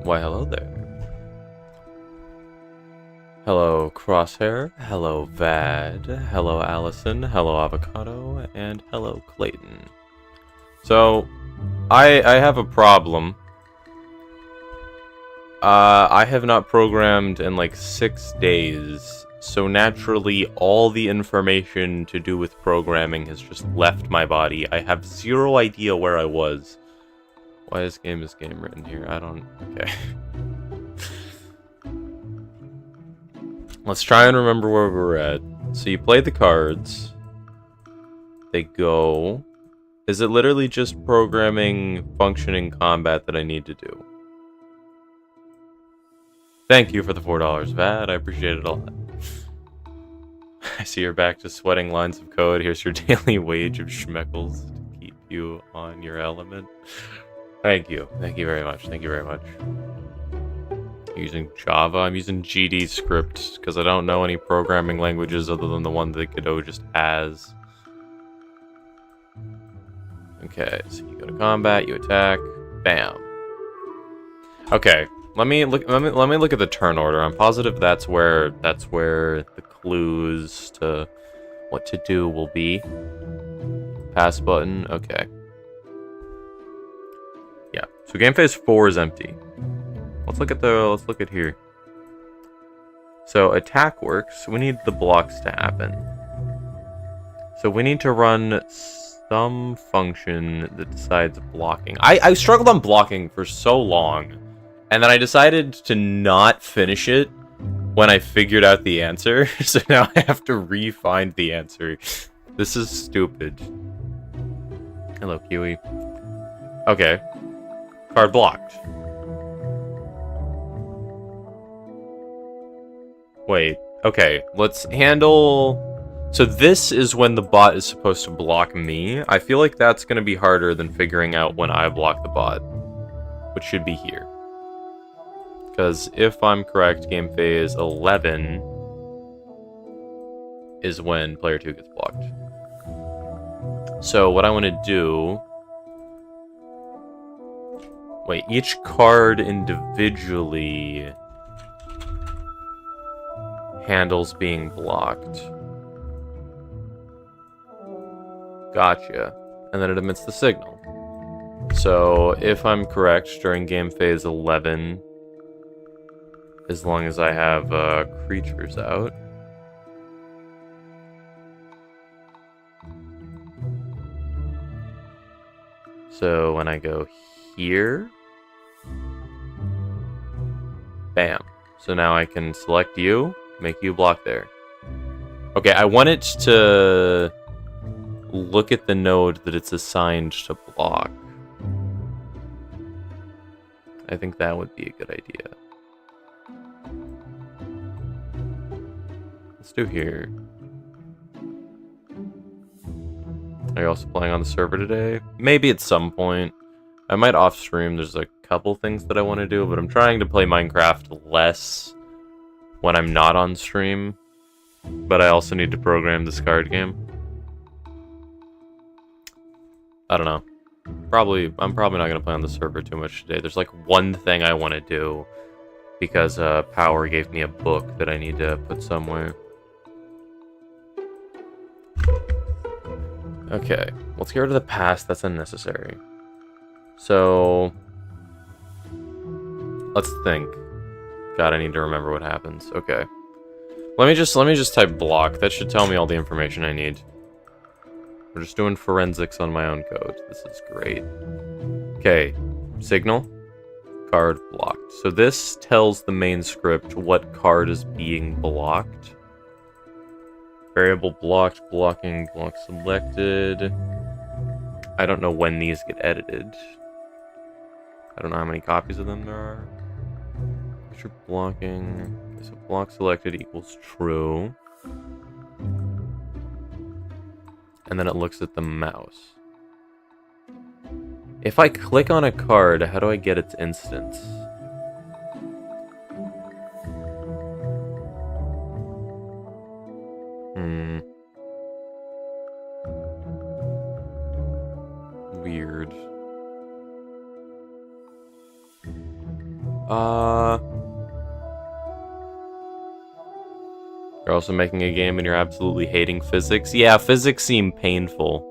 Why, hello there. Hello, Crosshair. Hello, Vad. Hello, Allison. Hello, Avocado. And hello, Clayton. So, I have a problem. I have not programmed in like 6 days, so naturally all the information to do with programming has just left my body. I have zero idea where I was. Why is game written here? I don't... Okay. Let's try and remember where we were at. So you play the cards. They go... Is it literally just programming functioning combat that I need to do? Thank you for the $4, Vad. I appreciate it all. I see you're back to sweating lines of code. Here's your daily wage of schmeckles to keep you on your element. Thank you. Thank you very much. Thank you very much. Using Java. I'm using GD script because I don't know any programming languages other than the one that Godot just has. Okay, so you go to combat, you attack, bam. Okay, let me look at the turn order. I'm positive that's where the clues to what to do will be. Pass button. Okay. Yeah. So game phase 4 is empty. Let's look at here. So attack works. We need the blocks to happen. So we need to run some function that decides blocking. I struggled on blocking for so long, and then I decided to not finish it when I figured out the answer. So now I have to re-find the answer. This is stupid. Hello, Kiwi. Okay. Card blocked. Wait. Okay, let's handle... So this is when the bot is supposed to block me. I feel like that's going to be harder than figuring out when I block the bot, which should be here. Because if I'm correct, game phase 11 is when player 2 gets blocked. So what I want to do... Wait, each card individually handles being blocked. Gotcha. And then it emits the signal. So, if I'm correct, during game phase 11, as long as I have creatures out, so when I go here, bam. So now I can select you, make you block there. Okay, I want it to look at the node that it's assigned to block. I think that would be a good idea. Let's do here. Are you also playing on the server today? Maybe at some point. I might off stream. There's a couple things that I want to do, but I'm trying to play Minecraft less when I'm not on stream. But I also need to program this card game. I don't know. I'm probably not going to play on the server too much today. There's like one thing I want to do because Power gave me a book that I need to put somewhere. Okay, let's get rid of the past. That's unnecessary. So let's think. God, I need to remember what happens. Okay. Let me just type block. That should tell me all the information I need. We're just doing forensics on my own code. This is great. Okay, signal, card blocked. So this tells the main script what card is being blocked. Variable blocked, blocking, block selected. I don't know when these get edited. I don't know how many copies of them there are. Picture blocking. Okay, so block selected equals true. And then it looks at the mouse. If I click on a card, how do I get its instance? Weird. You're also making a game and you're absolutely hating physics? Yeah, physics seem painful.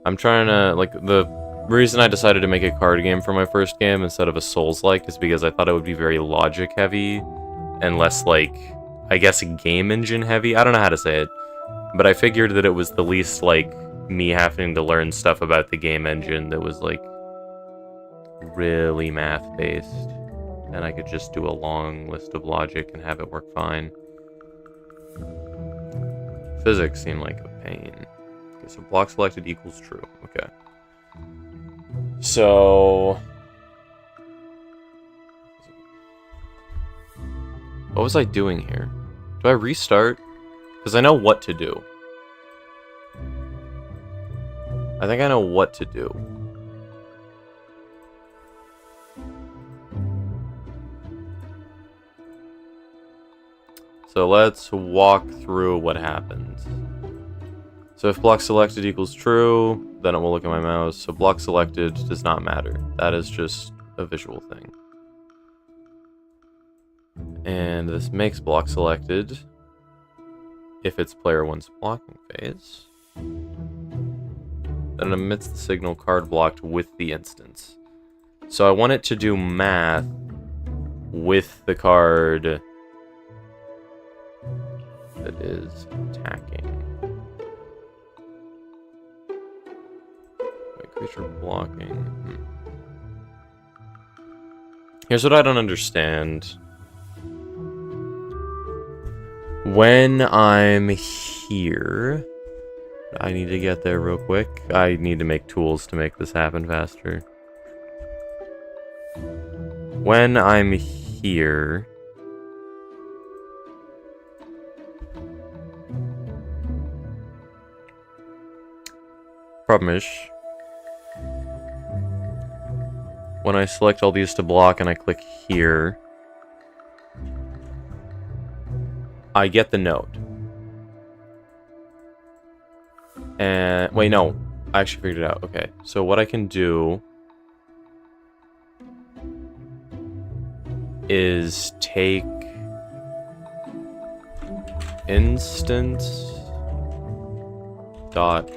I'm trying to, like, the reason I decided to make a card game for my first game instead of a Souls-like is because I thought it would be very logic-heavy and less, like, I guess game engine-heavy? I don't know how to say it. But I figured that it was the least, like, me having to learn stuff about the game engine that was, like, really math-based. And I could just do a long list of logic and have it work fine. Physics seem like a pain. Okay, so block selected equals true. Okay. So... what was I doing here? Do I restart? Because I know what to do. I think I know what to do. So let's walk through what happens. So if block selected equals true, then it will look at my mouse. So block selected does not matter. That is just a visual thing. And this makes block selected if it's player 1's blocking phase. Then it emits the signal card blocked with the instance. So I want it to do math with the card that is attacking. Wait, creature blocking. Here's what I don't understand. When I'm here, I need to get there real quick. I need to make tools to make this happen faster. When I'm here, problem is, when I select all these to block and I click here, I get the node. And wait, no, I actually figured it out. Okay, so what I can do is take instance dot.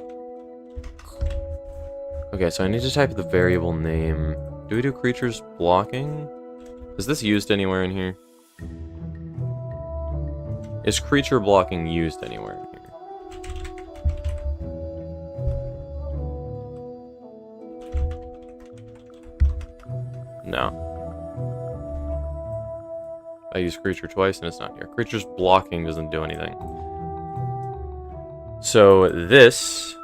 Okay, so I need to type the variable name. Do we do creatures blocking? Is this used anywhere in here? Is creature blocking used anywhere in here? No. I use creature twice and it's not here. Creature's blocking doesn't do anything. So this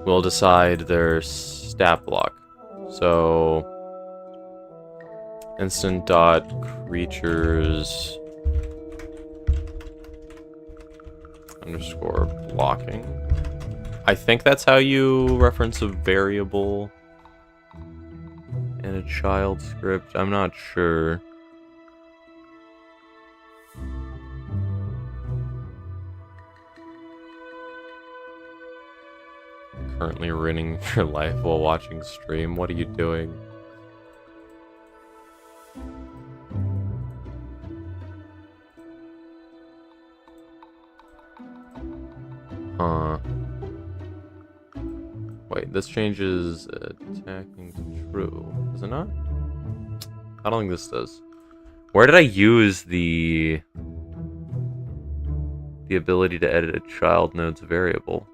will decide their stat block. So instant dot creatures underscore blocking. I think that's how you reference a variable in a child script. I'm not sure. Currently ruining your life while watching stream. What are you doing? Huh. Wait, this changes attacking to true. Does it not? I don't think this does. Where did I use the ability to edit a child node's variable?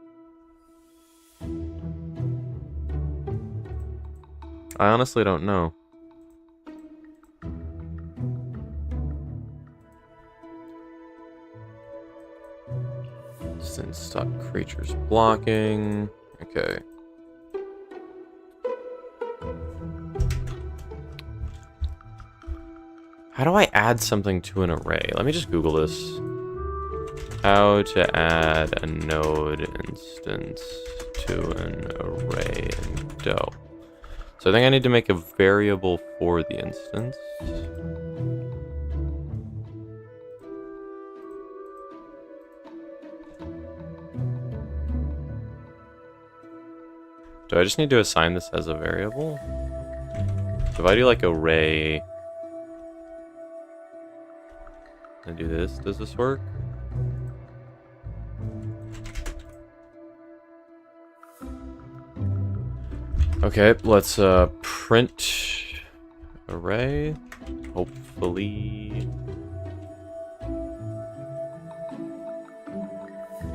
I honestly don't know. Since stop creatures blocking. Okay. How do I add something to an array? Let me just Google this. How to add a node instance to an array in Go. So I think I need to make a variable for the instance. Do I just need to assign this as a variable? So if I do like array and do this, does this work? Okay, let's print array. Hopefully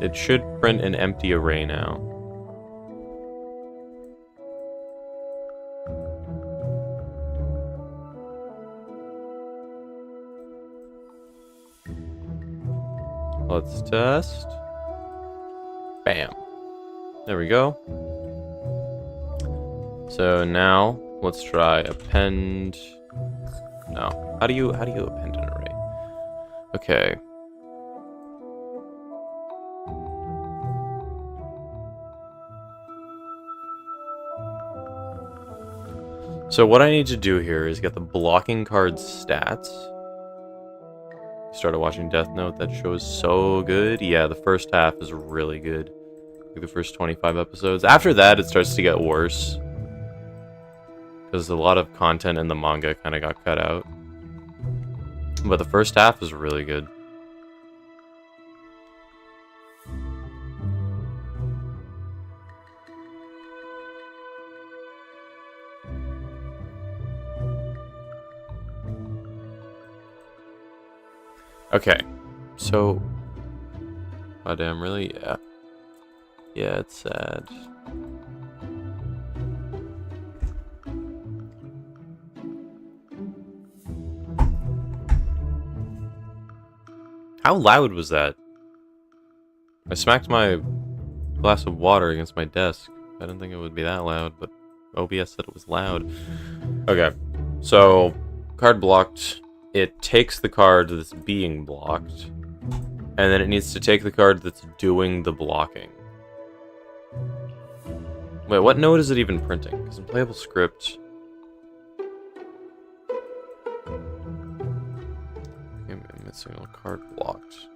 it should print an empty array now. Let's test. Bam. There we go. So now let's try append. No. How do you append an array? Okay. So what I need to do here is get the blocking card's stats. Started watching Death Note. That show is so good. Yeah, the first half is really good. Like the first 25 episodes. After that, it starts to get worse. Because a lot of content in the manga kind of got cut out. But the first half is really good. Okay, so... Oh damn, really? Yeah. Yeah, it's sad. How loud was that? I smacked my glass of water against my desk. I didn't think it would be that loud, but OBS said it was loud. Okay, so card blocked. It takes the card that's being blocked, and then it needs to take the card that's doing the blocking. Wait, what node is it even printing? Because in playable script... I'm missing a card blocked.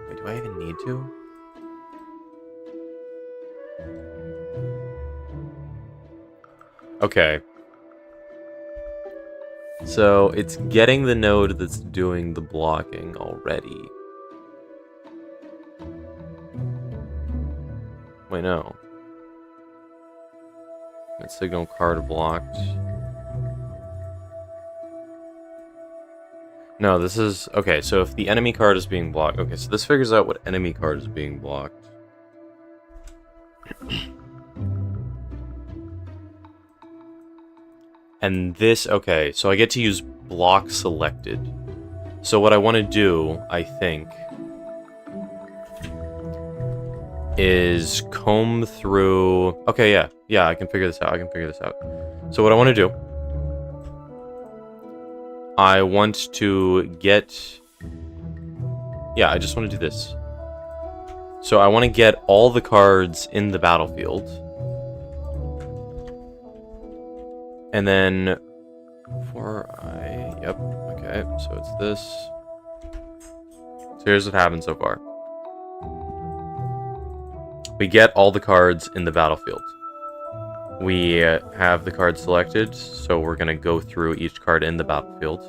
Wait, do I even need to? Okay. So, it's getting the node that's doing the blocking already. Wait, no. It's signal card blocked. No, this is... Okay, so if the enemy card is being blocked... Okay, so this figures out what enemy card is being blocked. And this... Okay, so I get to use block selected. So what I want to do, I think, is comb through... Okay, yeah. Yeah, I can figure this out. So what I want to do... I want to get... Yeah, I just want to do this. So I want to get all the cards in the battlefield. And then... Yep, okay, so it's this. So here's what happened so far. We get all the cards in the battlefield. We have the card selected, so we're going to go through each card in the battlefield.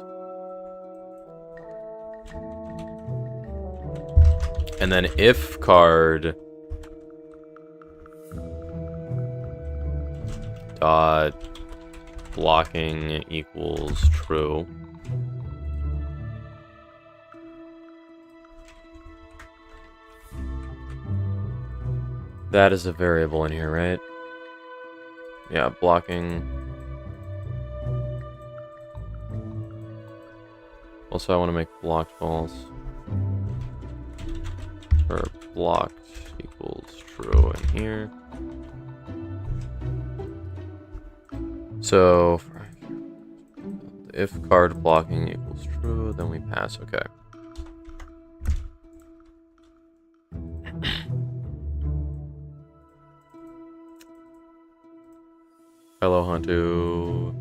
And then if card dot blocking equals true. That is a variable in here, right? Yeah, blocking. Also, I want to make blocked false. Or blocked equals true in here. So, if card blocking equals true, then we pass. Okay. Hello, Huntu.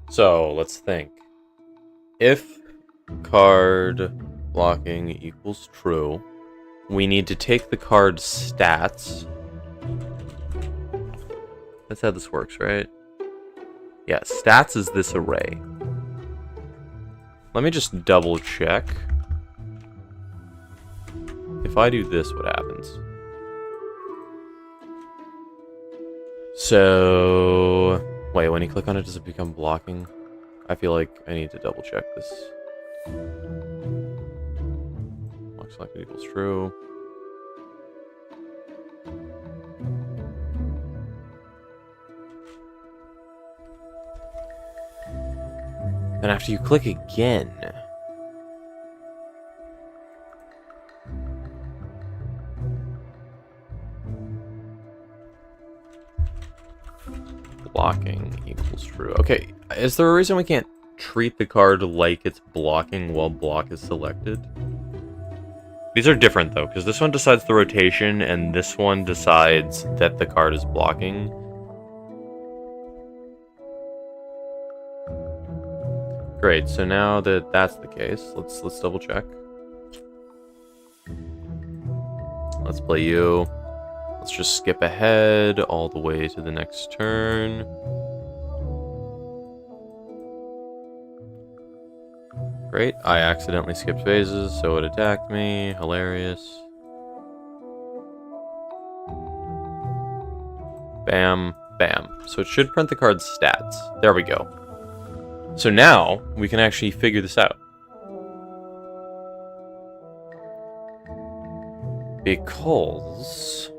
So, let's think. If card blocking equals true, we need to take the card's stats That's how this works, right? Yeah, stats is this array. Let me just double check. If I do this, what happens? So... Wait, when you click on it, does it become blocking? I feel like I need to double check this. Block selected equals true. Then after you click again... Blocking equals true. Okay, is there a reason we can't treat the card like it's blocking while block is selected? These are different though, because this one decides the rotation and this one decides that the card is blocking. Great, so now that that's the case, let's double check. Let's play you. Let's just skip ahead all the way to the next turn. Great, I accidentally skipped phases, so it attacked me. Hilarious. Bam, bam. So it should print the card's stats. There we go. So now we can actually figure this out. Because...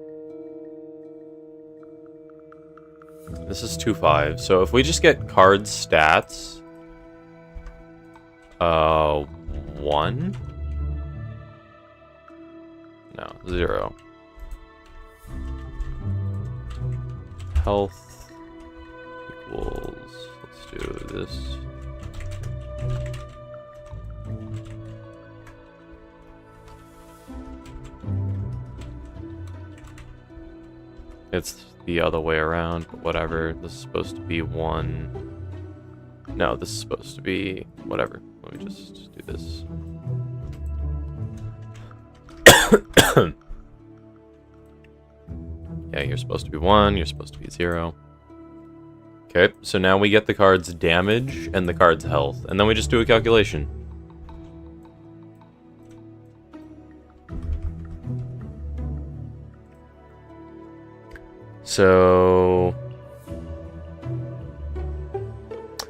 this is 2-5, so if we just get card stats... 1? No, 0. Health equals... let's do this. It's the other way around, but whatever. This is supposed to be 1. No, this is supposed to be whatever. Let me just do this. Yeah, you're supposed to be 1, you're supposed to be 0. Okay, so now we get the card's damage and the card's health, and then we just do a calculation. So...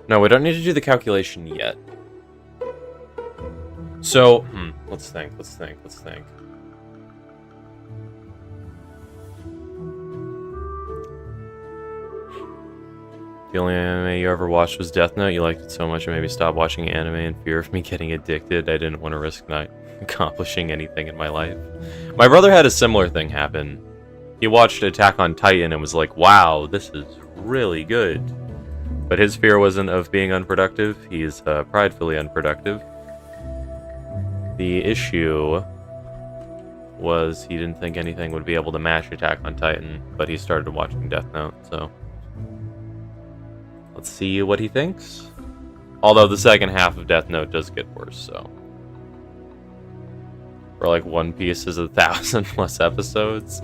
no, we don't need to do the calculation yet. So, let's think. The only anime you ever watched was Death Note. You liked it so much you made me stop watching anime in fear of me getting addicted. I didn't want to risk not accomplishing anything in my life. My brother had a similar thing happen. He watched Attack on Titan and was like, wow, this is really good. But his fear wasn't of being unproductive. He's pridefully unproductive. The issue was he didn't think anything would be able to match Attack on Titan, but he started watching Death Note, so... let's see what he thinks. Although the second half of Death Note does get worse, so... for like One Piece is 1,000+ episodes.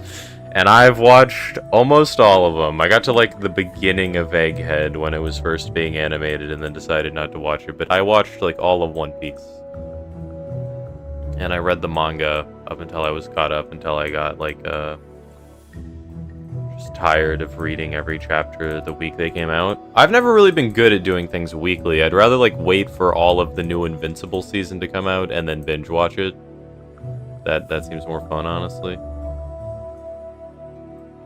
And I've watched almost all of them. I got to like the beginning of Egghead when it was first being animated and then decided not to watch it. But I watched like all of One Piece. And I read the manga up until I was caught up, until I got like just tired of reading every chapter the week they came out. I've never really been good at doing things weekly. I'd rather like wait for all of the new Invincible season to come out and then binge watch it. That seems more fun, honestly.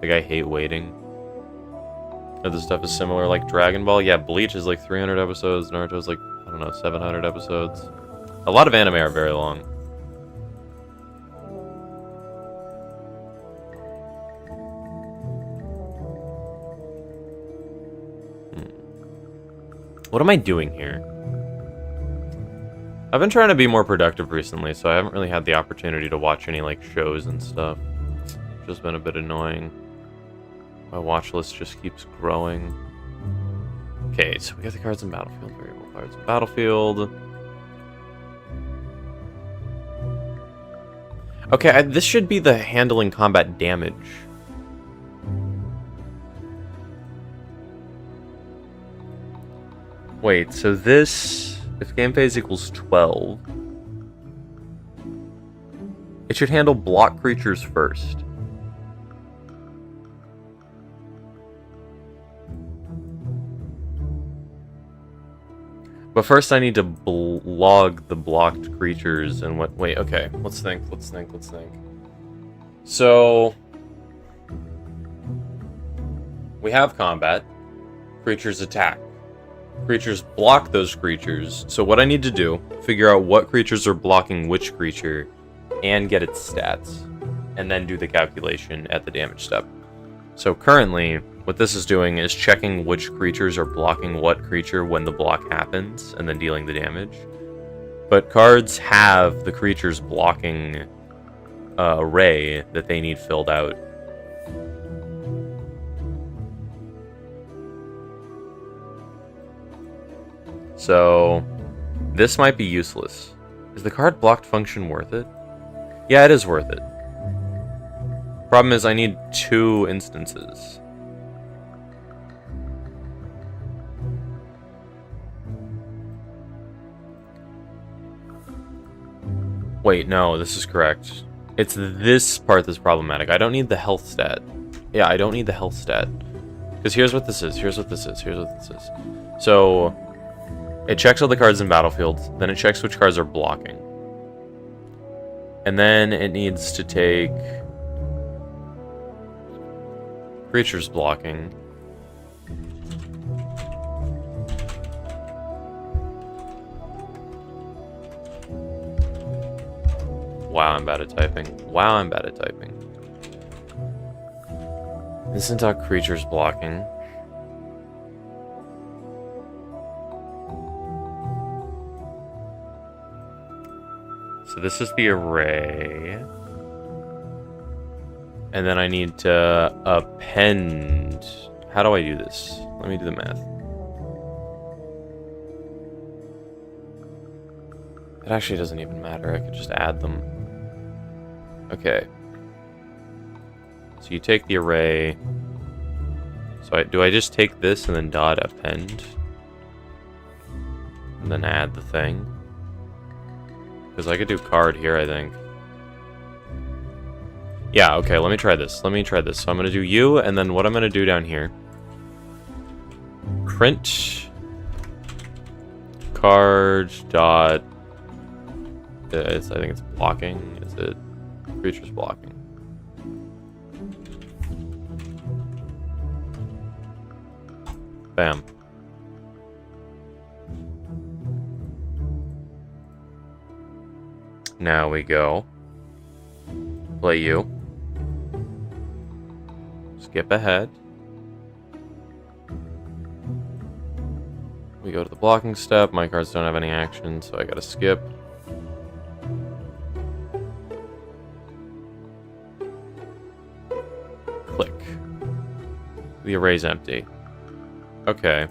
Like, I hate waiting. Other stuff is similar, like Dragon Ball. Yeah, Bleach is like 300 episodes. Naruto's like, I don't know, 700 episodes. A lot of anime are very long. What am I doing here? I've been trying to be more productive recently, so I haven't really had the opportunity to watch any like shows and stuff. It's just been a bit annoying. My watch list just keeps growing. Okay, so we got the cards in Battlefield. Variable cards in Battlefield. Okay, this should be the handling combat damage. Wait, so this... If game phase equals 12... It should handle block creatures first. But first I need to log the blocked creatures and what... Wait, okay. Let's think. So... We have combat. Creatures attack. Creatures block those creatures. So what I need to do, figure out what creatures are blocking which creature, and get its stats. And then do the calculation at the damage step. So currently, what this is doing is checking which creatures are blocking what creature when the block happens, and then dealing the damage. But cards have the creatures blocking array that they need filled out. So, this might be useless. Is the card blocked function worth it? Yeah, it is worth it. Problem is, I need 2 instances. Wait, no, this is correct. It's this part that's problematic. I don't need the health stat. Yeah, I don't need the health stat. Because here's what this is, So, it checks all the cards in battlefield, then it checks which cards are blocking. And then it needs to take creatures blocking. Wow, I'm bad at typing. Isn't our creatures blocking? So this is the array. And then I need to append. How do I do this? Let me do the math. It actually doesn't even matter. I could just add them. Okay. So you take the array. So do I just take this and then dot append? And then add the thing? Because I could do card here, I think. Yeah, okay, let me try this. So I'm going to do you, and then what I'm going to do down here. Print card dot... I think it's blocking. Is it creatures blocking? Bam. Now we go. Play you. Skip ahead. We go to the blocking step. My cards don't have any action, so I gotta skip. Click. The array's empty. Okay.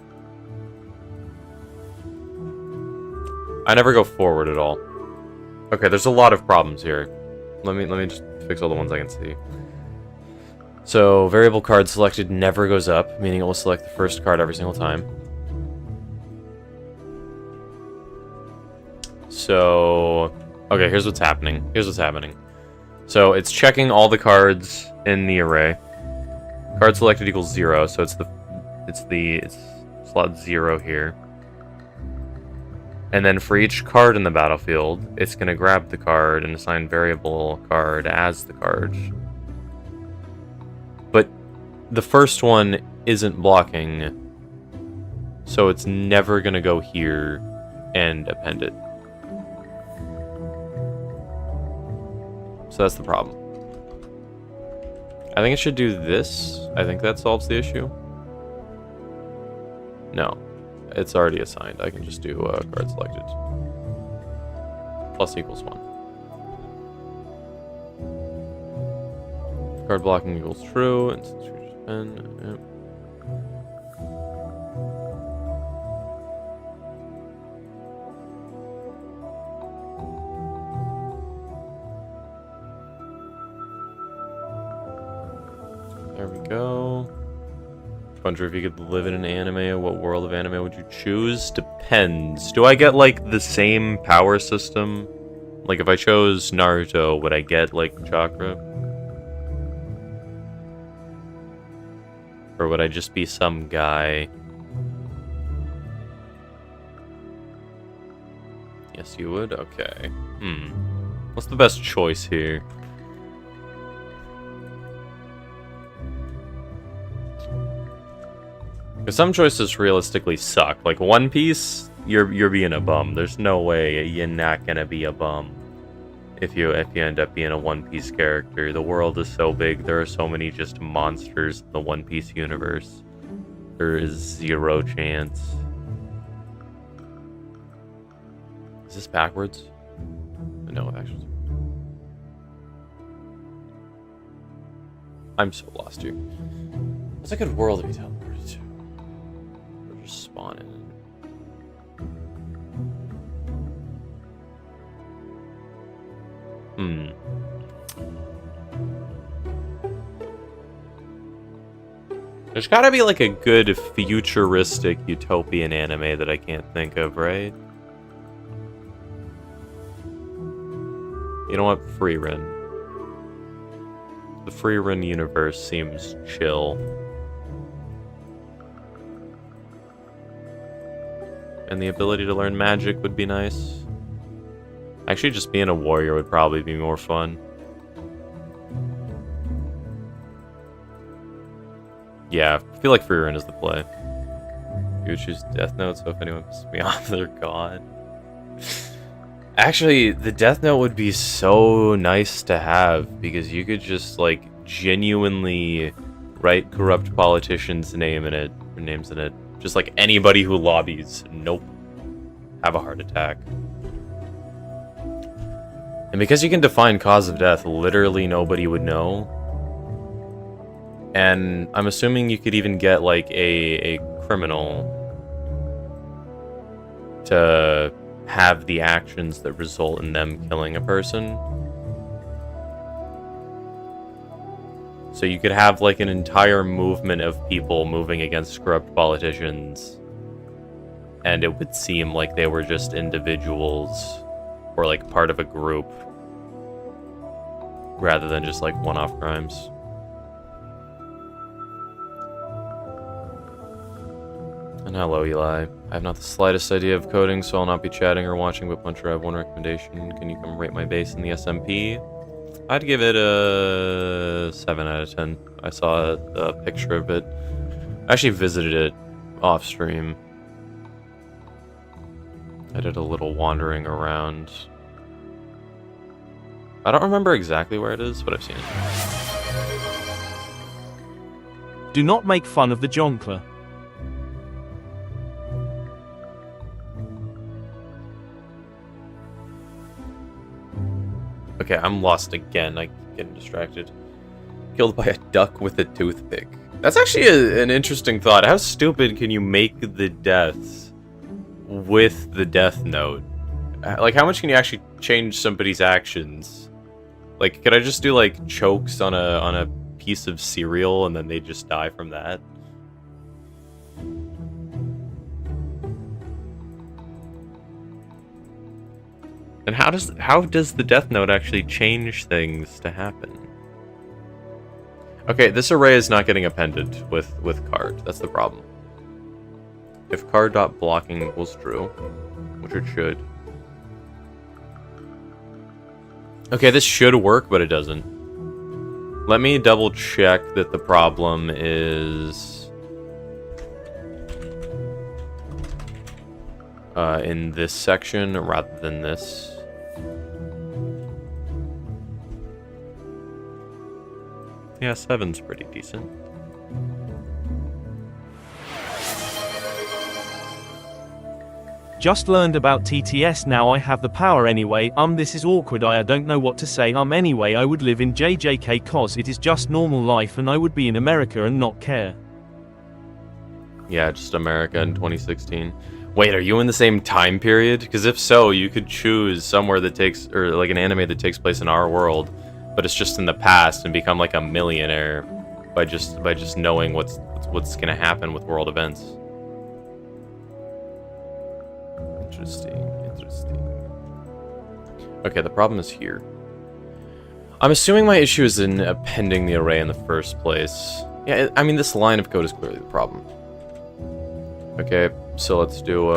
I never go forward at all. Okay, there's a lot of problems here. Let me just fix all the ones I can see. So, variable card selected never goes up, meaning it will select the first card every single time. So, okay, here's what's happening. So, it's checking all the cards in the array. Card selected equals 0, so it's slot 0 here. And then for each card in the battlefield, it's going to grab the card and assign variable card as the card. But the first one isn't blocking, so it's never going to go here and append it. So that's the problem. I think it should do this. I think that solves the issue. No. It's already assigned. I can just do card selected. Plus equals 1. Card blocking equals true. Instance creatures pen. Yep. There we go. Puncher, if you could live in an anime, what world of anime would you choose? Depends. Do I get, like, the same power system? Like, if I chose Naruto, would I get, like, chakra? Or would I just be some guy? Yes, you would? Okay. What's the best choice here? Because some choices realistically suck. Like One Piece, you're being a bum. There's no way you're not gonna be a bum if you end up being a One Piece character. The world is so big. There are so many just monsters in the One Piece universe. There is zero chance. Is this backwards? No, actually. I'm so lost here. What's a good world to be teleported to? Or just spawn in. There's gotta be like a good futuristic utopian anime that I can't think of, right? You know what? Free Run. The Free Run universe seems chill. And the ability to learn magic would be nice. Actually, just being a warrior would probably be more fun. Yeah, I feel like Free Run is the play. You would choose Death Note, so if anyone pisses me off, they're gone. Actually, the Death Note would be so nice to have, because you could just, like, genuinely write corrupt politicians' names in it. Just like anybody who lobbies, nope. Have a heart attack. And because you can define cause of death, literally nobody would know. And I'm assuming you could even get, like, a criminal to have the actions that result in them killing a person. So you could have, like, an entire movement of people moving against corrupt politicians, and it would seem like they were just individuals or, like, part of a group rather than just, like, one-off crimes. And hello, Eli. I have not the slightest idea of coding, so I'll not be chatting or watching, but Puncher, I have one recommendation. Can you come rate my base in the SMP? I'd give it a 7 out of 10. I saw a picture of it. I actually visited it off stream. I did a little wandering around. I don't remember exactly where it is, but I've seen it. Do not make fun of the Jonkler. Okay, I'm lost again. I keep getting distracted. Killed by a duck with a toothpick. That's actually an interesting thought. How stupid can you make the deaths with the Death Note? Like, how much can you actually change somebody's actions? Like, could I just do, like, chokes on a piece of cereal and then they just die from that? And how does the Death Note actually change things to happen? Okay, this array is not getting appended with card. That's the problem. If card.blocking equals true, which it should. Okay, this should work, but it doesn't. Let me double check that the problem is in this section rather than this. Yeah, 7's pretty decent. Just learned about TTS, now I have the power anyway. This is awkward, I don't know what to say. Anyway, I would live in JJK cause it is just normal life and I would be in America and not care. Yeah, just America in 2016. Wait, are you in the same time period? Because if so, you could choose somewhere that takes, or like an anime that takes place in our world, but it's just in the past and become like a millionaire. by just knowing what's gonna happen with world events. Interesting. Okay, the problem is here. I'm assuming my issue is in appending the array in the first place. Yeah, I mean, this line of code is clearly the problem. Okay, so let's do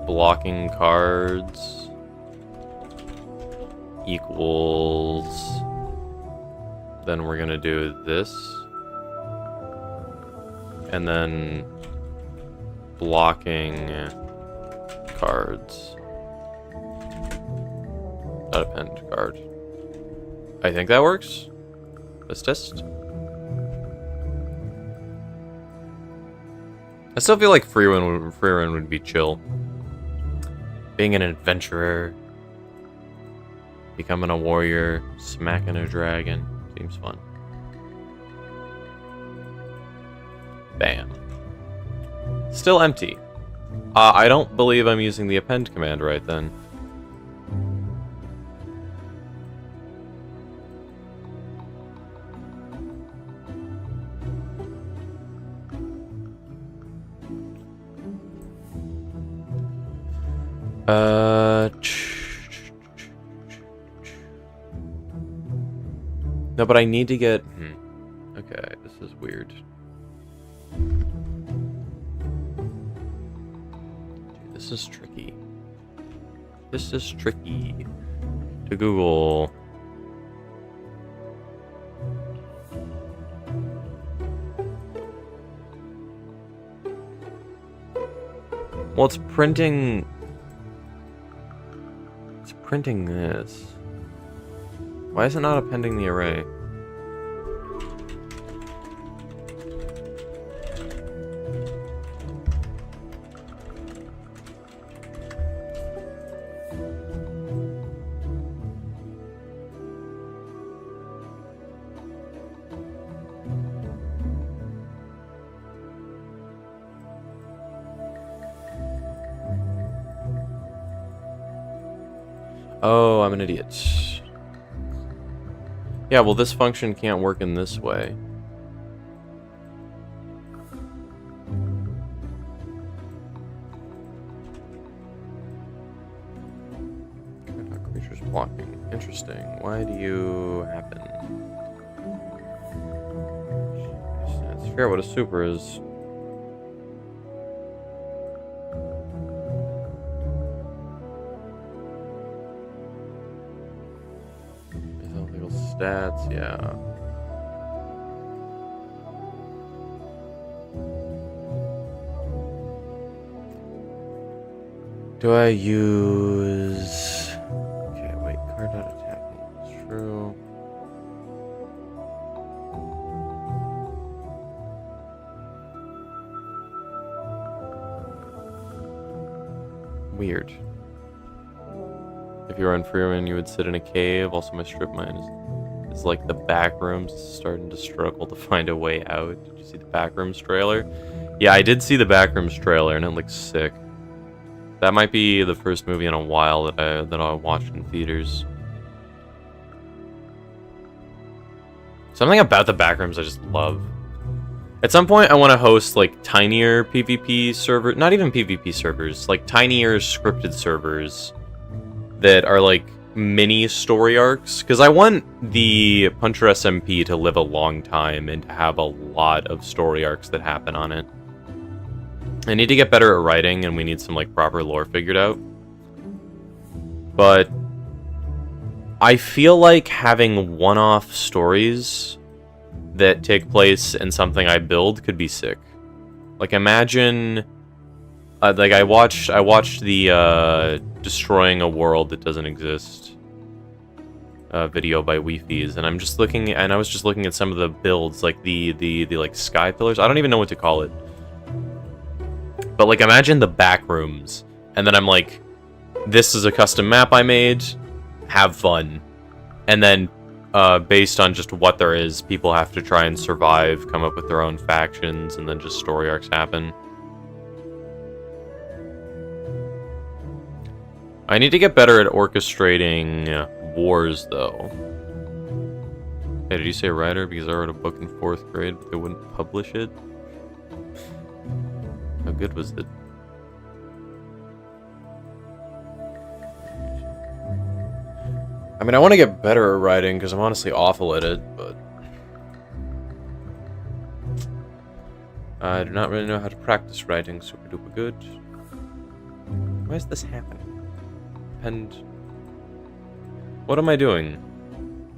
blocking cards equals, then we're gonna do this, and then blocking cards, not append card. I think that works. Let's test. I still feel like free run would be chill. Being an adventurer, becoming a warrior, smacking a dragon, seems fun. Bam. Still empty. I don't believe I'm using the append command right then. No, but I need to get... Okay, this is weird. Dude, this is tricky. This is tricky. To Google. Well, it's printing... It's printing this. Why is it not appending the array? Oh, I'm an idiot. Yeah, well, this function can't work in this way. Creatures blocking. Interesting. Why do you happen? Let's figure out what a super is. Stats, yeah. Do I use... Okay, wait, card not attacking. True. Weird. If you were on Freeman, you would sit in a cave. Also, my strip mine is like the backrooms starting to struggle to find a way out. Did you see the backrooms trailer? Yeah, I did see the backrooms trailer, and it looks sick. That might be the first movie in a while that I watched in theaters. Something about the backrooms I just love. At some point, I want to host like tinier PvP server, not even PvP servers, like tinier scripted servers that are like mini story arcs, because I want the Puncher SMP to live a long time and to have a lot of story arcs that happen on it. I need to get better at writing, and we need some like proper lore figured out. But I feel like having one-off stories that take place in something I build could be sick. Like imagine, like I watched the Destroying a World That Doesn't Exist video by Weefies, and I was just looking at some of the builds, like the like sky pillars. I don't even know what to call it. But like imagine the back rooms, and then I'm like, this is a custom map I made, have fun. And then based on just what there is, people have to try and survive, come up with their own factions, and then just story arcs happen. I need to get better at orchestrating wars, though. Hey, did you say writer? Because I wrote a book in 4th grade, but they wouldn't publish it? How good was it? I mean, I want to get better at writing, because I'm honestly awful at it, but... I do not really know how to practice writing super duper good. Why is this happening? Append... What am I doing?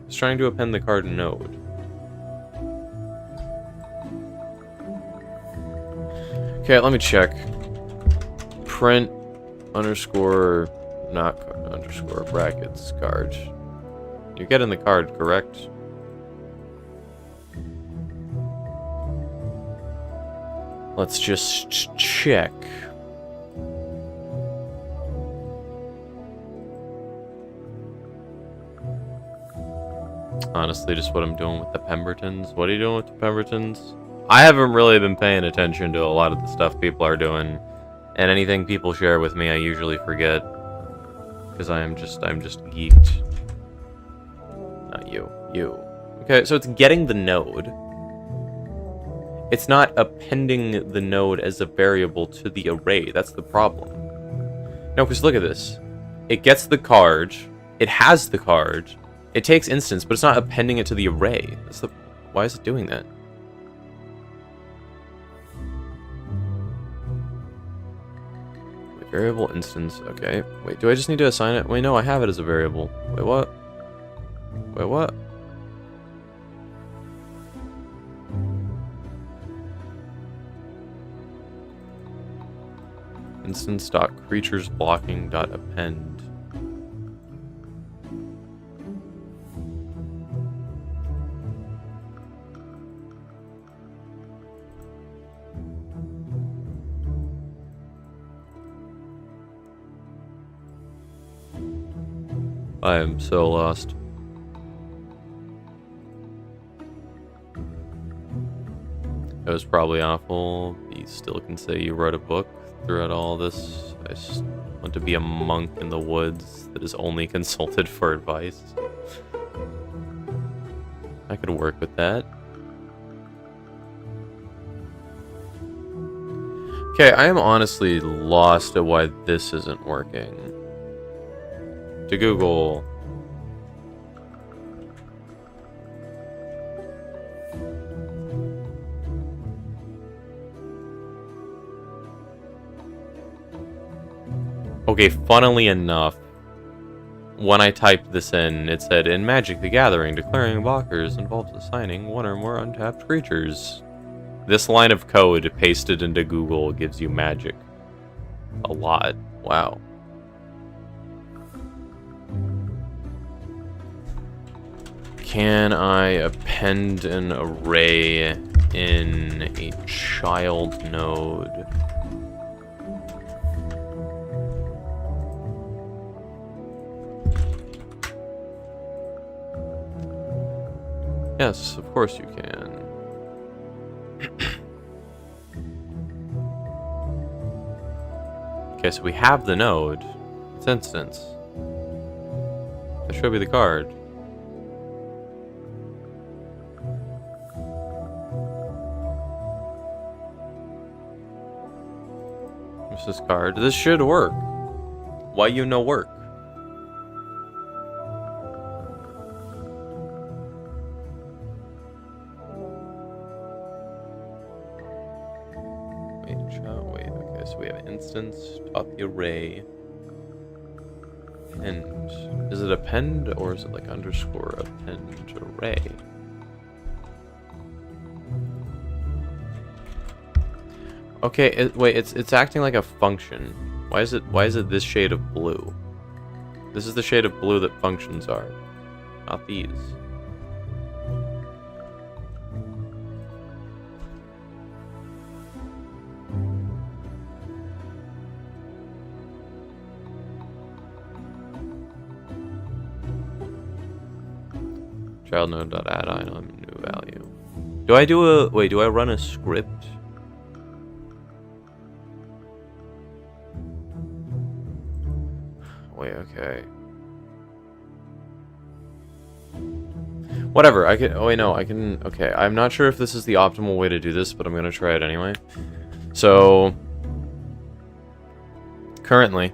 I was trying to append the card node. Okay, let me check. Print underscore not underscore brackets card. You're getting the card, correct? Let's just check. Honestly, just what I'm doing with the Pembertons. What are you doing with the Pembertons? I haven't really been paying attention to a lot of the stuff people are doing, and anything people share with me, I usually forget, because I'm just geeked. Not you. You. Okay, so it's getting the node. It's not appending the node as a variable to the array. That's the problem. No, because look at this. It gets the card. It has the card. It takes instance, but it's not appending it to the array. That's the... Why is it doing that? Wait, variable instance. Okay. Wait, do I just need to assign it? Wait, no, I have it as a variable. Wait, what? Wait, what? Instance.creaturesBlocking.append. I am so lost. It was probably awful. You still can say you wrote a book throughout all this. I just want to be a monk in the woods that is only consulted for advice. I could work with that. Okay, I am honestly lost at why this isn't working. To Google. Okay, funnily enough, when I typed this in, it said, in Magic the Gathering, declaring blockers involves assigning one or more untapped creatures. This line of code pasted into Google gives you magic. A lot. Wow. Can I append an array in a child node? Yes, of course you can. Okay, so we have the node. It's instance. That should be the card. What's this card? This should work. Why you no work? Wait, okay, so we have instance, top the array, and is it append or is it like underscore append array? Okay, wait, it's acting like a function. Why is it this shade of blue? This is the shade of blue that functions are, not these. Child node.add item new value. Do I do a wait? Do I run a script? Wait, okay. Whatever, I can... Oh, wait, no, I can... Okay, I'm not sure if this is the optimal way to do this, but I'm going to try it anyway. So... Currently...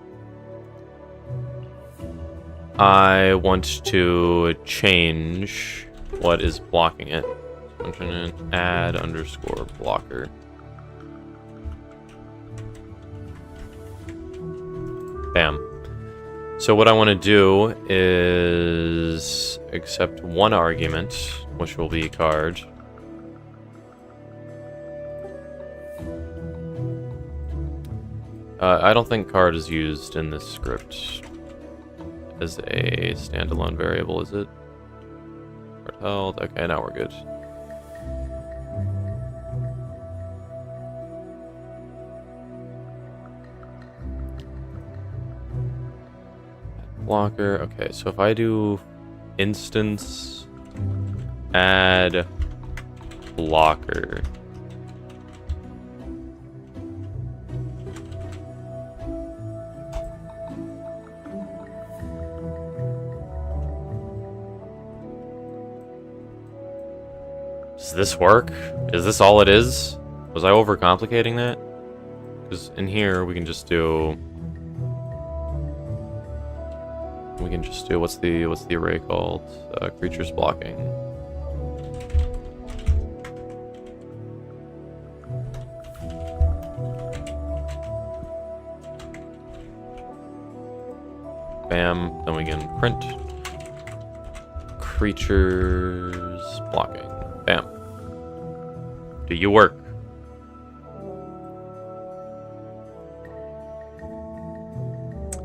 I want to change what is blocking it. So I'm trying to add underscore blocker. Bam. So what I want to do is accept one argument, which will be card. I don't think card is used in this script as a standalone variable, is it? Card held. Okay, now we're good. Blocker. Okay, so if I do instance add blocker. Does this work? Is this all it is? Was I overcomplicating that? Because in here we can just do... what's the array called? Creatures blocking. Bam. Then we can print creatures blocking. Bam. Do you work?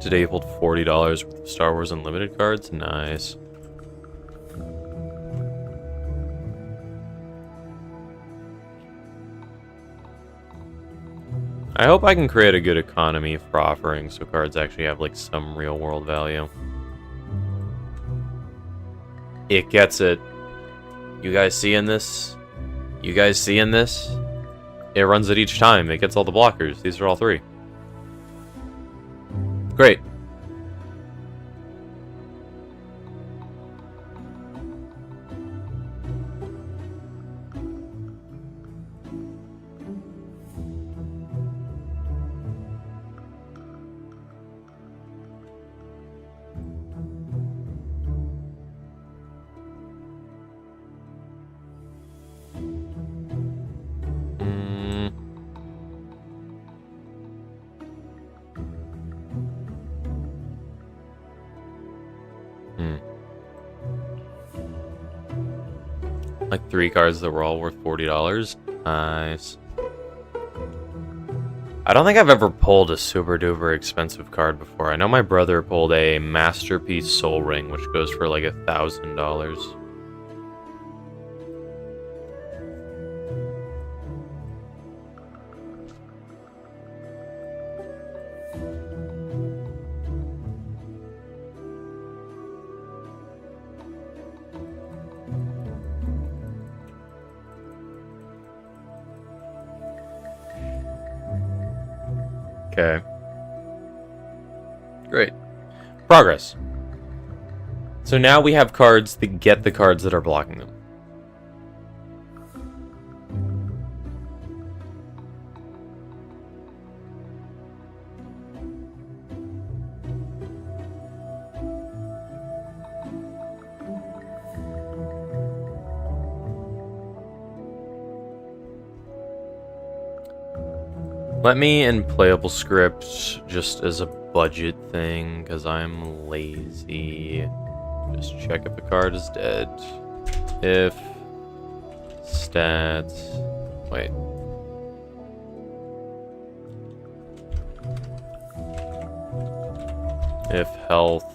Today you pulled $40 worth of Star Wars Unlimited cards. Nice. I hope I can create a good economy for offering so cards actually have like some real world value. It gets it. You guys seeing this? You guys seeing this? It runs it each time. It gets all the blockers. These are all 3. Great. Like 3 cards that were all worth $40. Nice. I don't think I've ever pulled a super duper expensive card before. I know my brother pulled a Masterpiece Soul Ring, which goes for like $1,000. Okay. Great. Progress. So now we have cards that get the cards that are blocking them. Let me in playable script just as a budget thing, because I'm lazy. Just check if a card is dead. If stats... Wait. If health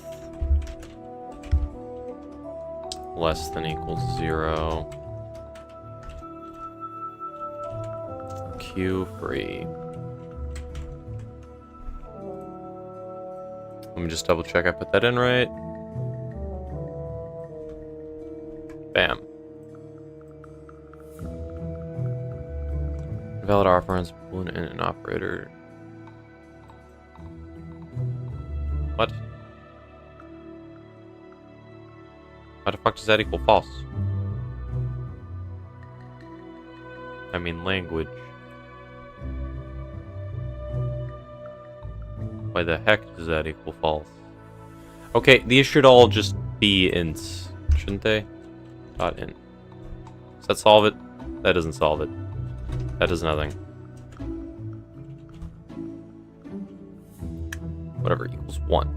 less than equals 0. Q free. Let me just double check I put that in right. Bam. Valid offer runs balloon and an operator. What? Why the fuck does that equal false? I mean language. Why the heck does that equal false? Okay, these should all just be ints, shouldn't they? Dot int. Does that solve it? That doesn't solve it. That does nothing. Whatever equals 1.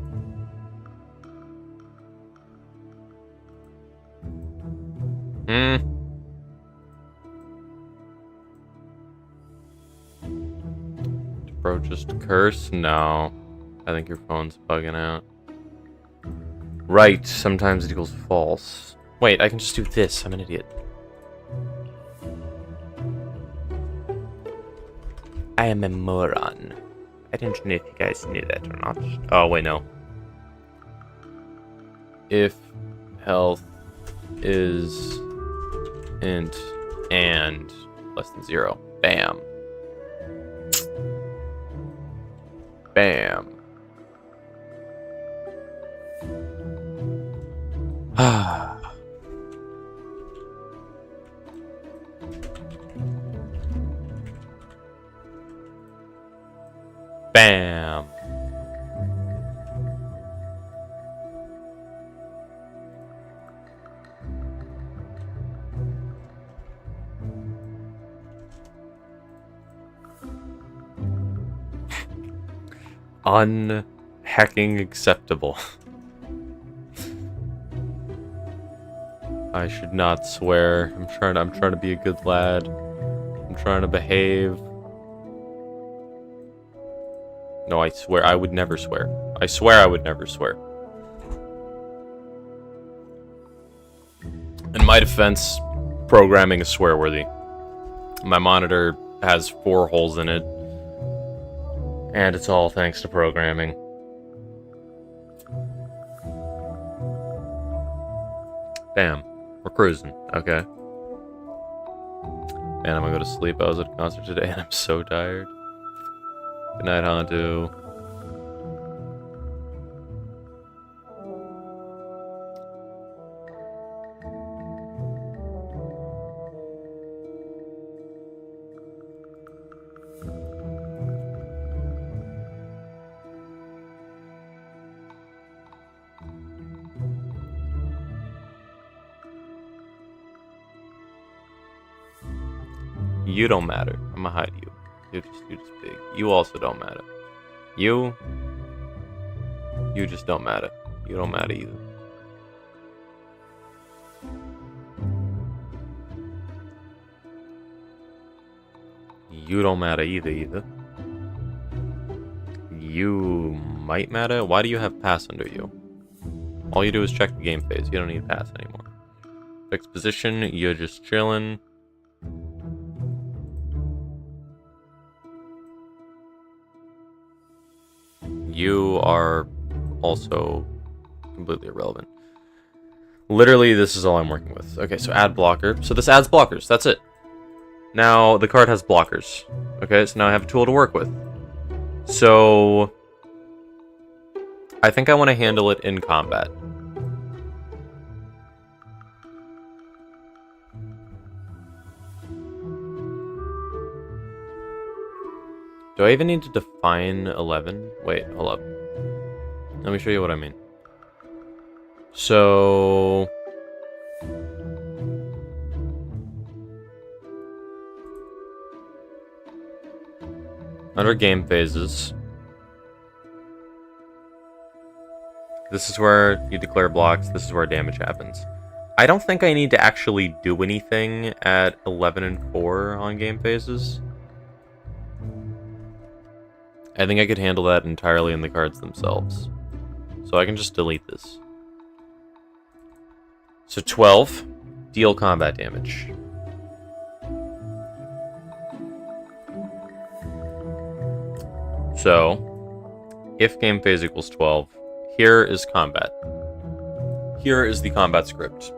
Bro, just curse? No. I think your phone's bugging out. Right, sometimes it equals false. Wait, I can just do this. I'm an idiot. I am a moron. I don't know if you guys knew that or not. Oh, wait, no. If health is int and less than 0. Bam. Bam. Bam. Unhacking acceptable. I should not swear. I'm trying to be a good lad. I'm trying to behave. No, I swear I would never swear. I swear I would never swear. In my defense, programming is swear-worthy. My monitor has 4 holes in it. And it's all thanks to programming. Damn. We're cruising. Okay. Man, I'm gonna go to sleep. I was at a concert today and I'm so tired. Good night, Hantu. You don't matter. I'm gonna hide you. You're just big. You also don't matter. You just don't matter. You don't matter either. You don't matter either. You might matter. Why do you have pass under you? All you do is check the game phase. You don't need pass anymore. Fixed position. You're just chilling. You are also completely irrelevant. Literally, this is all I'm working with. Okay, so add blocker. So this adds blockers. That's it. Now, the card has blockers. Okay, so now I have a tool to work with. So, I think I want to handle it in combat. Do I even need to define 11? Wait, hold up. Let me show you what I mean. So... under game phases, this is where you declare blocks, this is where damage happens. I don't think I need to actually do anything at 11 and 4 on game phases. I think I could handle that entirely in the cards themselves. So I can just delete this. So 12, deal combat damage. So, if game phase equals 12, here is combat. Here is the combat script.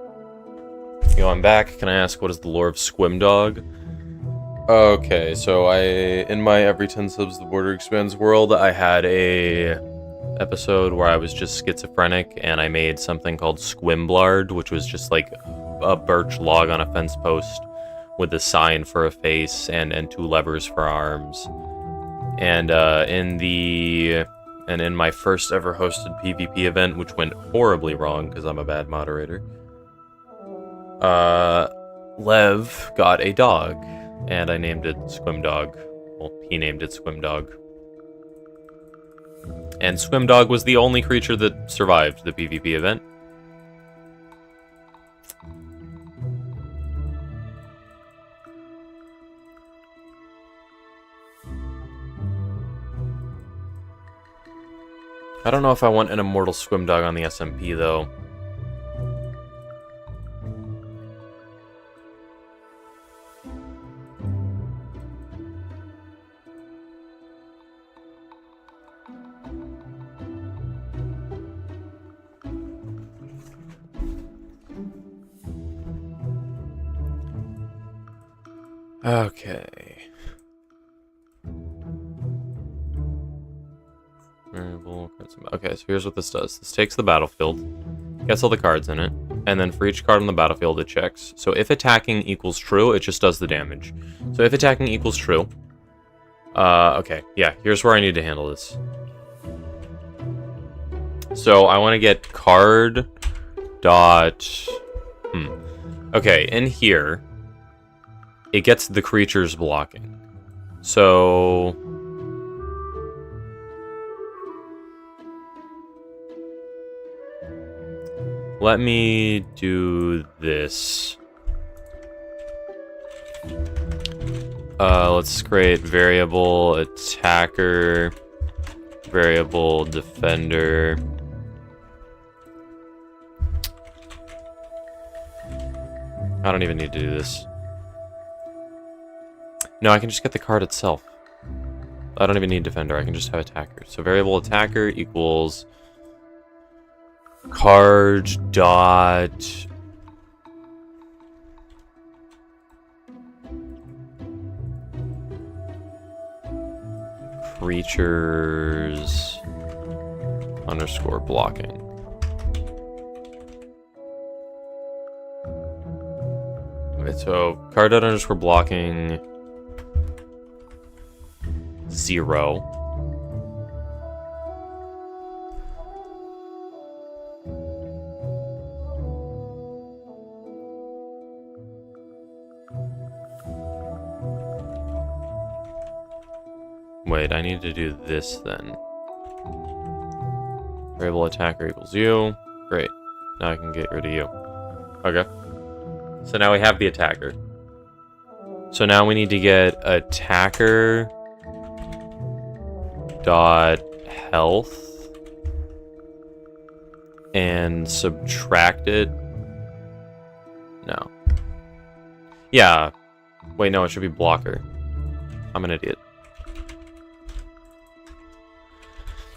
Going back, can I ask what is the lore of Squimdog? Okay, so in my Every 10 Subs the Border Expands world, I had a episode where I was just schizophrenic and I made something called Squimblard, which was just like a birch log on a fence post with the sign for a face and 2 levers for arms. And in my first ever hosted PvP event, which went horribly wrong because I'm a bad moderator, Lev got a dog, and I named it Squimdog. Well, he named it Squimdog. And Squimdog was the only creature that survived the PvP event. I don't know if I want an immortal Squimdog on the SMP, though. Okay. Okay, so here's what this does. This takes the battlefield, gets all the cards in it, and then for each card on the battlefield it checks. So if attacking equals true, it just does the damage. So if attacking equals true... okay, yeah, here's where I need to handle this. So I want to get card dot... Okay, in here, it gets the creatures blocking. So... let me do this. Let's create variable attacker, variable defender. I don't even need to do this. No, I can just get the card itself. I don't even need defender, I can just have attacker. So variable attacker equals card dot creatures underscore blocking. Okay, so card dot underscore blocking 0. Wait, I need to do this then. Variable attacker equals you. Great. Now I can get rid of you. Okay. So now we have the attacker. So now we need to get attacker dot health and subtract it. No. Yeah. Wait, no, it should be blocker. I'm an idiot.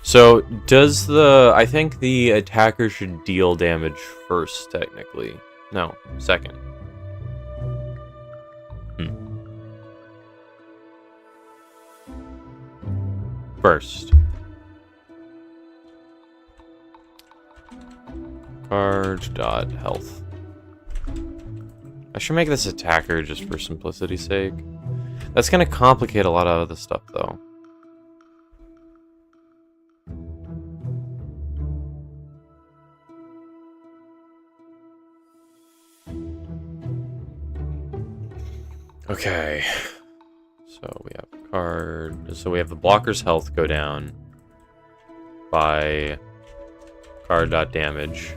So, does the... I think the attacker should deal damage first, technically. No, second. First. Card dot health. I should make this attacker just for simplicity's sake. That's gonna complicate a lot of other stuff, though. Okay, so we have card. So we have the blocker's health go down by card dot damage.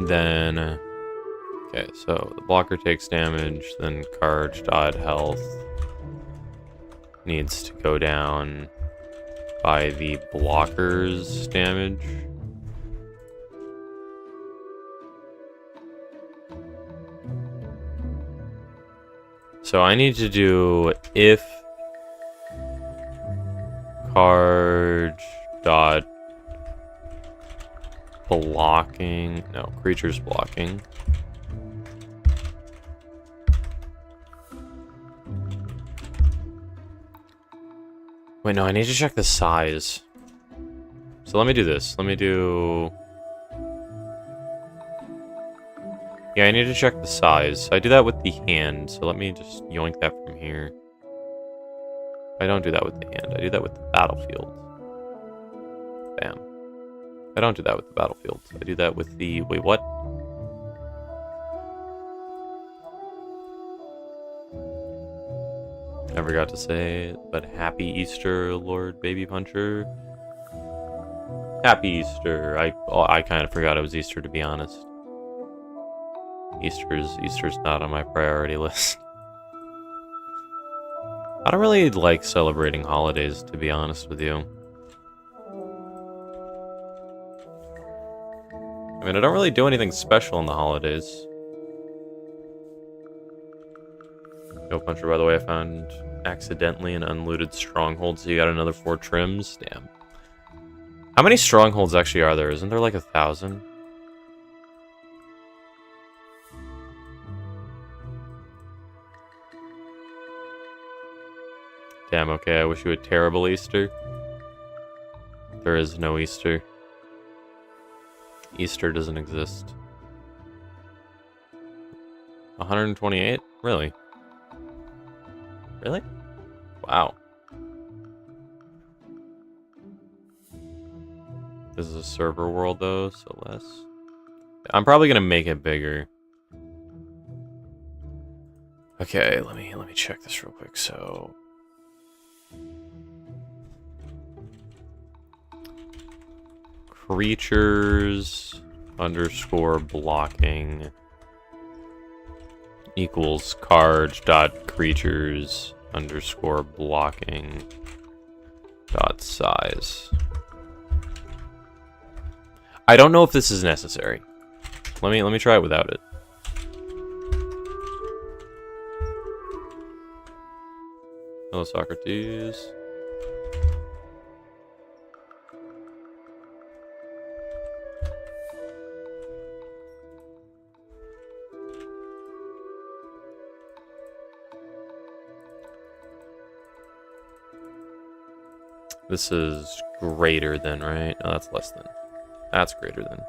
Then, okay, so the blocker takes damage. Then card dot health needs to go down by the blocker's damage. So I need to do if card dot blocking, no, creatures blocking. Wait, no, I need to check the size. So let me do this. Let me do... Yeah, I need to check the size. I do that with the hand, so let me just yoink that from here. I don't do that with the hand. I do that with the battlefield. Bam. I don't do that with the battlefield. I do that with the... Wait, what? I forgot to say it, but Happy Easter, Lord Baby Puncher. Happy Easter. I kind of forgot it was Easter, to be honest. Easter's not on my priority list. I don't really like celebrating holidays, to be honest with you. I mean, I don't really do anything special on the holidays. Go Puncher, by the way, I found accidentally an unlooted stronghold, so you got another 4 trims. Damn. How many strongholds actually are there? Isn't there like 1,000? Damn, okay, I wish you a terrible Easter. There is no Easter. Easter doesn't exist. 128? Really? Really? Wow. This is a server world though, so less. I'm probably gonna make it bigger. Okay, let me check this real quick. So creatures underscore blocking equals cards dot creatures underscore blocking dot size. I don't know if this is necessary. Let me try it without it. Hello, Socrates. This is greater than, right? No, that's less than. That's greater than.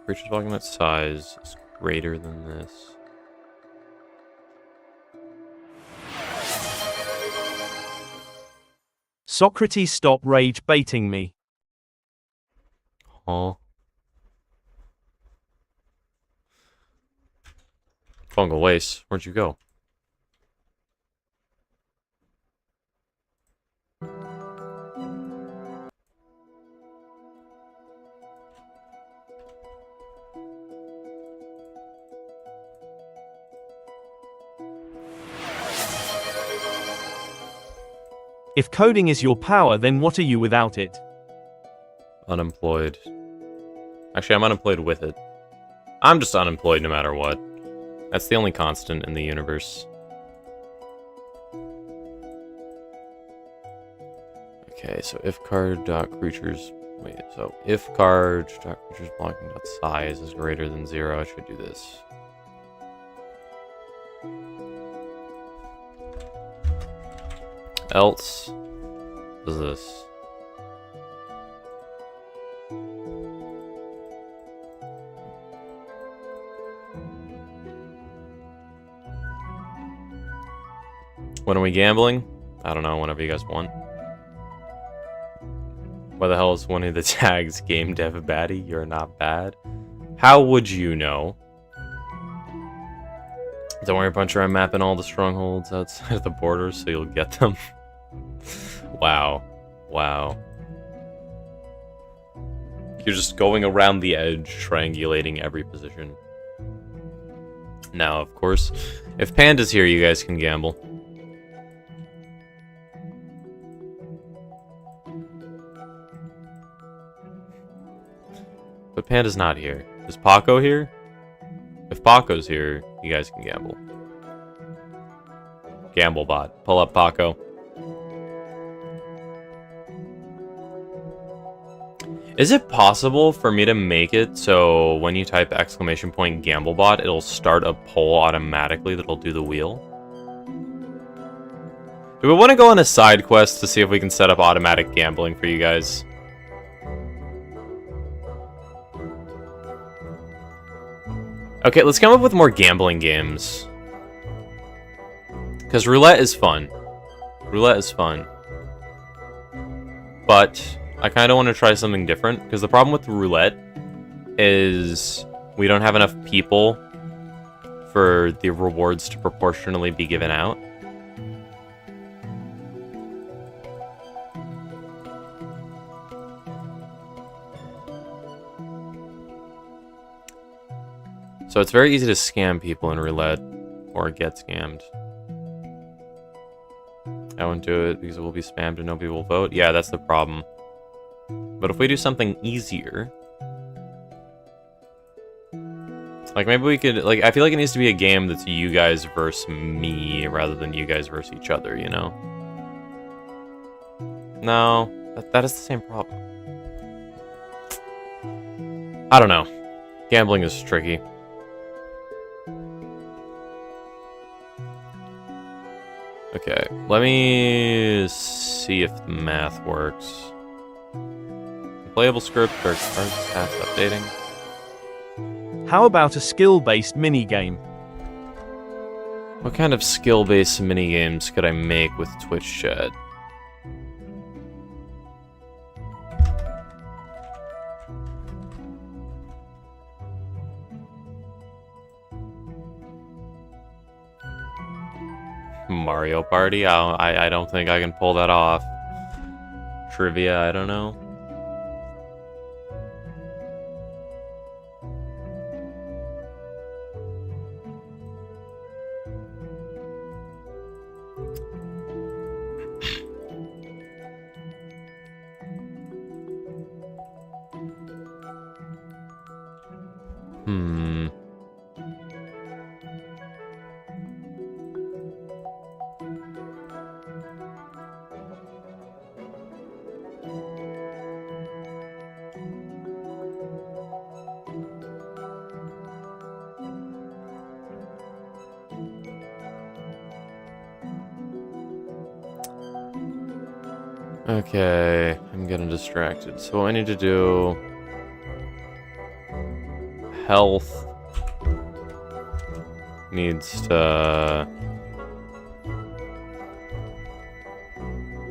Creatures blocking that size is greater than this. Socrates, stop rage baiting me. Huh? Fungal waste, where'd you go? If coding is your power, then what are you without it? Unemployed. Actually, I'm unemployed with it. I'm just unemployed no matter what. That's the only constant in the universe. Okay, so if card dot creatures... Wait, so if card dot creatures blocking dot size is greater than 0, I should do this. Else, does this. When are we gambling? I don't know, whenever you guys want. Why the hell is one of the tags game dev baddie? You're not bad. How would you know? Don't worry, Puncher, I'm mapping all the strongholds outside of the borders so you'll get them. Wow. Wow. You're just going around the edge, triangulating every position. Now, of course, if Panda's here, you guys can gamble. But Panda's not here. Is Paco here? If Paco's here, you guys can gamble. Gamblebot. Pull up Paco. Is it possible for me to make it so when you type exclamation point Gamblebot, it'll start a poll automatically that'll do the wheel? Do we want to go on a side quest to see if we can set up automatic gambling for you guys? Okay, let's come up with more gambling games. Because roulette is fun. Roulette is fun. But I kind of want to try something different. Because the problem with roulette is we don't have enough people for the rewards to proportionally be given out. So it's very easy to scam people in roulette, or get scammed. I won't do it because it will be spammed and nobody will vote. Yeah, that's the problem. But if we do something easier... Like, maybe we could... Like, I feel like it needs to be a game that's you guys versus me, rather than you guys versus each other, you know? No, that is the same problem. I don't know. Gambling is tricky. Okay, let me see if the math works. Playable script or path updating. How about a skill-based minigame? What kind of skill-based minigames could I make with Twitch chat? Mario Party? I don't think I can pull that off. Trivia, I don't know. Okay, I'm getting distracted. So what I need to do... Health... needs to...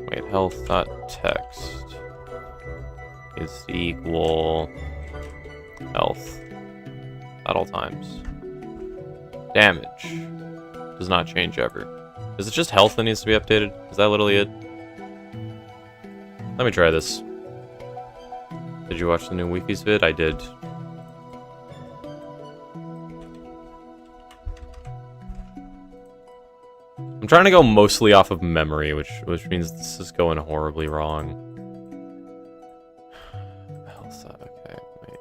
Wait, health.text is equal... health at all times. Damage does not change ever. Is it just health that needs to be updated? Is that literally it? Let me try this. Did you watch the new Wiki's vid? I did. I'm trying to go mostly off of memory, which means this is going horribly wrong. Okay, wait.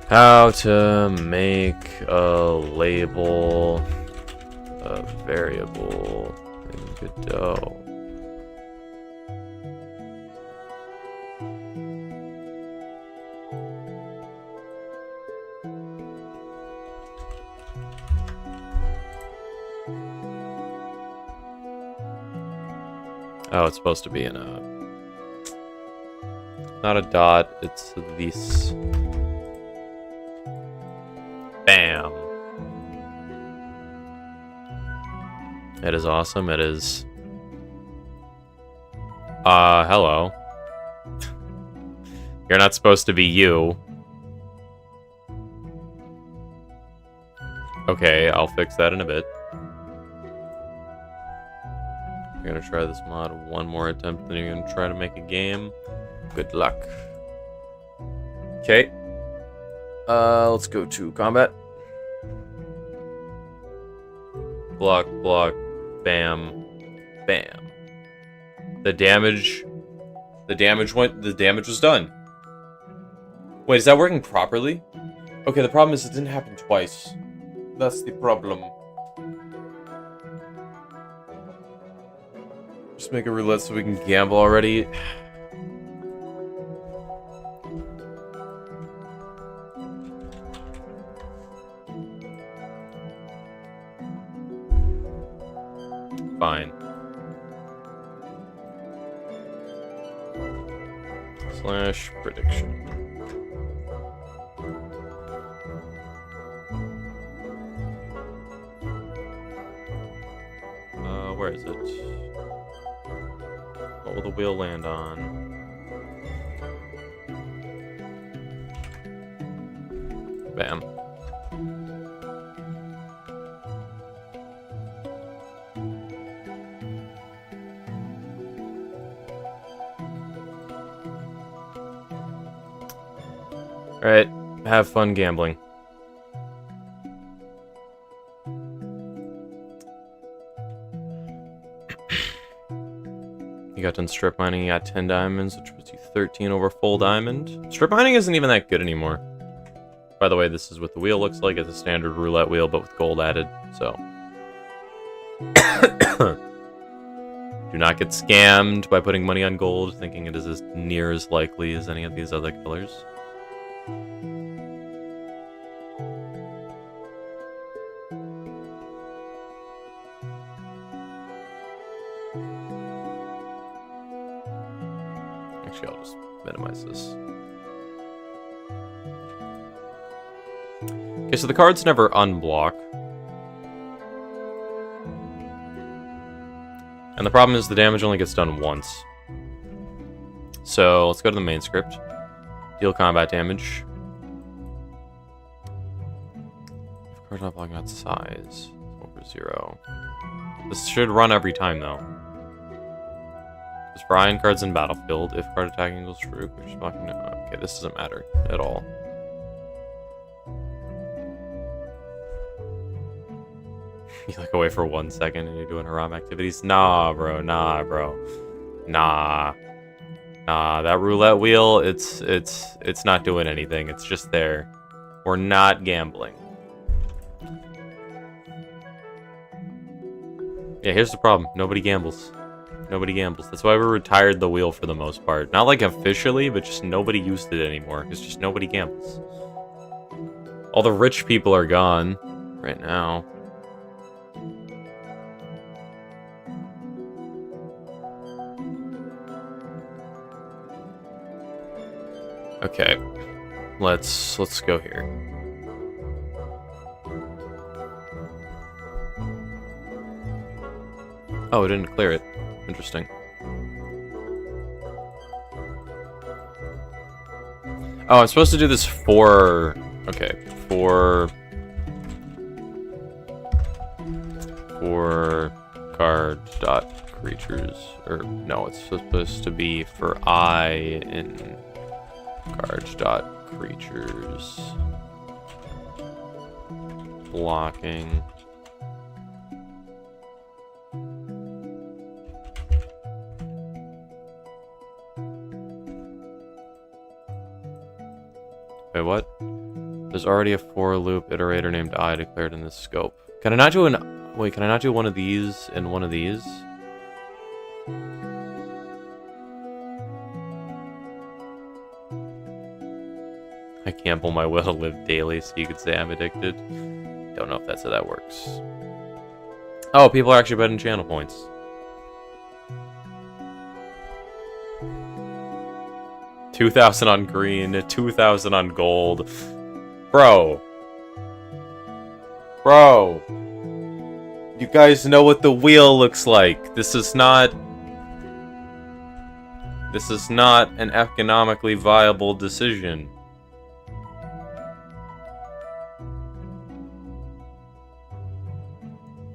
How to make a label a variable in Godot. Oh, it's supposed to be in a... Not a dot, it's this. Bam. It is awesome, it is... hello. You're not supposed to be you. Okay, I'll fix that in a bit. You're gonna try this mod one more attempt, then you're gonna try to make a game. Good luck. Okay. Let's go to combat. Block, block, bam, bam. The damage was done. Wait, is that working properly? Okay, the problem is it didn't happen twice. That's the problem. Just make a roulette so we can gamble already. fine. Slash prediction. Where is it? What will the wheel land on? Bam. Alright, have fun gambling. You got done strip mining, you got 10 diamonds, which puts you 13 over full diamond. Strip mining isn't even that good anymore. By the way, this is what the wheel looks like. It's a standard roulette wheel, but with gold added, so. Do not get scammed by putting money on gold, thinking it is as near as likely as any of these other colors. Actually, I'll just minimize this. Okay, so the cards never unblock. And the problem is the damage only gets done once. So let's go to the main script. Deal combat damage. If card's not blocking that size, over 0. This should run every time though. Just for iron cards in battlefield, if card attacking equals true, push blocking no. Okay, this doesn't matter at all. You look away for 1 second and you're doing haram activities. Nah, bro. Nah, bro. Nah. Nah, that roulette wheel, it's not doing anything. It's just there. We're not gambling. Yeah, here's the problem. Nobody gambles. Nobody gambles. That's why we retired the wheel for the most part. Not like officially, but just nobody used it anymore. Because just nobody gambles. All the rich people are gone right now. Okay, let's go here. Oh, it didn't clear it. Interesting. Oh, I'm supposed to do this for... Okay, for card dot creatures, or no, it's supposed to be for I in cards dot creatures blocking. Wait, what? There's already a for loop iterator named I declared in this scope. Can I not do an... Wait, can I not do one of these and one of these? I gamble my will to live daily, so you could say I'm addicted. Don't know if that's how that works. Oh, people are actually betting channel points. $2,000 on green, $2,000 on gold. Bro. Bro. You guys know what the wheel looks like. This is not an economically viable decision.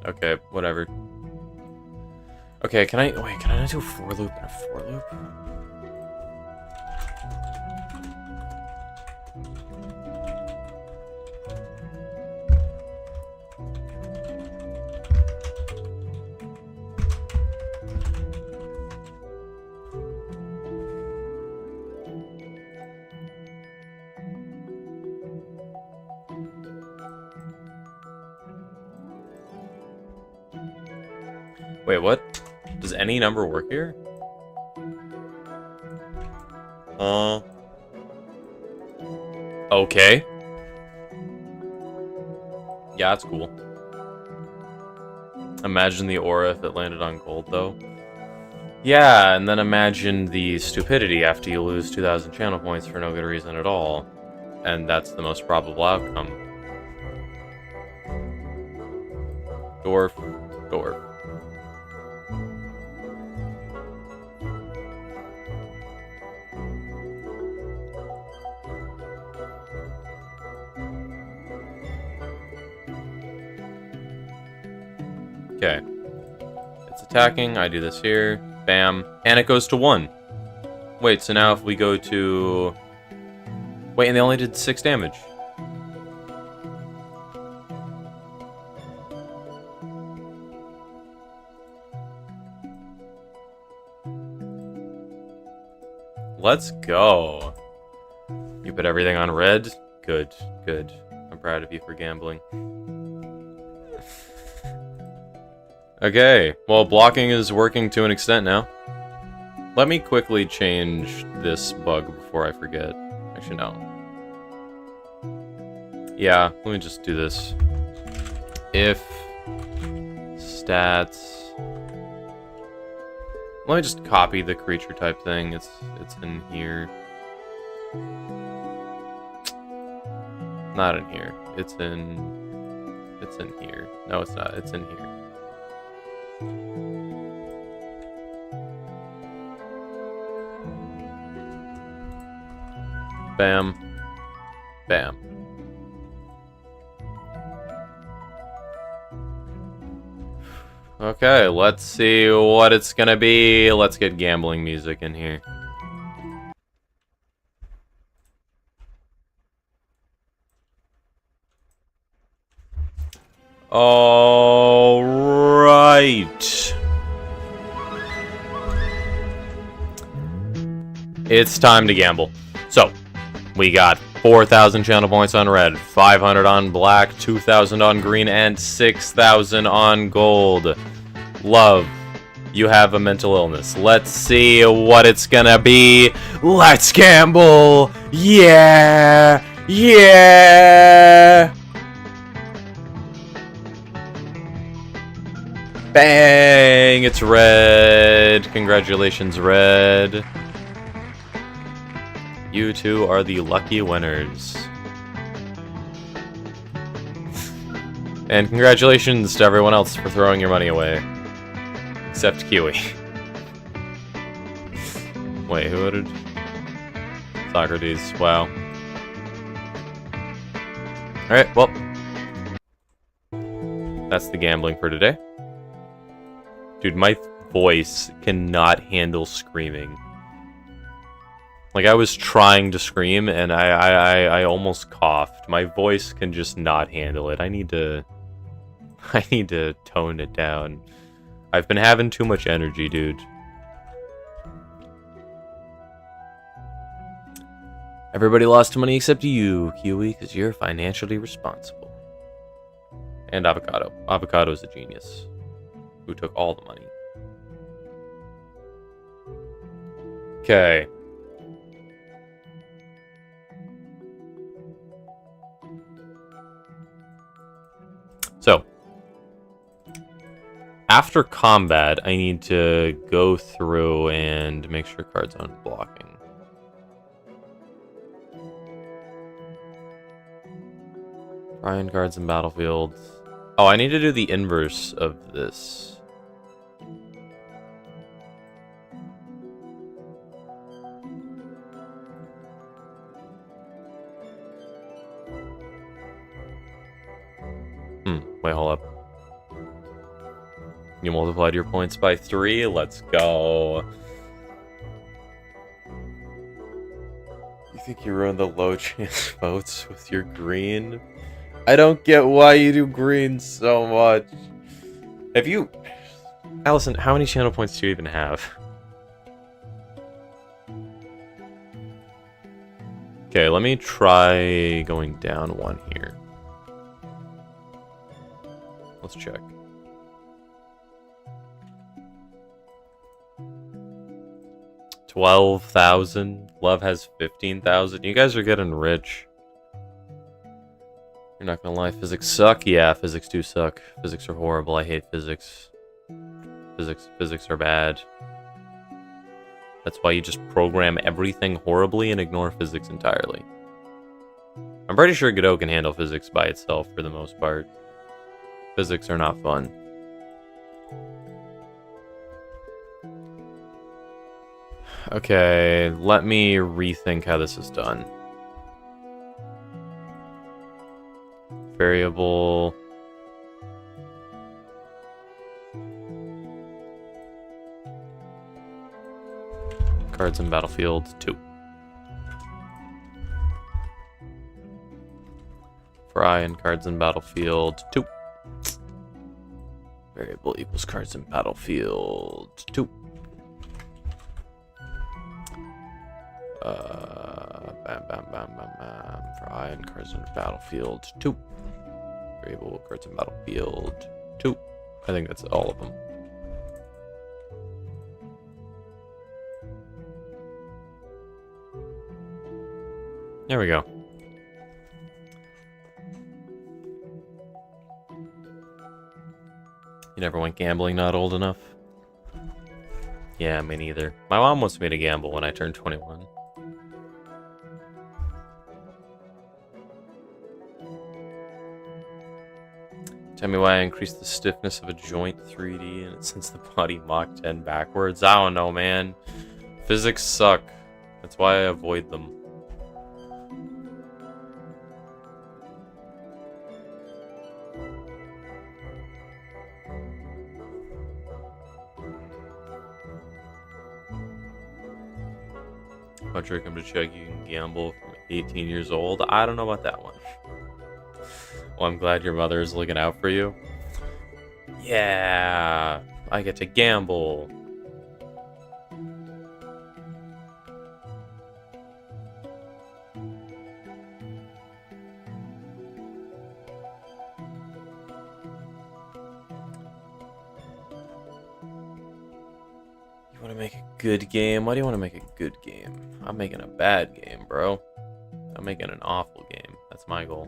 Okay, whatever. Okay, can I not do a for loop and a for loop? Wait, what? Does any number work here? Okay. Yeah, that's cool. Imagine the aura if it landed on gold, though. Yeah, and then imagine the stupidity after you lose 2,000 channel points for no good reason at all. And that's the most probable outcome. Dwarf, dwarf. Okay. It's attacking, I do this here. Bam. And it goes to 1. Wait, so now if we go to... Wait, and they only did 6 damage. Let's go. You put everything on red? Good, good. I'm proud of you for gambling. Okay, well, blocking is working to an extent now. Let me quickly change this bug before I forget. Actually, no. Yeah, let me just do this. If stats... Let me just copy the creature type thing. It's in here. Not in here. It's in here. No, it's not. It's in here. Bam. Bam. Okay, let's see what it's gonna be. Let's get gambling music in here. All right. It's time to gamble. So, we got 4,000 channel points on red, 500 on black, 2,000 on green, and 6,000 on gold. Love, you have a mental illness. Let's see what it's gonna be. Let's gamble! Yeah! Yeah! Bang! It's red. Congratulations, red. You two are the lucky winners. And congratulations to everyone else for throwing your money away. Except Kiwi. Wait, who did? Socrates, wow. Alright, well. That's the gambling for today. Dude, my voice cannot handle screaming. Like, I was trying to scream, and I almost coughed. My voice can just not handle it. I need to tone it down. I've been having too much energy, dude. Everybody lost money except you, Kiwi, because you're financially responsible. And Avocado. Avocado's a genius. Who took all the money. Okay. So, after combat, I need to go through and make sure cards aren't blocking. Brian cards in battlefield. Oh, I need to do the inverse of this. Wait, hold up. You multiplied your points by 3? Let's go. You think you ruined the low chance votes with your green? I don't get why you do green so much. Have you... Allison, how many channel points do you even have? Okay, let me try going down 1 here. Let's check. 12,000. Love has 15,000. You guys are getting rich. You're not gonna lie, physics suck? Yeah, physics do suck. Physics are horrible, I hate physics. Physics are bad. That's why you just program everything horribly and ignore physics entirely. I'm pretty sure Godot can handle physics by itself for the most part. Physics are not fun. Okay, let me rethink how this is done. Variable. Cards in battlefield 2. Fry and cards in battlefield 2. Variable equals cards in battlefield 2. Bam, bam, bam, bam, bam. Fry and cards in battlefield 2. Variable cards in battlefield 2. I think that's all of them. There we go. You never went gambling not old enough? Yeah, me neither. My mom wants me to gamble when I turn 21. Tell me why I increased the stiffness of a joint 3D and it sends the body Mach 10 backwards. I don't know, man. Physics suck. That's why I avoid them. Country come to check you can gamble from 18 years old. I don't know about that one. Well, I'm glad your mother is looking out for you. Yeah, I get to gamble. You want to make a good game? Why do you want to make a good game? I'm making a bad game, bro. I'm making an awful game. That's my goal.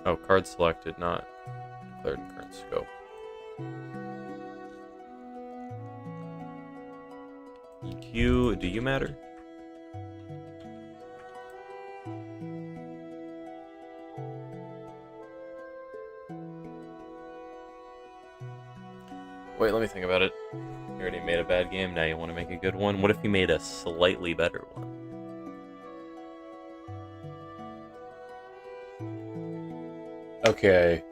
Oh, card selected, not declared in current scope. EQ, do you matter? Wait, let me think about it. You already made a bad game, now you want to make a good one? What if you made a slightly better one? Okay.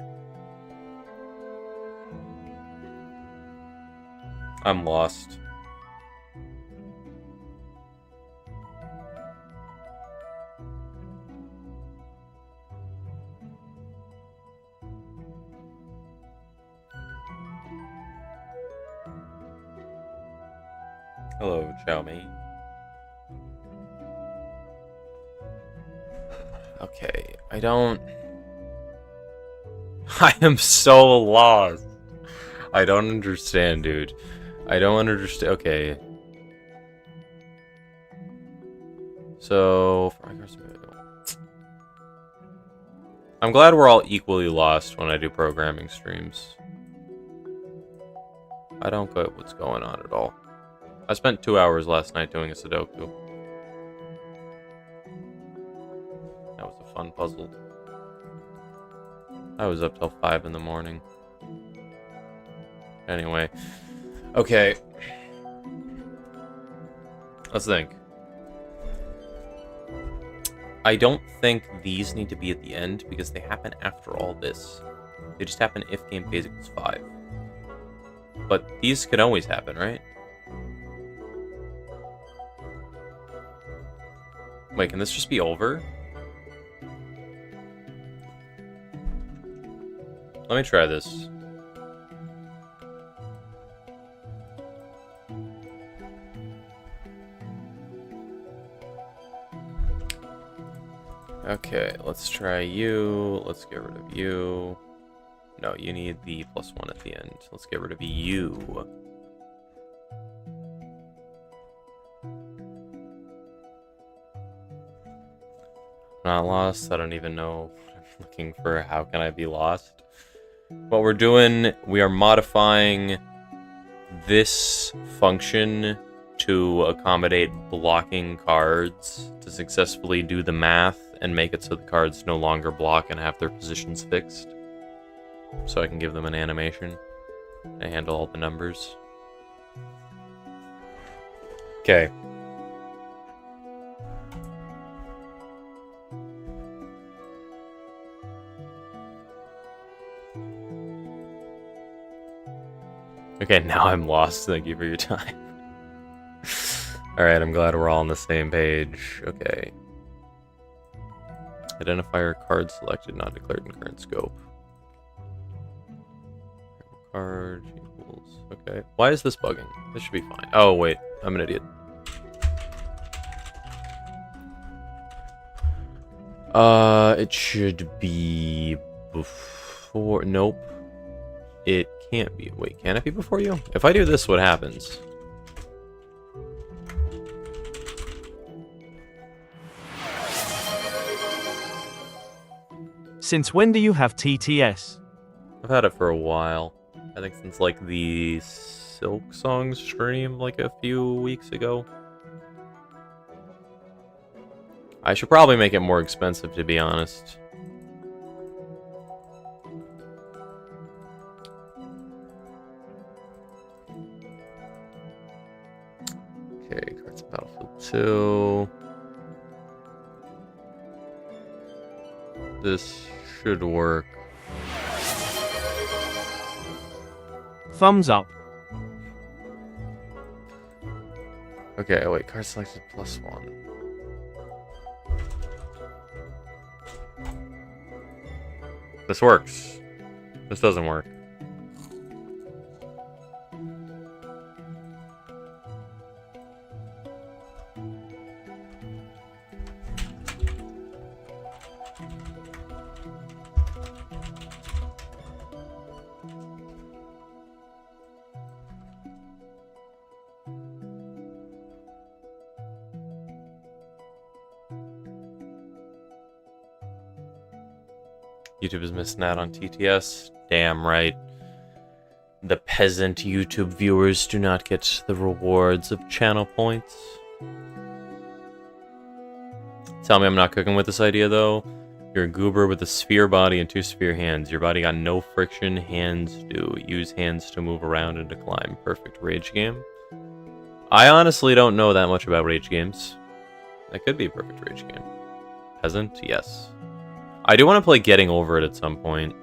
I'm lost. Hello, Chow Mein. Okay, I don't... I am so lost. I don't understand, dude. I don't understand. Okay. So... I'm glad we're all equally lost when I do programming streams. I don't get what's going on at all. I spent 2 hours last night doing a Sudoku. That was a fun puzzle. I was up till 5 in the morning. Anyway. Okay. Let's think. I don't think these need to be at the end because they happen after all this. They just happen if game phase equals 5. But these could always happen, right? Wait, can this just be over? Let me try this. Okay, let's try you. Let's get rid of you. No, you need the +1 at the end. Let's get rid of you. Not lost. I don't even know what I'm looking for. How can I be lost? What we're doing, we are modifying this function to accommodate blocking cards to successfully do the math and make it so the cards no longer block and have their positions fixed. So I can give them an animation to handle all the numbers. Okay. Okay, now I'm lost. Thank you for your time. Alright, I'm glad we're all on the same page. Okay. Identifier card selected, not declared in current scope. Card equals... Okay. Why is this bugging? This should be fine. Oh, wait. I'm an idiot. It should be before... Nope. It can't be. Wait, can it be before you? If I do this, what happens? Since when do you have TTS? I've had it for a while. I think since, like, the Silk Song stream, like, a few weeks ago. I should probably make it more expensive, to be honest. Okay, Cards of Battlefield 2. This should work. Thumbs up. Okay, wait, card selected +1. This works. This doesn't work. YouTube is missing out on TTS. Damn right. The peasant YouTube viewers do not get the rewards of channel points. Tell me I'm not cooking with this idea, though. You're a goober with a sphere body and 2 sphere hands. Your body got no friction. Hands do. Use hands to move around and to climb. Perfect rage game. I honestly don't know that much about rage games. That could be a perfect rage game. Peasant? Yes. I do want to play Getting Over It at some point.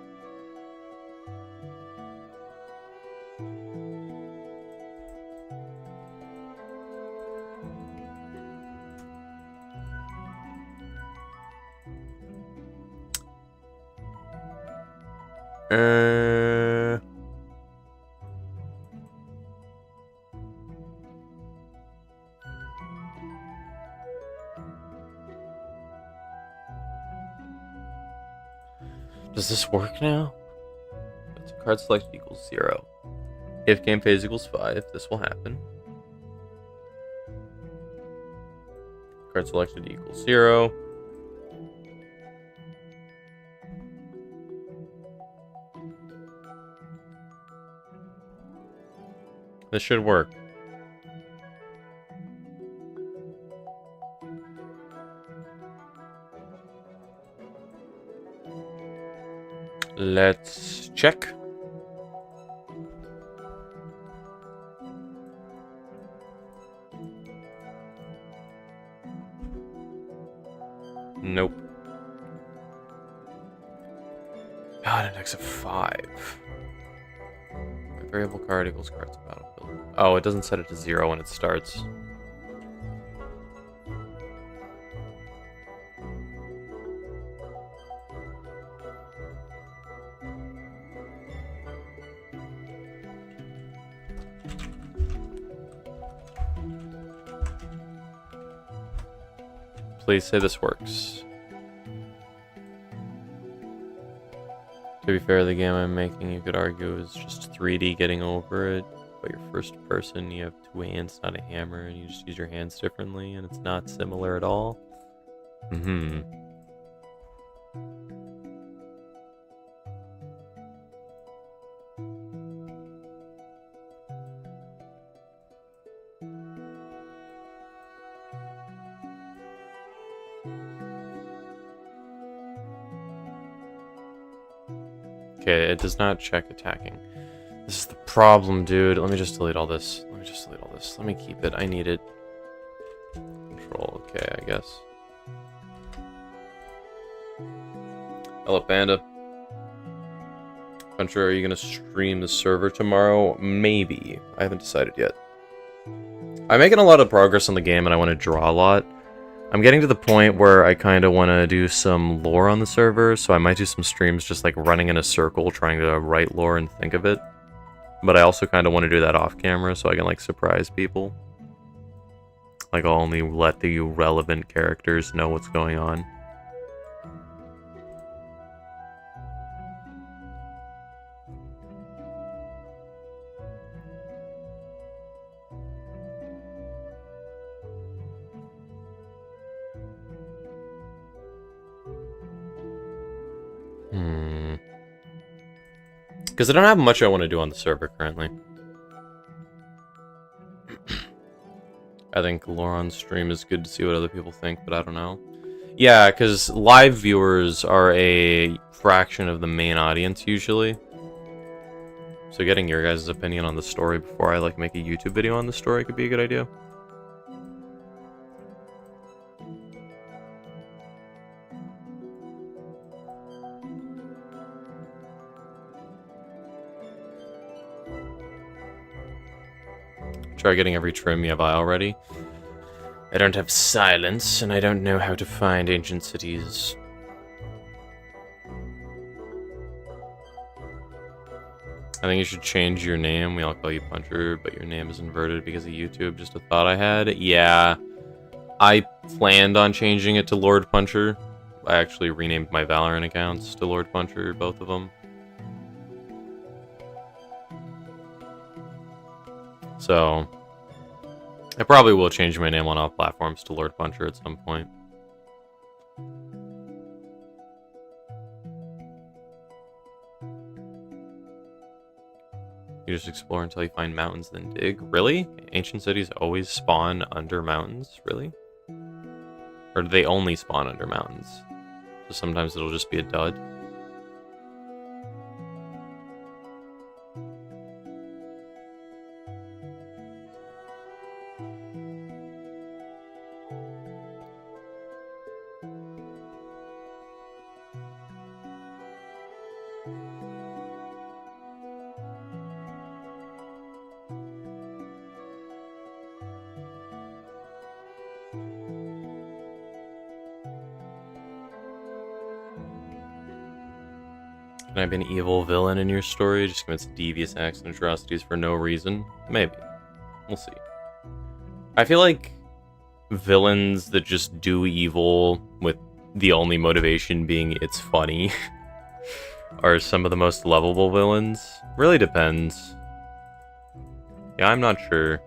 Does this work now? That's card selected equals 0. If game phase equals 5, this will happen. Card selected equals 0. This should work. Let's check. Nope. God, index of 5. My variable card equals cards of battlefield. Oh, it doesn't set it to 0 when it starts. Please say this works. To be fair, the game I'm making, you could argue, is just 3D Getting Over It. But you're first person, you have 2 hands, not a hammer, and you just use your hands differently, and it's not similar at all. Okay, it does not check attacking. This is the problem, dude. Let me just delete all this. Let me keep it. I need it. Control, okay, I guess. Hello, Panda. Puncher, are you gonna stream the server tomorrow? Maybe. I haven't decided yet. I'm making a lot of progress on the game and I want to draw a lot. I'm getting to the point where I kind of want to do some lore on the server, so I might do some streams just like running in a circle trying to write lore and think of it. But I also kind of want to do that off camera so I can like surprise people. Like I'll only let the relevant characters know what's going on. Because I don't have much I want to do on the server currently. I think lore on stream is good to see what other people think, but I don't know. Yeah, because live viewers are a fraction of the main audience usually. So getting your guys' opinion on the story before I like make a YouTube video on the story could be a good idea. Try getting every trim you have already. I don't have silence, and I don't know how to find ancient cities. I think you should change your name. We all call you Puncher, but your name is inverted because of YouTube. Just a thought I had. Yeah, I planned on changing it to Lord Puncher. I actually renamed my Valorant accounts to Lord Puncher, both of them. So, I probably will change my name on all platforms to Lord Puncher at some point. You just explore until you find mountains, then dig. Really? Ancient cities always spawn under mountains? Really? Or do they only spawn under mountains? So sometimes it'll just be a dud. Can I be an evil villain in your story? Just commits devious acts and atrocities for no reason? Maybe. We'll see. I feel like villains that just do evil with the only motivation being it's funny are some of the most lovable villains. Really depends. Yeah, I'm not sure.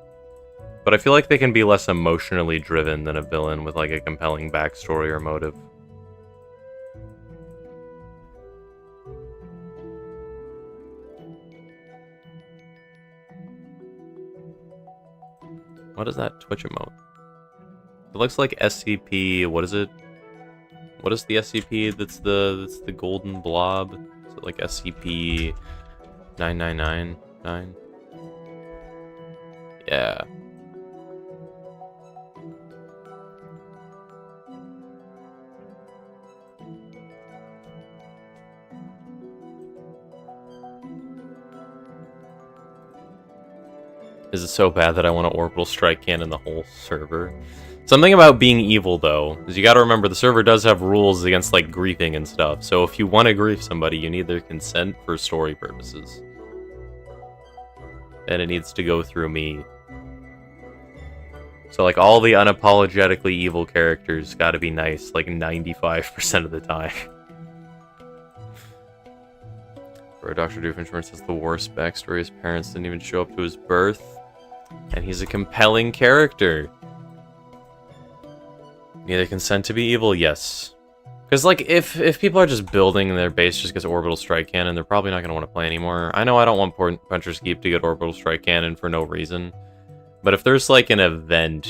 But I feel like they can be less emotionally driven than a villain with like a compelling backstory or motive. What is that Twitch emote? It looks like SCP. What is it? What is the SCP? That's the golden blob. Is it like SCP 9999? Yeah. Is it so bad that I want to orbital strike cannon the whole server? Something about being evil, though, is you gotta remember the server does have rules against, like, griefing and stuff. So if you want to grief somebody, you need their consent for story purposes. And it needs to go through me. So, like, all the unapologetically evil characters gotta be nice, like, 95% of the time. Where Dr. Doofenshmirtz has the worst backstory. His parents didn't even show up to his birth. And he's a compelling character. Need a consent to be evil? Yes. Because, like, if people are just building their base just gets orbital strike cannon, they're probably not going to want to play anymore. I know I don't want Puncher's Keep to get orbital strike cannon for no reason. But if there's, like, an event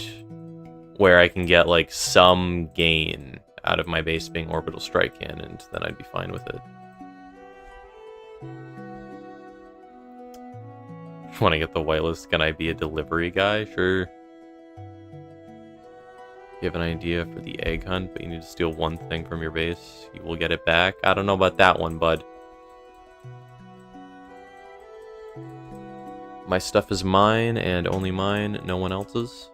where I can get, like, some gain out of my base being orbital strike cannon, then I'd be fine with it. Want to get the whitelist? Can I be a delivery guy? Sure. You have an idea for the egg hunt, but you need to steal one thing from your base. You will get it back. I don't know about that one, bud. My stuff is mine and only mine, no one else's.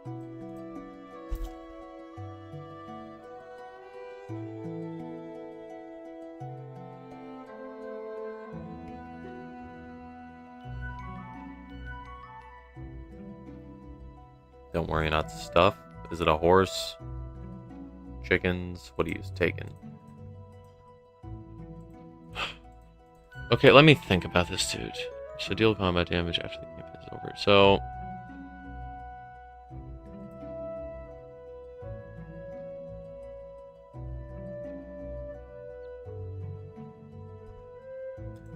Don't worry, not stuff. Is it a horse? Chickens? What are you taking? Okay, let me think about this, dude. So deal combat damage after the campaign is over. So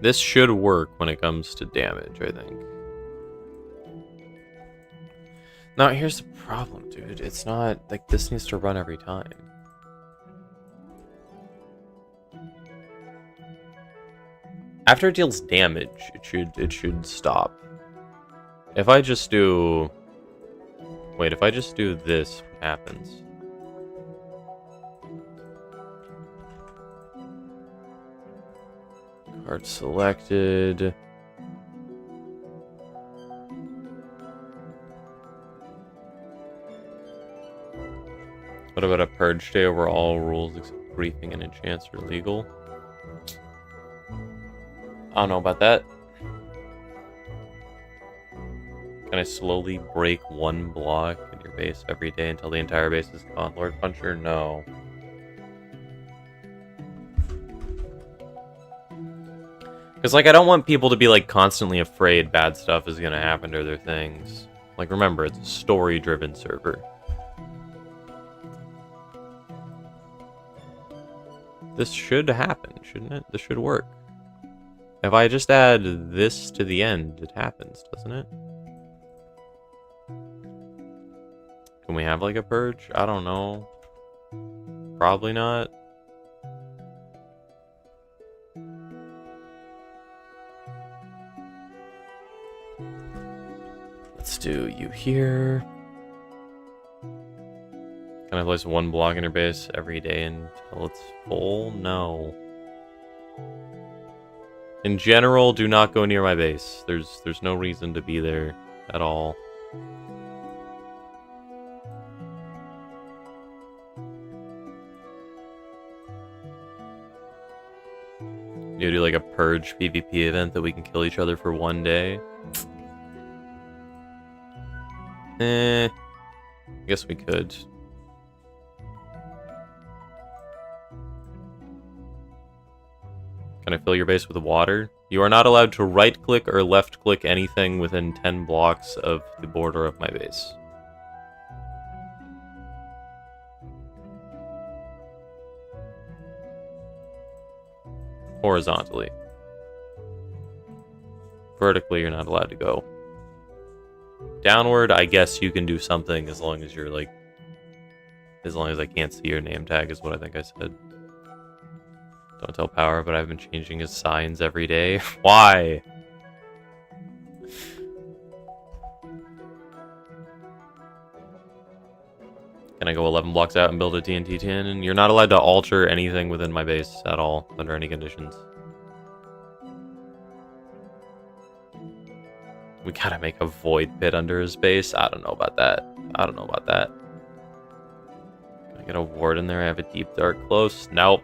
this should work when it comes to damage, I think. Now, here's the problem, dude. It's not like this needs to run every time. After it deals damage, it should stop. If I just do... Wait, if I just do this, what happens? Card selected. What about a purge day where all rules except briefing and enchants are legal? I don't know about that. Can I slowly break one block in your base every day until the entire base is gone? Lord Puncher? No. Because, like, I don't want people to be, like, constantly afraid bad stuff is going to happen to their things. Like, remember, it's a story-driven server. This should happen, shouldn't it? This should work. If I just add this to the end, it happens, doesn't it? Can we have, like, a purge? I don't know. Probably not. Let's do you here. Can I place one block in your base every day until it's full? No. In general, do not go near my base. There's no reason to be there at all. You do like a purge PvP event that we can kill each other for one day. I guess we could. Can I fill your base with water? You are not allowed to right-click or left-click anything within 10 blocks of the border of my base. Horizontally. Vertically, you're not allowed to go. Downward, I guess you can do something as long as you're like... As long as I can't see your name tag is what I think I said. Don't tell Power, but I've been changing his signs every day. Why? Can I go 11 blocks out and build a TNT tin? You're not allowed to alter anything within my base at all, under any conditions. We gotta make a void pit under his base? I don't know about that. I don't know about that. Can I get a ward in there? I have a deep dark close? Nope.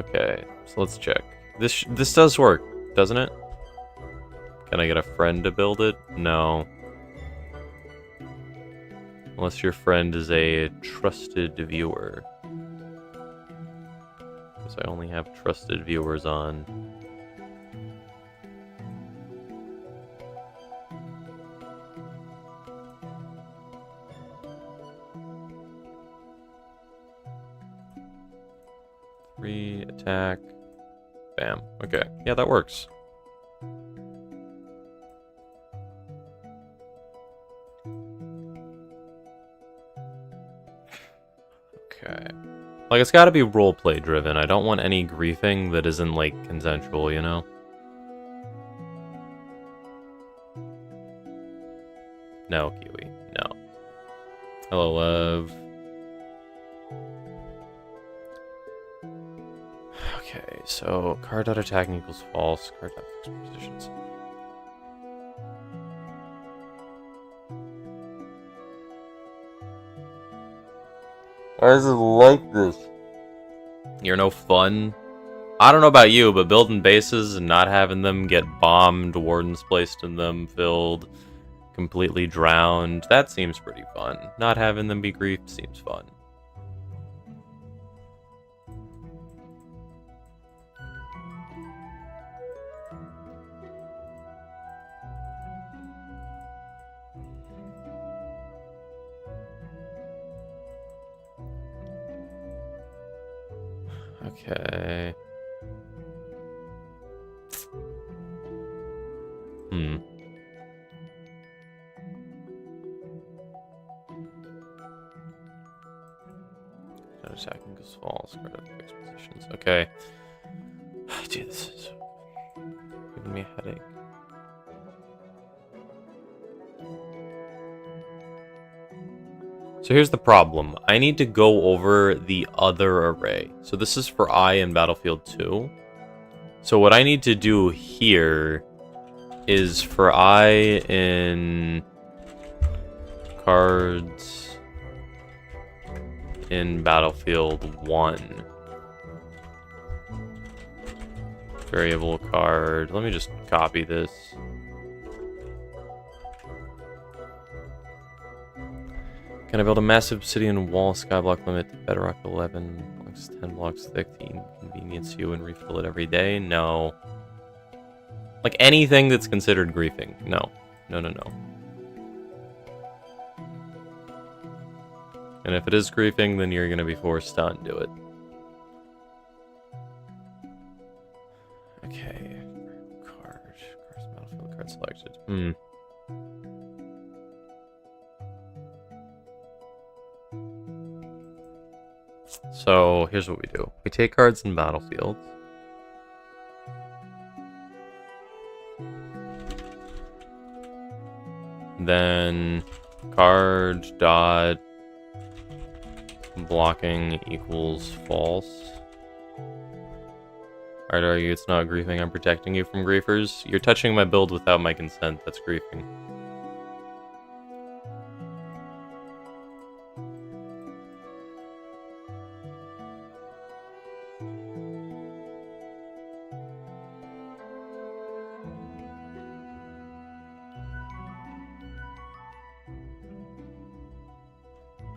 Okay, so let's check. This does work, doesn't it? Can I get a friend to build it? No. Unless your friend is a trusted viewer. Because I only have trusted viewers on. Attack. Bam. Okay. Yeah, that works. Okay. Like, it's gotta be roleplay driven. I don't want any griefing that isn't, like, consensual, you know? No, Kiwi. No. Hello, love. Okay, so card attacking equals false. Card fixed positions. Why is it like this? You're no fun. I don't know about you, but building bases and not having them get bombed, wardens placed in them, filled, completely drowned, that seems pretty fun. Not having them be griefed seems fun. Okay. Attacking goes false. Card up fixed positions. Okay. Gee, this is giving me a headache. So here's the problem. I need to go over the other array. So this is for I in Battlefield 2. So what I need to do here is for I in cards in Battlefield 1. Variable card. Let me just copy this. Can I build a massive obsidian wall, skyblock limit to bedrock 11, blocks 10 blocks thick to inconvenience you and refill it every day? No. Like anything that's considered griefing. No. No, no, no. And if it is griefing, then you're going to be forced to undo it. Okay. Card. Cards battlefield card selected. So here's what we do. We take cards in battlefields. Then card dot blocking equals false. I'd argue it's not griefing. I'm protecting you from griefers. You're touching my build without my consent. That's griefing.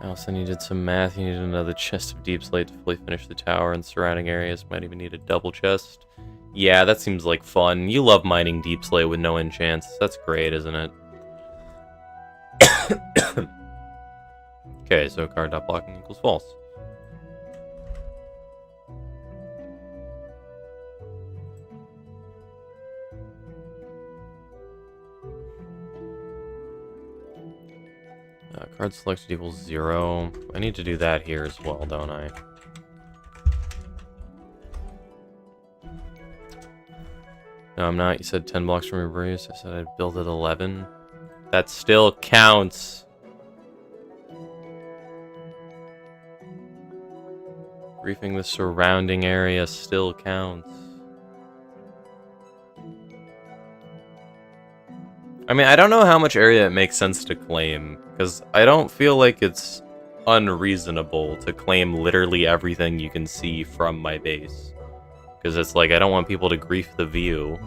I also needed some math. You needed another chest of deep slate to fully finish the tower and surrounding areas. Might even need a double chest. Yeah, that seems like fun. You love mining deep slate with no enchants. That's great, isn't it? Okay, so card dot blocking equals false. Card selected equals 0. I need to do that here as well, don't I? No, I'm not. You said 10 blocks from your base. I said I'd build at 11. That still counts. Griefing the surrounding area still counts. I mean, I don't know how much area it makes sense to claim, because I don't feel like it's unreasonable to claim literally everything you can see from my base. Because it's like, I don't want people to grief the view.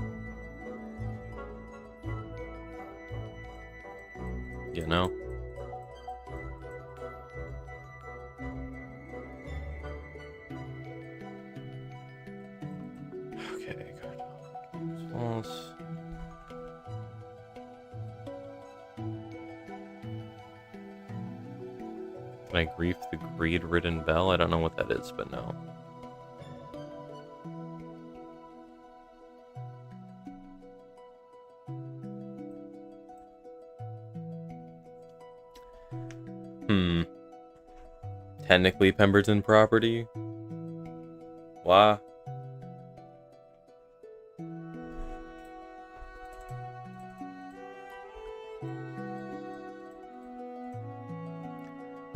You know? Okay, card false. Can I grief the greed-ridden bell? I don't know what that is, but no. Technically Pemberton property. Why?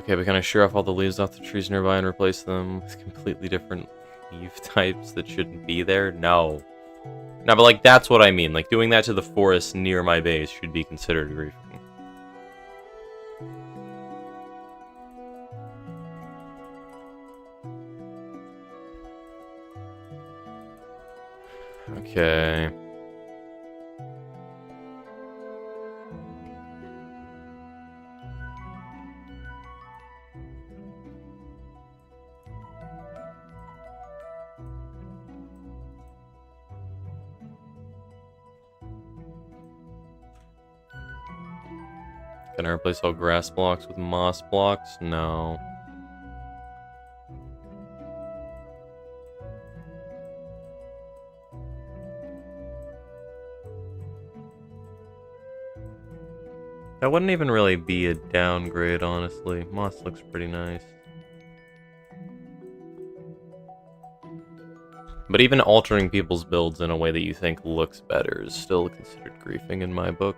Okay, but can I shear off all the leaves off the trees nearby and replace them with completely different leaf types that shouldn't be there? No. No, but like, that's what I mean. Like, doing that to the forest near my base should be considered griefing. Okay. Can I replace all grass blocks with moss blocks? No. That wouldn't even really be a downgrade, honestly. Moss looks pretty nice. But even altering people's builds in a way that you think looks better is still considered griefing in my book.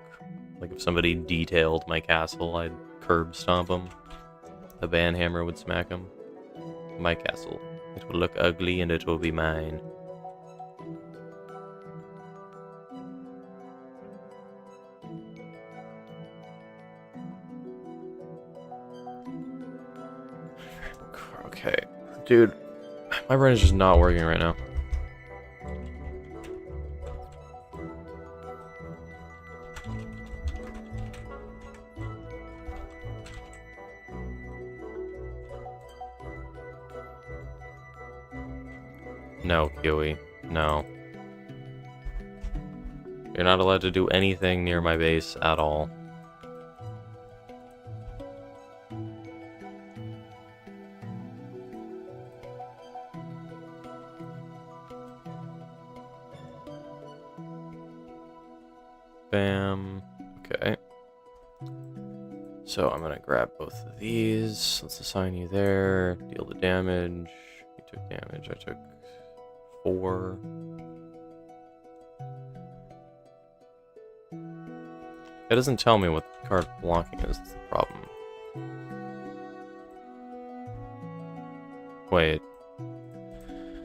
Like if somebody detailed my castle, I'd curb stomp them. The banhammer would smack them. My castle. It will look ugly and it will be mine. Okay. Dude, my brain is just not working right now. No, Kiwi. No. You're not allowed to do anything near my base at all. Bam. Okay. So I'm gonna grab both of these. Let's assign you there. Deal the damage. You took damage. I took 4. It doesn't tell me what card blocking is. That's the problem. Wait.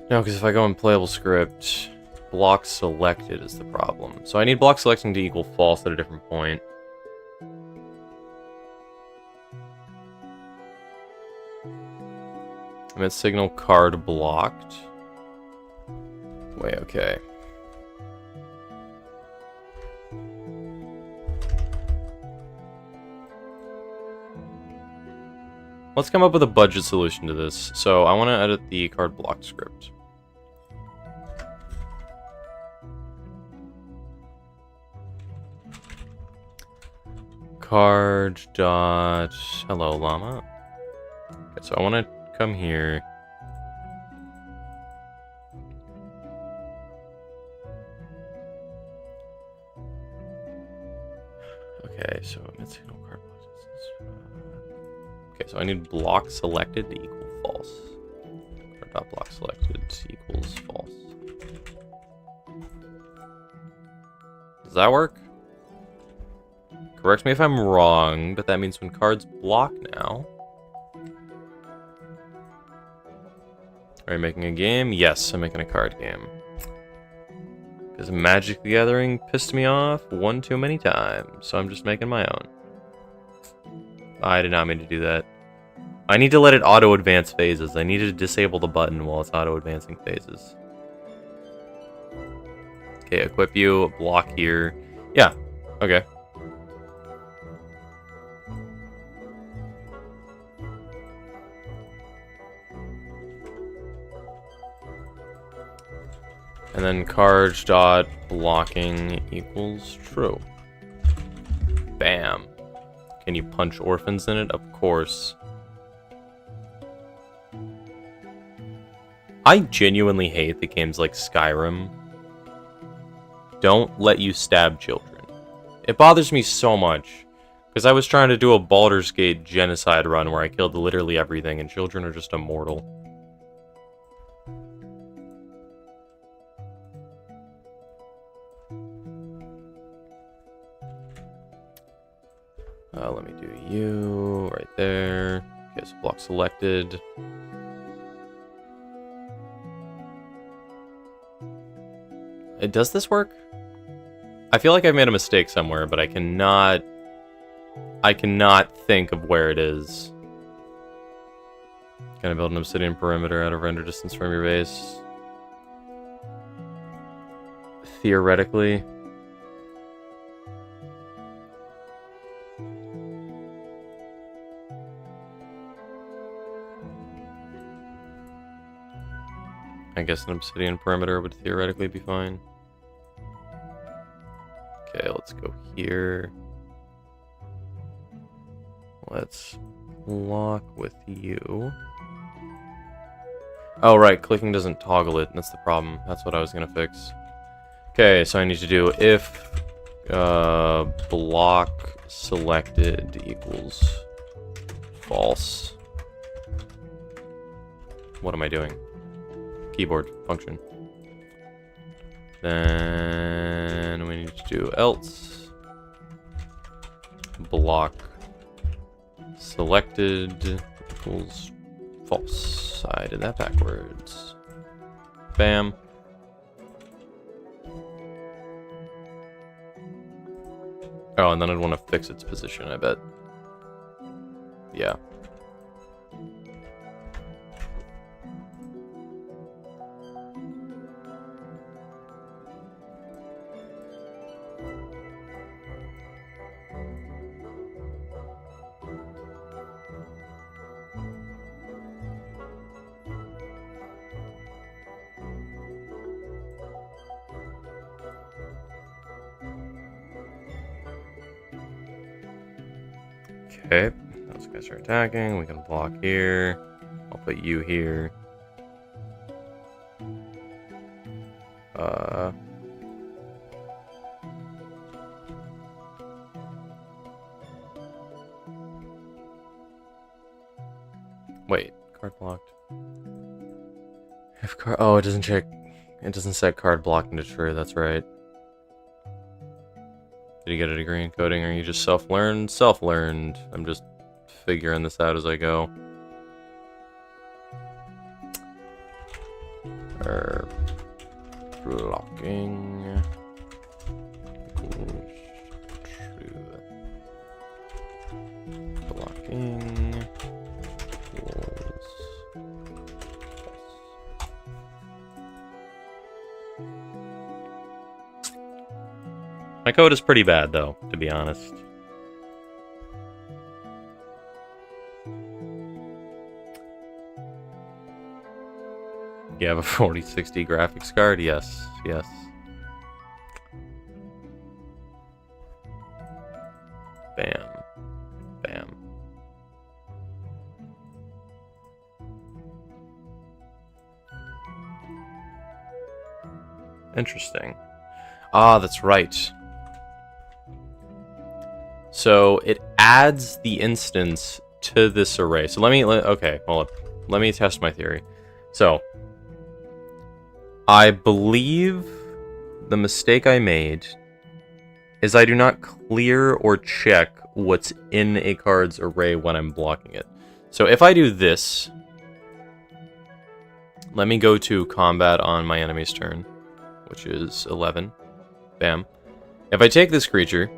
No, because if I go in playable script, block selected is the problem. So I need block selecting to equal false at a different point. I'm at signal card blocked. Wait, okay. Let's come up with a budget solution to this. So I want to edit the card blocked script. Card dot hello llama. Okay, so I want to come here. Okay, so I'm at signal card blocks. Okay, so I need block selected to equal false. Card dot block selected equals false. Does that work? Correct me if I'm wrong, but that means when cards block now. Are you making a game? Yes, I'm making a card game. Because Magic the Gathering pissed me off one too many times, so I'm just making my own. I did not mean to do that. I need to let it auto-advance phases. I need to disable the button while it's auto-advancing phases. Okay, equip you, block here. Yeah, okay. And then card dot blocking equals true. Bam. Can you punch orphans in it? Of course. I genuinely hate that games like Skyrim don't let you stab children. It bothers me so much. Because I was trying to do a Baldur's Gate genocide run where I killed literally everything, and children are just immortal. Let me do you right there. Okay, so block selected. Does this work? I feel like I've made a mistake somewhere, but I cannot think of where it is. Can I build an obsidian perimeter out of render distance from your base? Theoretically. I guess an obsidian perimeter would theoretically be fine. Okay, let's go here. Let's lock with you. Oh, right, clicking doesn't toggle it. That's the problem. That's what I was gonna fix. Okay, so I need to do if block selected equals false. What am I doing? Keyboard function. Then we need to do else block selected equals false. I did that backwards. Bam. Oh, and then I'd want to fix its position, I bet. Yeah. Okay, those guys are attacking. We can block here. I'll put you here. Wait, card blocked. If card, oh, it doesn't check. It doesn't set card blocking to true. That's right. Did you get a degree in coding, or are you just self-learned? Self-learned. I'm just figuring this out as I go. Blocking equals true. Blocking equals false. My code is pretty bad, though, to be honest. You have a 4060 graphics card? Yes, yes. Bam. Bam. Interesting. Ah, that's right. So it adds the instance to this array. So okay, hold up. Let me test my theory. So I believe the mistake I made is I do not clear or check what's in a card's array when I'm blocking it. So if I do this, let me go to combat on my enemy's turn, which is 11. Bam. If I take this creature,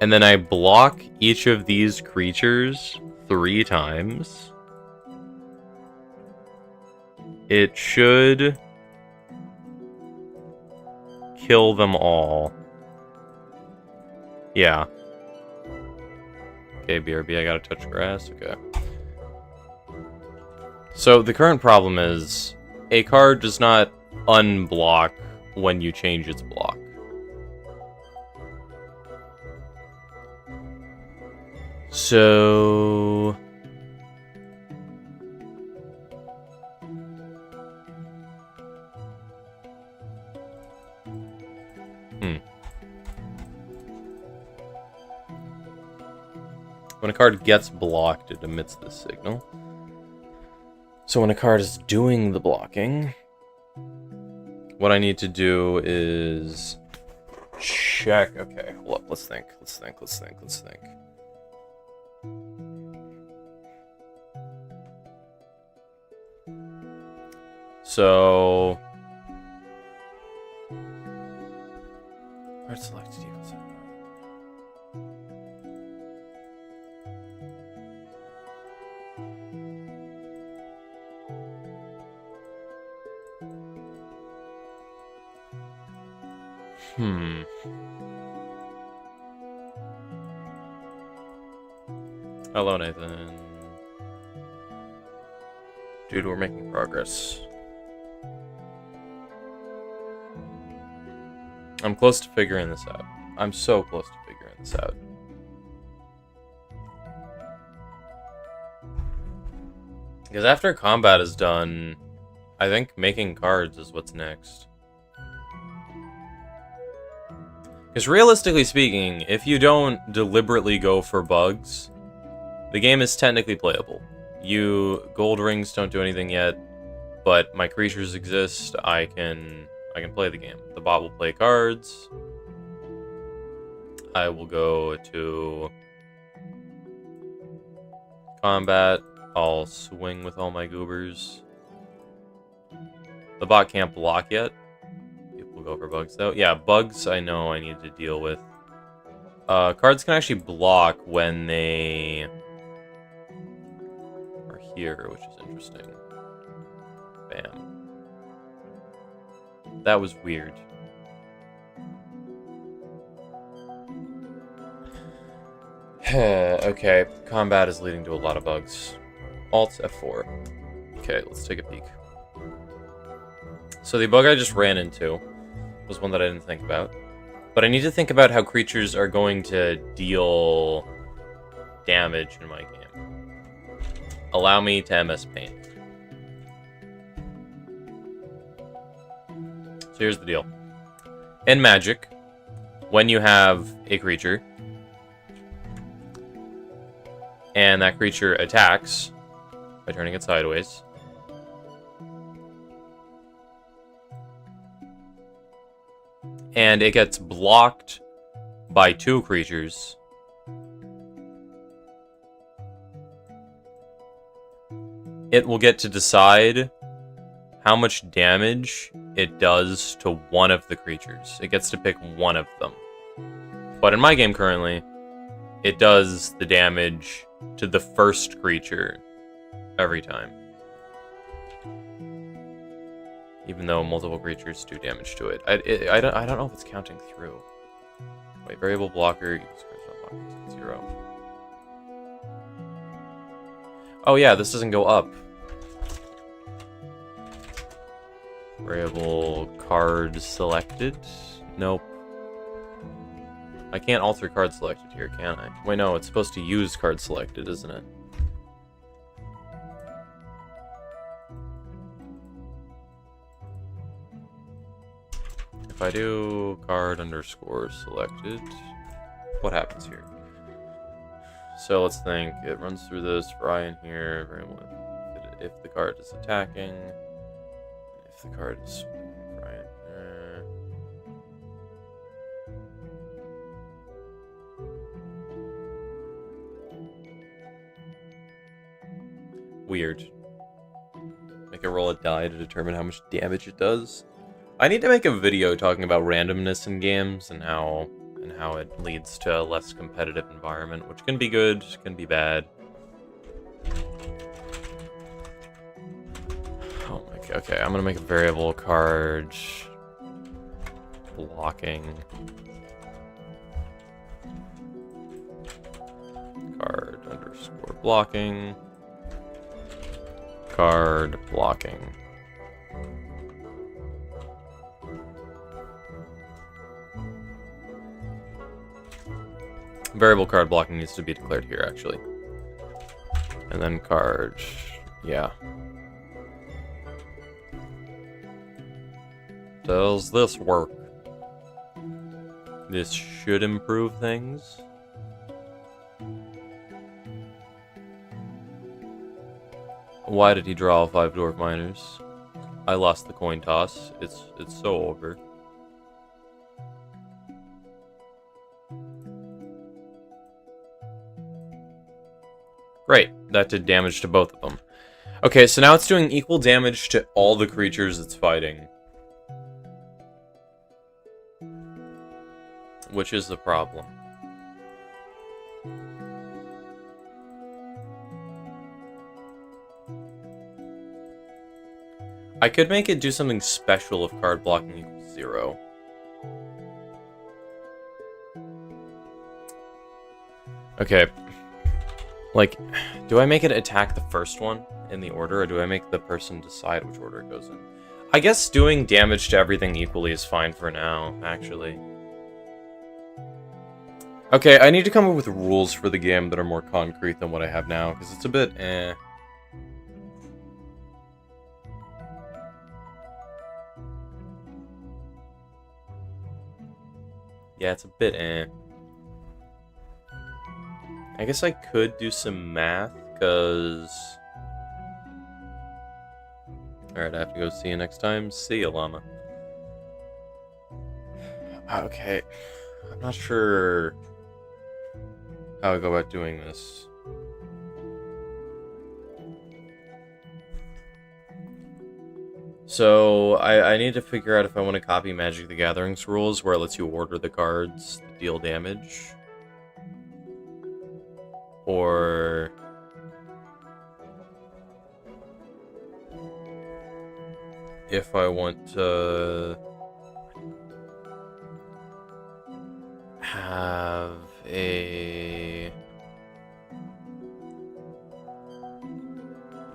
and then I block each of these creatures 3 times, it should kill them all. Yeah. Okay, BRB, I gotta touch grass. Okay. So the current problem is a card does not unblock when you change its block. So When a card gets blocked, it emits this signal. So when a card is doing the blocking, what I need to do is check. Okay, hold up. Let's think. So, card select equals. Hello, Nathan. Dude, we're making progress. I'm close to figuring this out. I'm so close to figuring this out. Because after combat is done, I think making cards is what's next. Because realistically speaking, if you don't deliberately go for bugs, the game is technically playable. Gold rings don't do anything yet, but my creatures exist. I can play the game. The bot will play cards. I will go to combat. I'll swing with all my goobers. The bot can't block yet. People go for bugs though. Yeah, bugs I know I need to deal with. Cards can actually block when they are here, which is interesting. Bam. That was weird. Okay, combat is leading to a lot of bugs. Alt F4. Okay, let's take a peek. So the bug I just ran into was one that I didn't think about. But I need to think about how creatures are going to deal damage in my game. Allow me to MS Paint. So here's the deal. In Magic, when you have a creature, and that creature attacks by turning it sideways, and it gets blocked by two creatures, it will get to decide how much damage it does to one of the creatures. It gets to pick one of them. But in my game currently, it does the damage to the first creature every time. Even though multiple creatures do damage to it. I don't know if it's counting through. Wait, variable blocker equals blocker 0. Oh yeah, this doesn't go up. Variable card selected? Nope. I can't alter card selected here, can I? Wait, no, it's supposed to use card selected, isn't it? If I do card underscore selected, what happens here? So let's think. It runs through this for I in here. Variable if the card is attacking. If the card is for I in here. Weird. Make it roll a die to determine how much damage it does. I need to make a video talking about randomness in games and how it leads to a less competitive environment, which can be good, can be bad. Oh my god. Okay, I'm gonna make a variable card blocking. Card underscore blocking. Card blocking. Variable card blocking needs to be declared here, actually. And then card... yeah. Does this work? This should improve things. Why did he draw 5 dwarf miners? I lost the coin toss. It's so over. Great. That did damage to both of them. Okay, so now it's doing equal damage to all the creatures it's fighting. Which is the problem. I could make it do something special if card blocking equals 0. Okay. Like, do I make it attack the first one in the order, or do I make the person decide which order it goes in? I guess doing damage to everything equally is fine for now, actually. Okay, I need to come up with rules for the game that are more concrete than what I have now, because it's a bit eh. Yeah, it's a bit eh. I guess I could do some math, because... Alright, I have to go see you next time. See you, llama. Okay. I'm not sure how I go about doing this. So, I need to figure out if I want to copy Magic the Gathering's rules, where it lets you order the cards that deal damage. Or... if I want to... have a...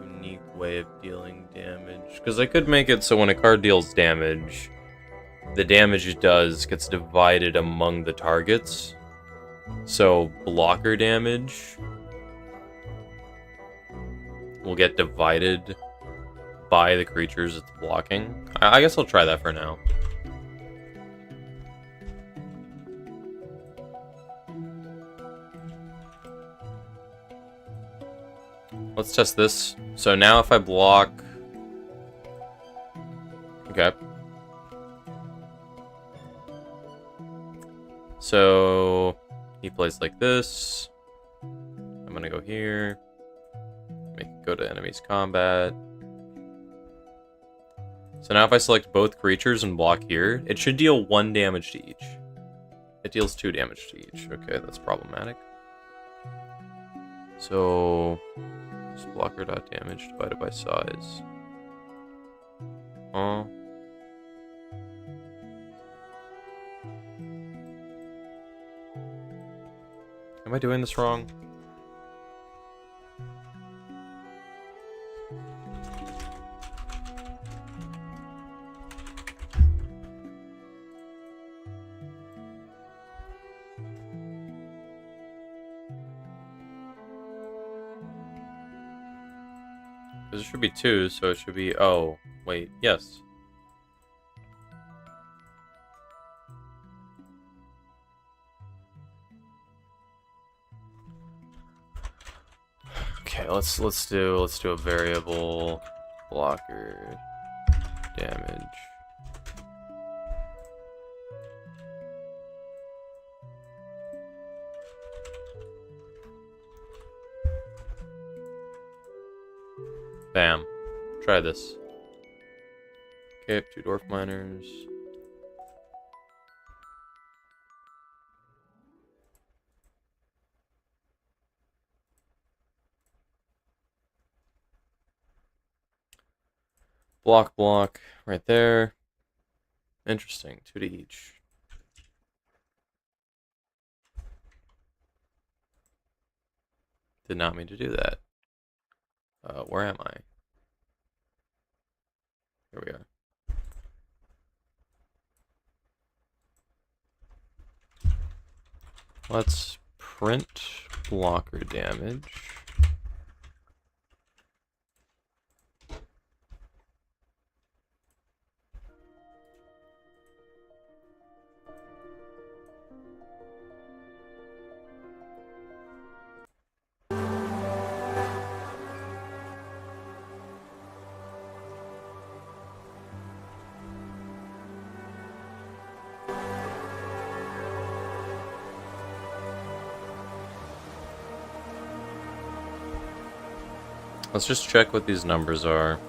unique way of dealing damage. Because I could make it so when a card deals damage, the damage it does gets divided among the targets. So blocker damage will get divided by the creatures it's blocking. I guess I'll try that for now. Let's test this. So now if I block... Okay. So he plays like this. I'm gonna go here. Make it go to enemy's combat. So now if I select both creatures and block here, it should deal 1 damage to each. It deals 2 damage to each. Okay, that's problematic. So... just blocker dot damage divided by size. Oh. Am I doing this wrong? Because it should be 2, so it should be... oh, wait, yes. Okay, let's do a variable blocker damage. Bam. Try this. Okay, 2 dwarf miners. Block, right there. Interesting, 2 to each. Did not mean to do that. Where am I? Here we are. Let's print blocker damage. Let's just check what these numbers are.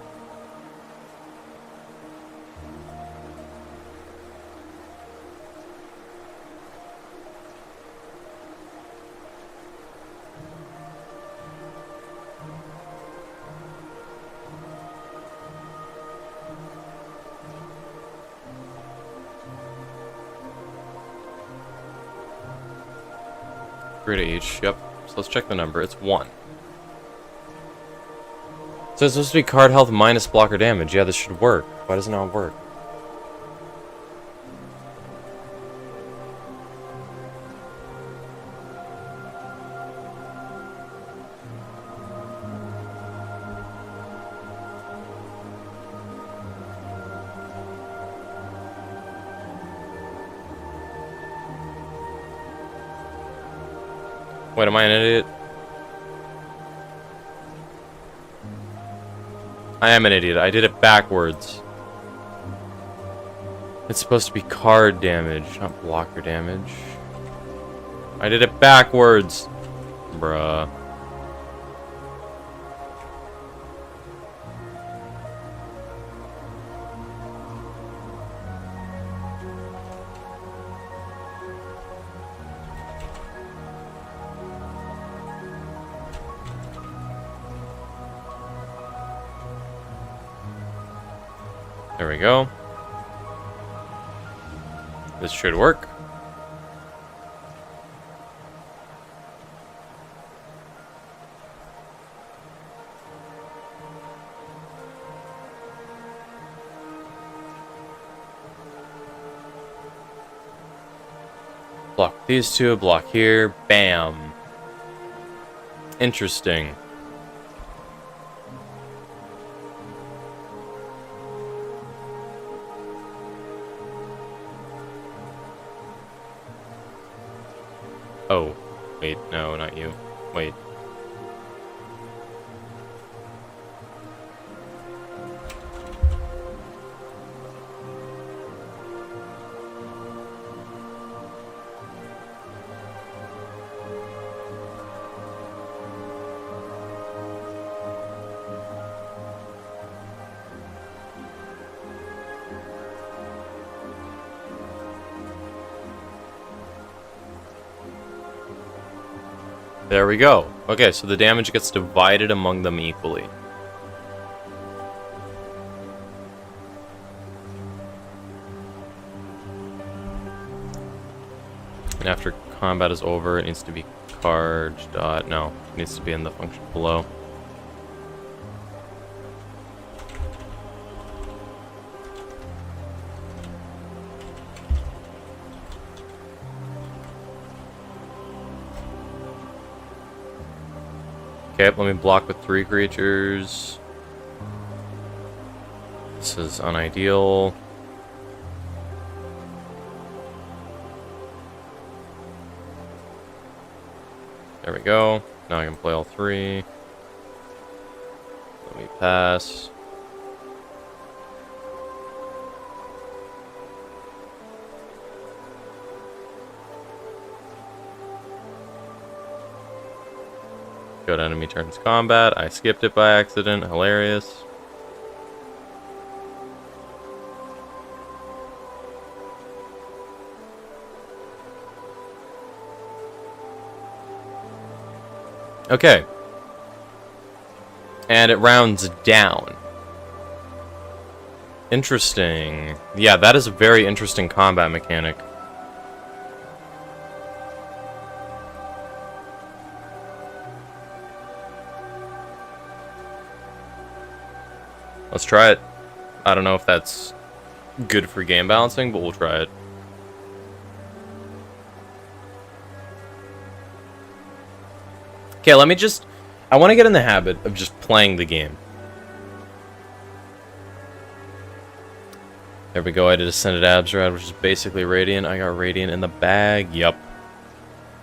Three to each, yep. So let's check the number. It's 1. So it's supposed to be card health minus blocker damage. Yeah, this should work. Why does it not work? Wait, am I an idiot? I am an idiot. I did it backwards. It's supposed to be card damage, not blocker damage. I did it backwards. Bruh. There we go. This should work. Block these two, block here, bam. Interesting. Oh, wait, no, not you. Wait. There we go. Okay, so the damage gets divided among them equally. And after combat is over, it needs to be card dot. No, it needs to be in the function below. Okay, let me block with 3 creatures. This is unideal. There we go. Now I can play all 3. Let me pass. Go to enemy turns combat. I skipped it by accident. Hilarious. Okay. And it rounds down. Interesting. Yeah, that is a very interesting combat mechanic. Let's try it. I don't know if that's good for game balancing, but we'll try it. Okay, let me just... I want to get in the habit of just playing the game. There we go, I did Ascended Abzrad, which is basically Radiant. I got Radiant in the bag. Yup.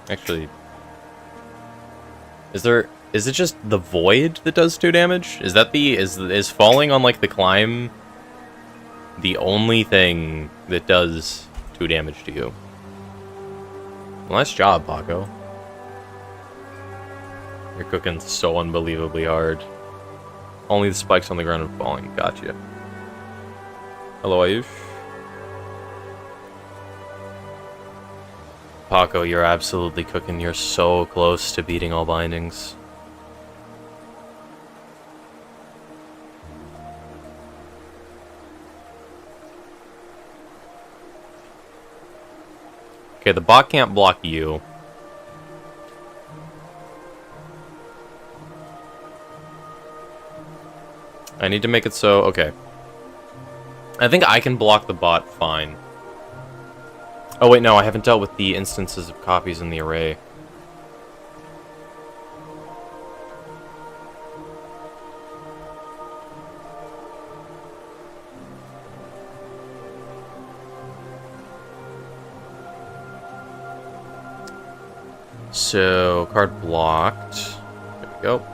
Actually... Is it just the Void that does 2 damage? Is that the... Is falling on, like, the climb the only thing that does 2 damage to you? Well, nice job, Paco. You're cooking so unbelievably hard. Only the spikes on the ground are falling. Gotcha. Hello, Ayush. Paco, you're absolutely cooking. You're so close to beating all bindings. Okay, the bot can't block you. I need to make it so... Okay. I think I can block the bot fine. Oh wait, no, I haven't dealt with the instances of copies in the array. So, card blocked. There we go.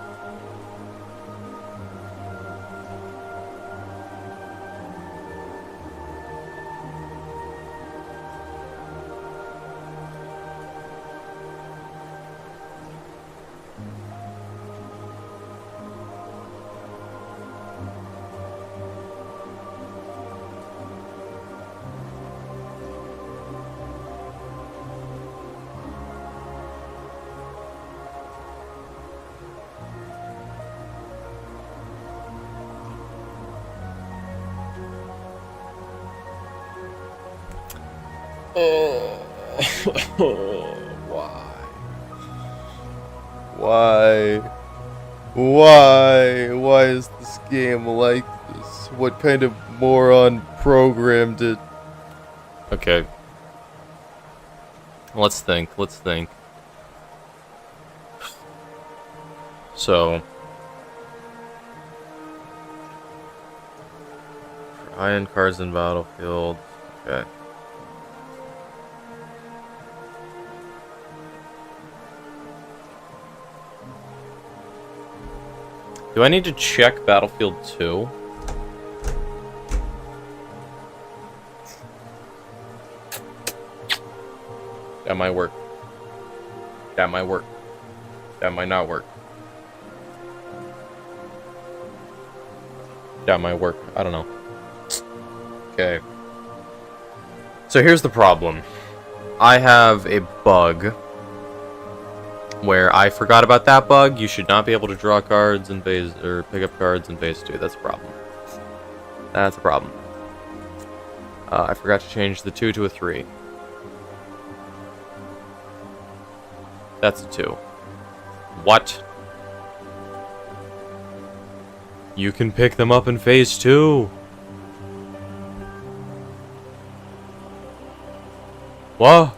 Why? Why? Why? Why is this game like this? What kind of moron programmed it? Okay. Let's think. So... Iron cards in battlefield. Okay. Do I need to check Battlefield 2? That might work. That might work. That might not work. That might work. I don't know. Okay. So here's the problem. I have a bug where I forgot about that bug. You should not be able to draw cards in phase, or pick up cards in phase 2. That's a problem. That's a problem. I forgot to change the 2 to a 3. That's a 2. What? You can pick them up in phase 2. What?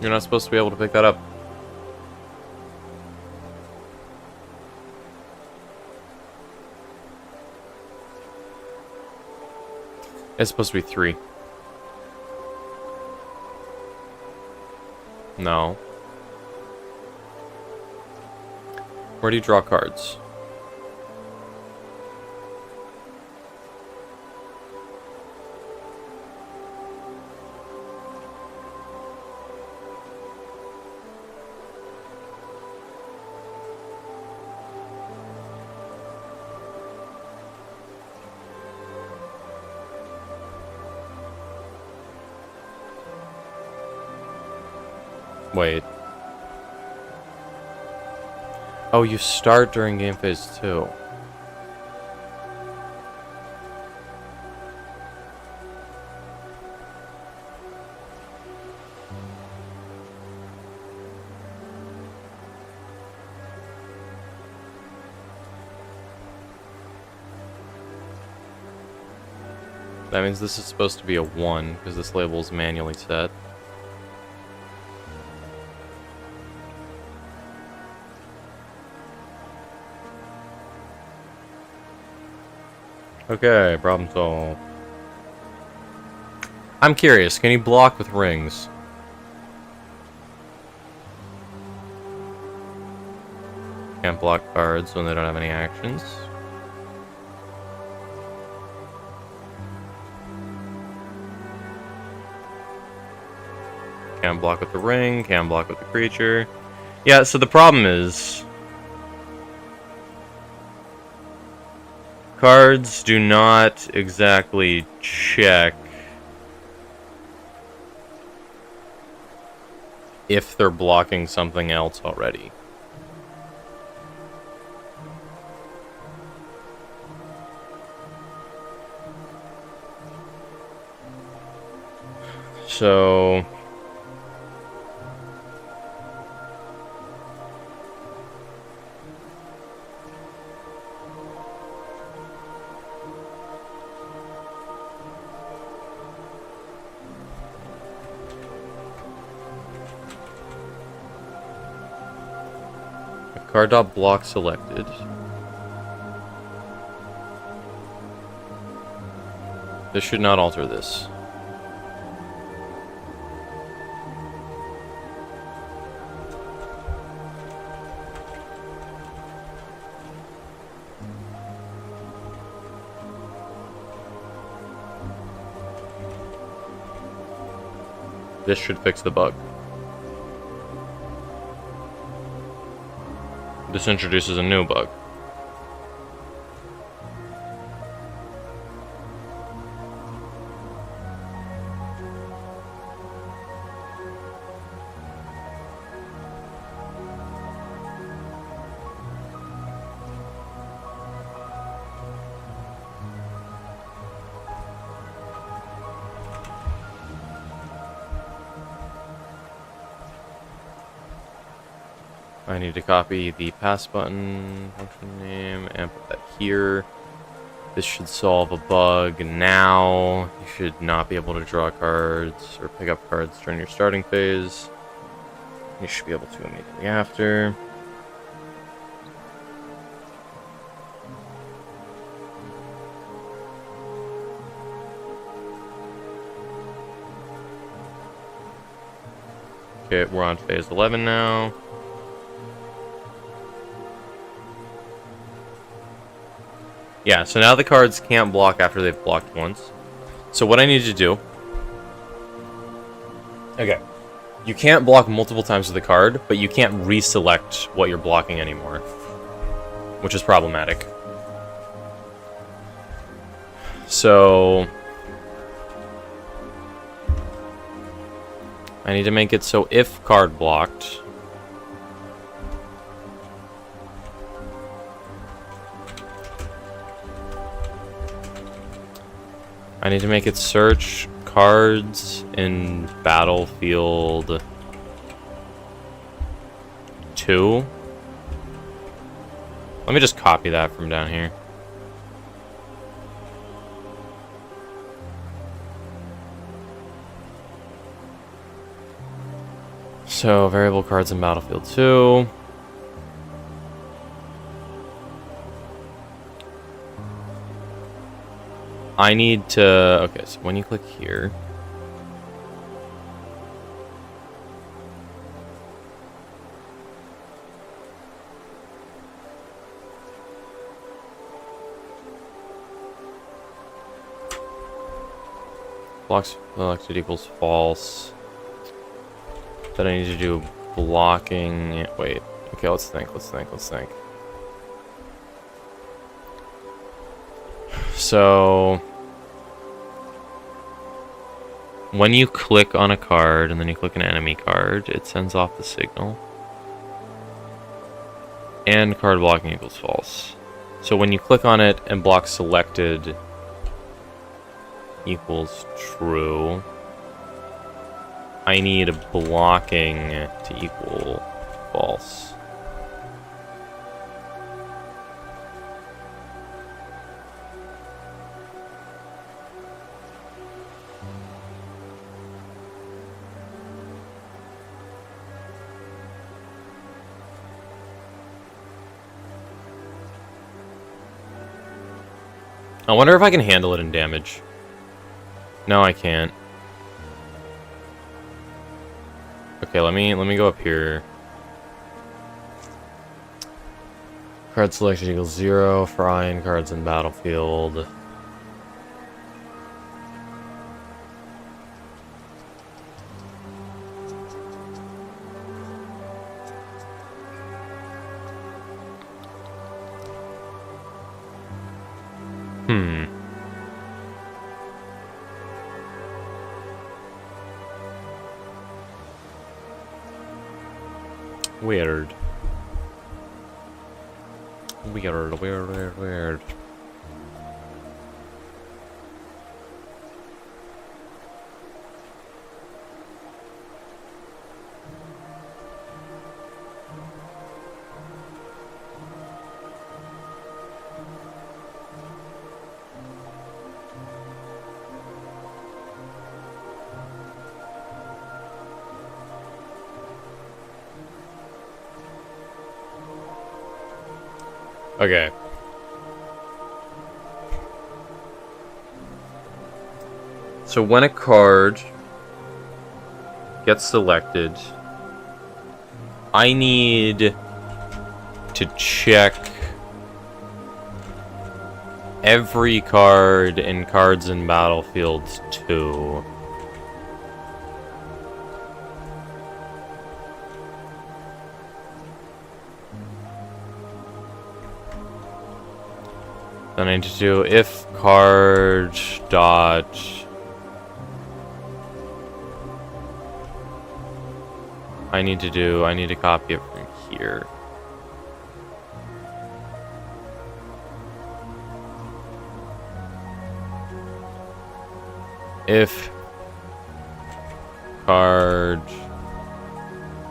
You're not supposed to be able to pick that up. It's supposed to be 3. No. Where do you draw cards? Wait. Oh, you start during game phase 2. That means this is supposed to be a 1, because this label is manually set. Okay, problem solved. I'm curious, can he block with rings? Can't block cards when they don't have any actions. Can't block with the ring, can't block with the creature. Yeah, so the problem is... cards do not exactly check if they're blocking something else already. So... card dot block selected. This should not alter this. This should fix the bug. This introduces a new bug. I need to copy the pass button function name and put that here. This should solve a bug. Now you should not be able to draw cards or pick up cards during your starting phase. You should be able to immediately after. Okay, we're on phase 11 now. Yeah, so now the cards can't block after they've blocked once. So what I need to do... Okay. You can't block multiple times with the card, but you can't reselect what you're blocking anymore. Which is problematic. So... I need to make it so if card blocked... I need to make it search cards in Battlefield 2. Let me just copy that from down here. So, variable cards in Battlefield 2. I need to... Okay, so when you click here... blocks selected equals false. Then I need to do blocking... Wait. Okay, let's think. So... when you click on a card and then you click an enemy card, it sends off the signal. And card blocking equals false. So when you click on it and block selected equals true, I need blocking to equal false. I wonder if I can handle it in damage. No, I can't. Okay, let me go up here. Card selected equals 0 for iron cards in battlefield. Weird. Weird. Okay. So when a card gets selected, I need to check every card in Cards in Battlefields 2. Then I need to do if card dot I need to copy it from here. If card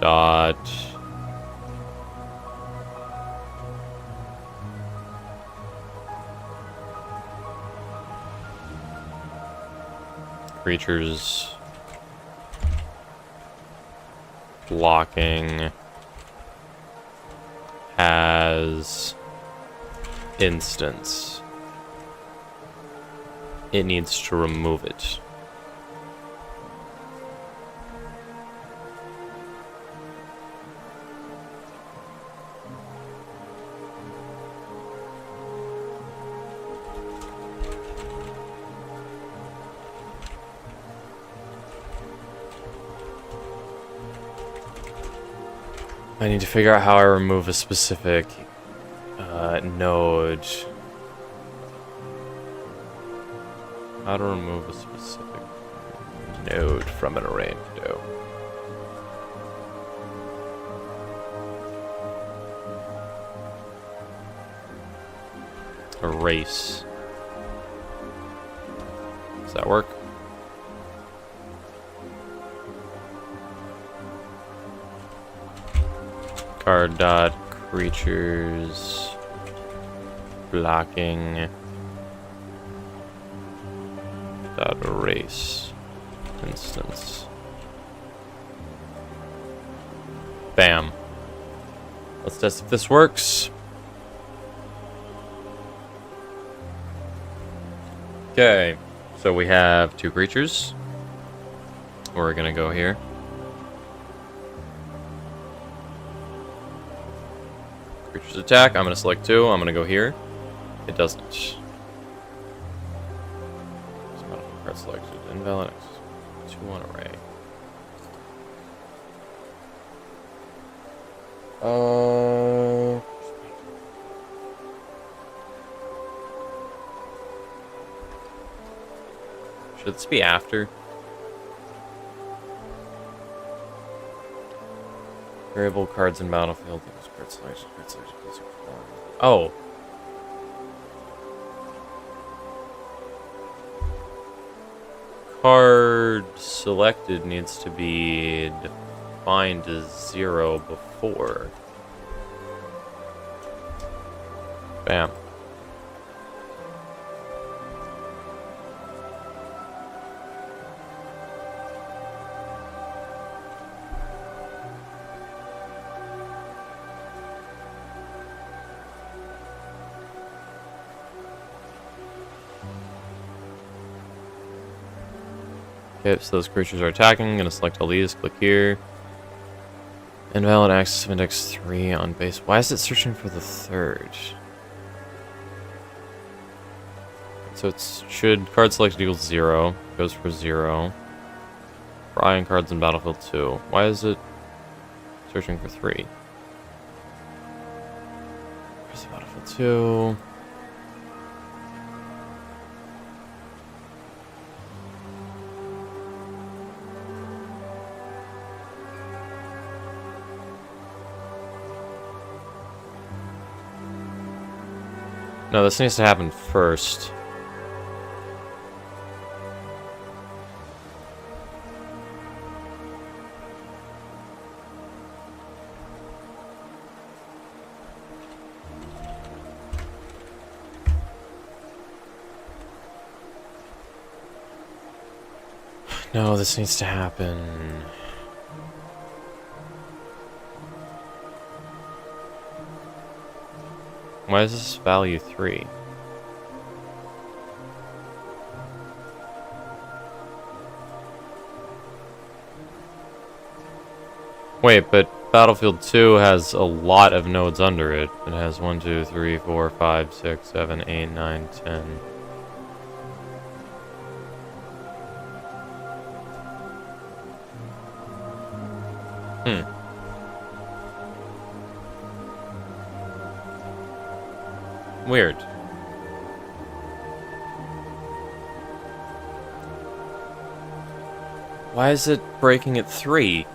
dot creatures blocking has instance, it needs to remove it. I need to figure out how I remove a specific node. How to remove a specific node from an array window. Erase. Does that work? Card dot creatures blocking dot erase instance. Bam. Let's test if this works. Okay, so we have 2 creatures. We're gonna go here. Creatures attack. I'm gonna select 2. I'm gonna go here. It doesn't. Card selected. Invalid. 2 on array. Should this be after? Variable cards in battlefield. Card selection. Oh. Card selected needs to be defined as 0 before. Bam. Okay, so those creatures are attacking. I'm gonna select all these, click here. Invalid access of index 3 on base. Why is it searching for the third? So it's should card selected equals 0. Goes for 0. For ion cards in Battlefield 2. Why is it searching for 3? Where's the Battlefield 2? No, this needs to happen first. No, this needs to happen. Why is this value 3? Wait, but Battlefield 2 has a lot of nodes under it. It has 1, 2, 3, 4, 5, 6, 7, 8, 9, 10. Weird. Why is it breaking at 3?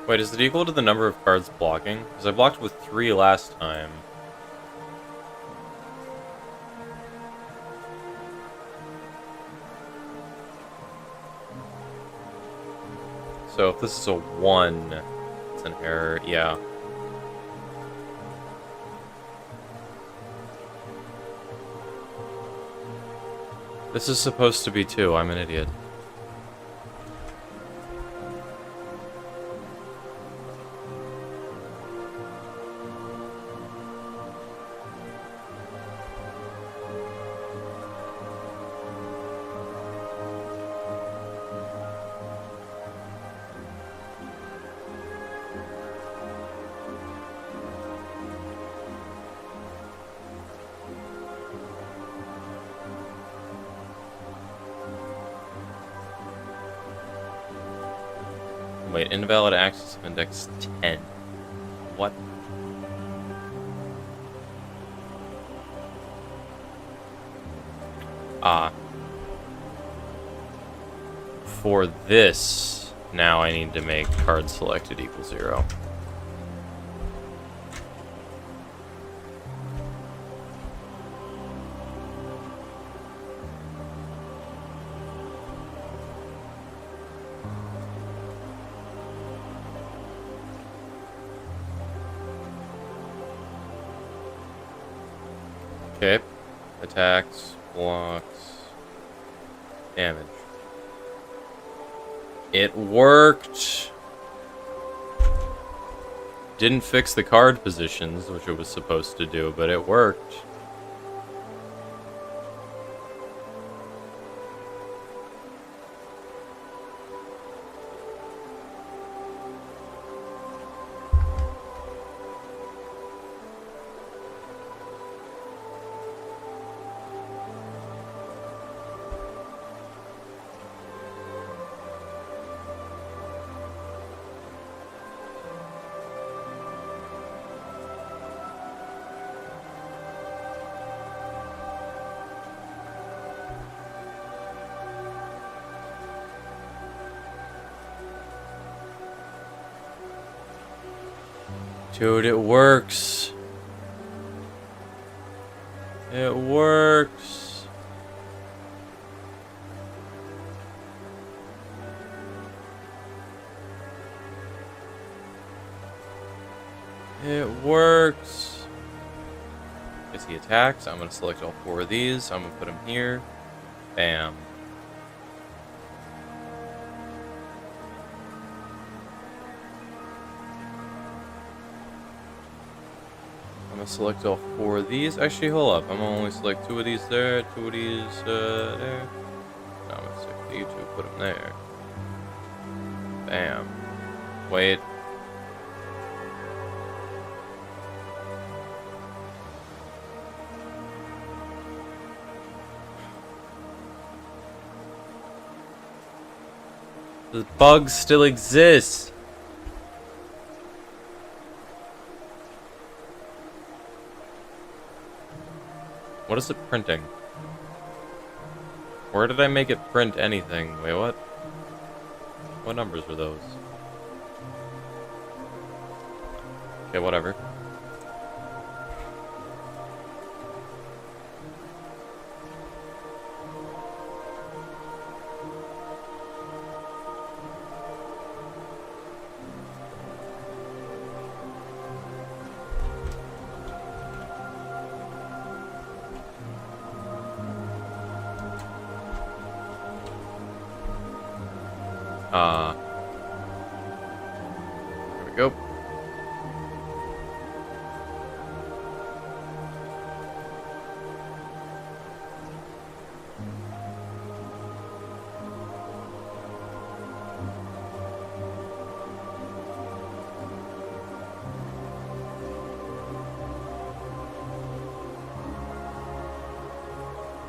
Wait, is it equal to the number of cards blocking? Because I blocked with 3 last time. So if this is a 1, it's an error, yeah. This is supposed to be 2, I'm an idiot. Wait, invalid access of index 10. What? Ah. For this, now I need to make card selected equal 0. Okay. Attacks, blocks, damage. It worked! Didn't fix the card positions, which it was supposed to do, but it worked. Dude, it works. It works. It works. As he attacks, I'm going to select all 4 of these. I'm going to put him here. Bam. I'm gonna select all 4 of these. Actually, hold up. I'm gonna only select 2 of these there, 2 of these there. No, I'm gonna select you 2, put them there. Bam. Wait. The bugs still exist. What is it printing? Where did I make it print anything? Wait, what? What numbers were those? Okay, whatever. There we go.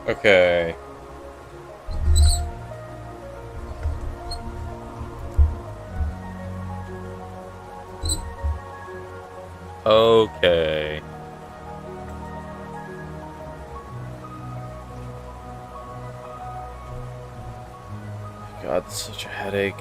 Okay. Okay. God, it's such a headache.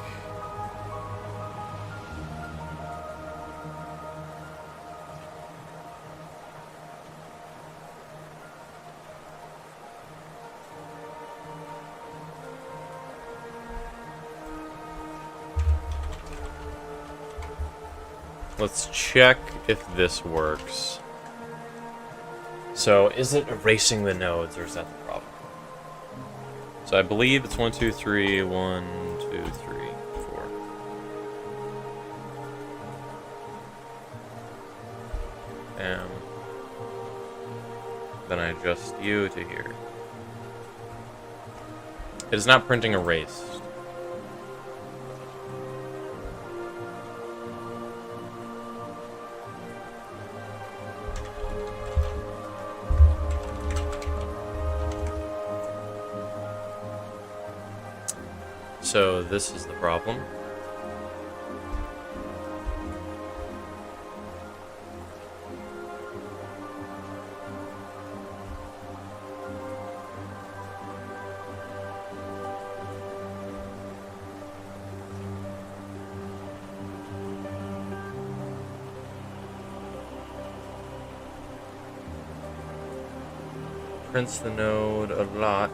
Let's check if this works. So, is it erasing the nodes, or is that the problem? So I believe it's 1, 2, 3, 1, 2, 3, 4. And then I adjust you to here. It is not printing erased. So this is the problem. Prints the node a lot.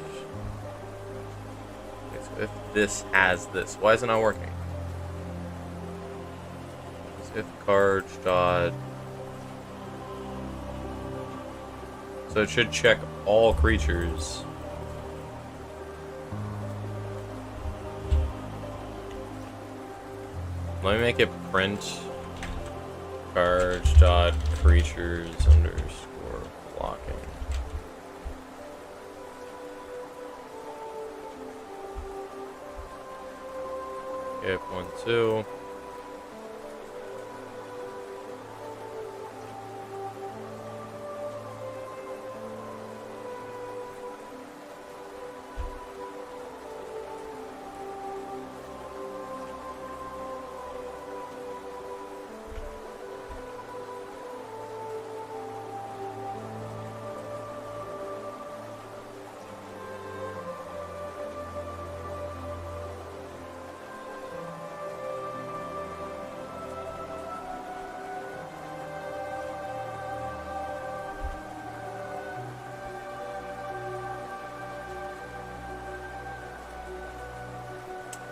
If this has this, why is it not working? If cards dot, so it should check all creatures. Let me make it print cards dot creatures underscore blocking. Skip 1, 2.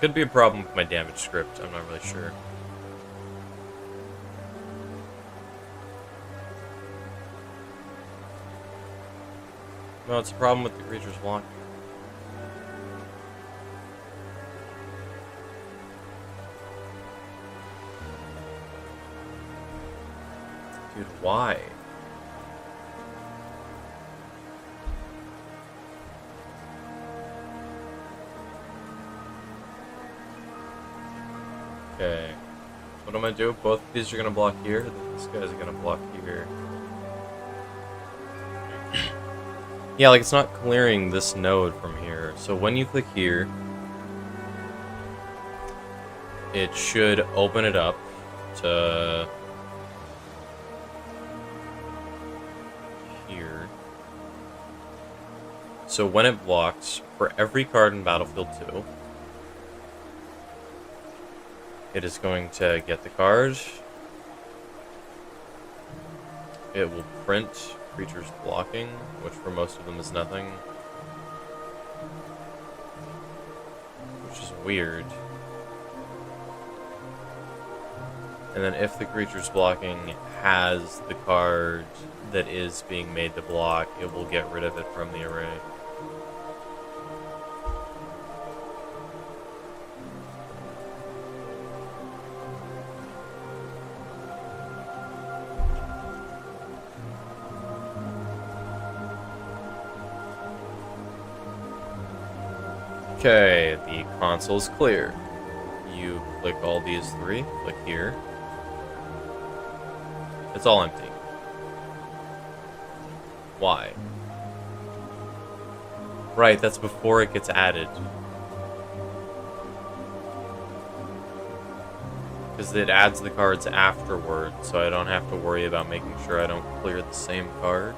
Could be a problem with my damage script, I'm not really sure. No, it's a problem with the creature's blocking. Dude, why? Okay. What am I gonna do? Both of these are gonna block here. This guy's gonna block here. Yeah, like it's not clearing this node from here. So when you click here, it should open it up to here. So when it blocks, for every card in Battlefield 2, it is going to get the card. It will print creatures blocking, which for most of them is nothing. Which is weird. And then if the creature's blocking has the card that is being made to block, it will get rid of it from the array. Okay, the console's clear. You click all these three, click here. It's all empty. Why? Right, that's before it gets added. Because it adds the cards afterward, so I don't have to worry about making sure I don't clear the same card.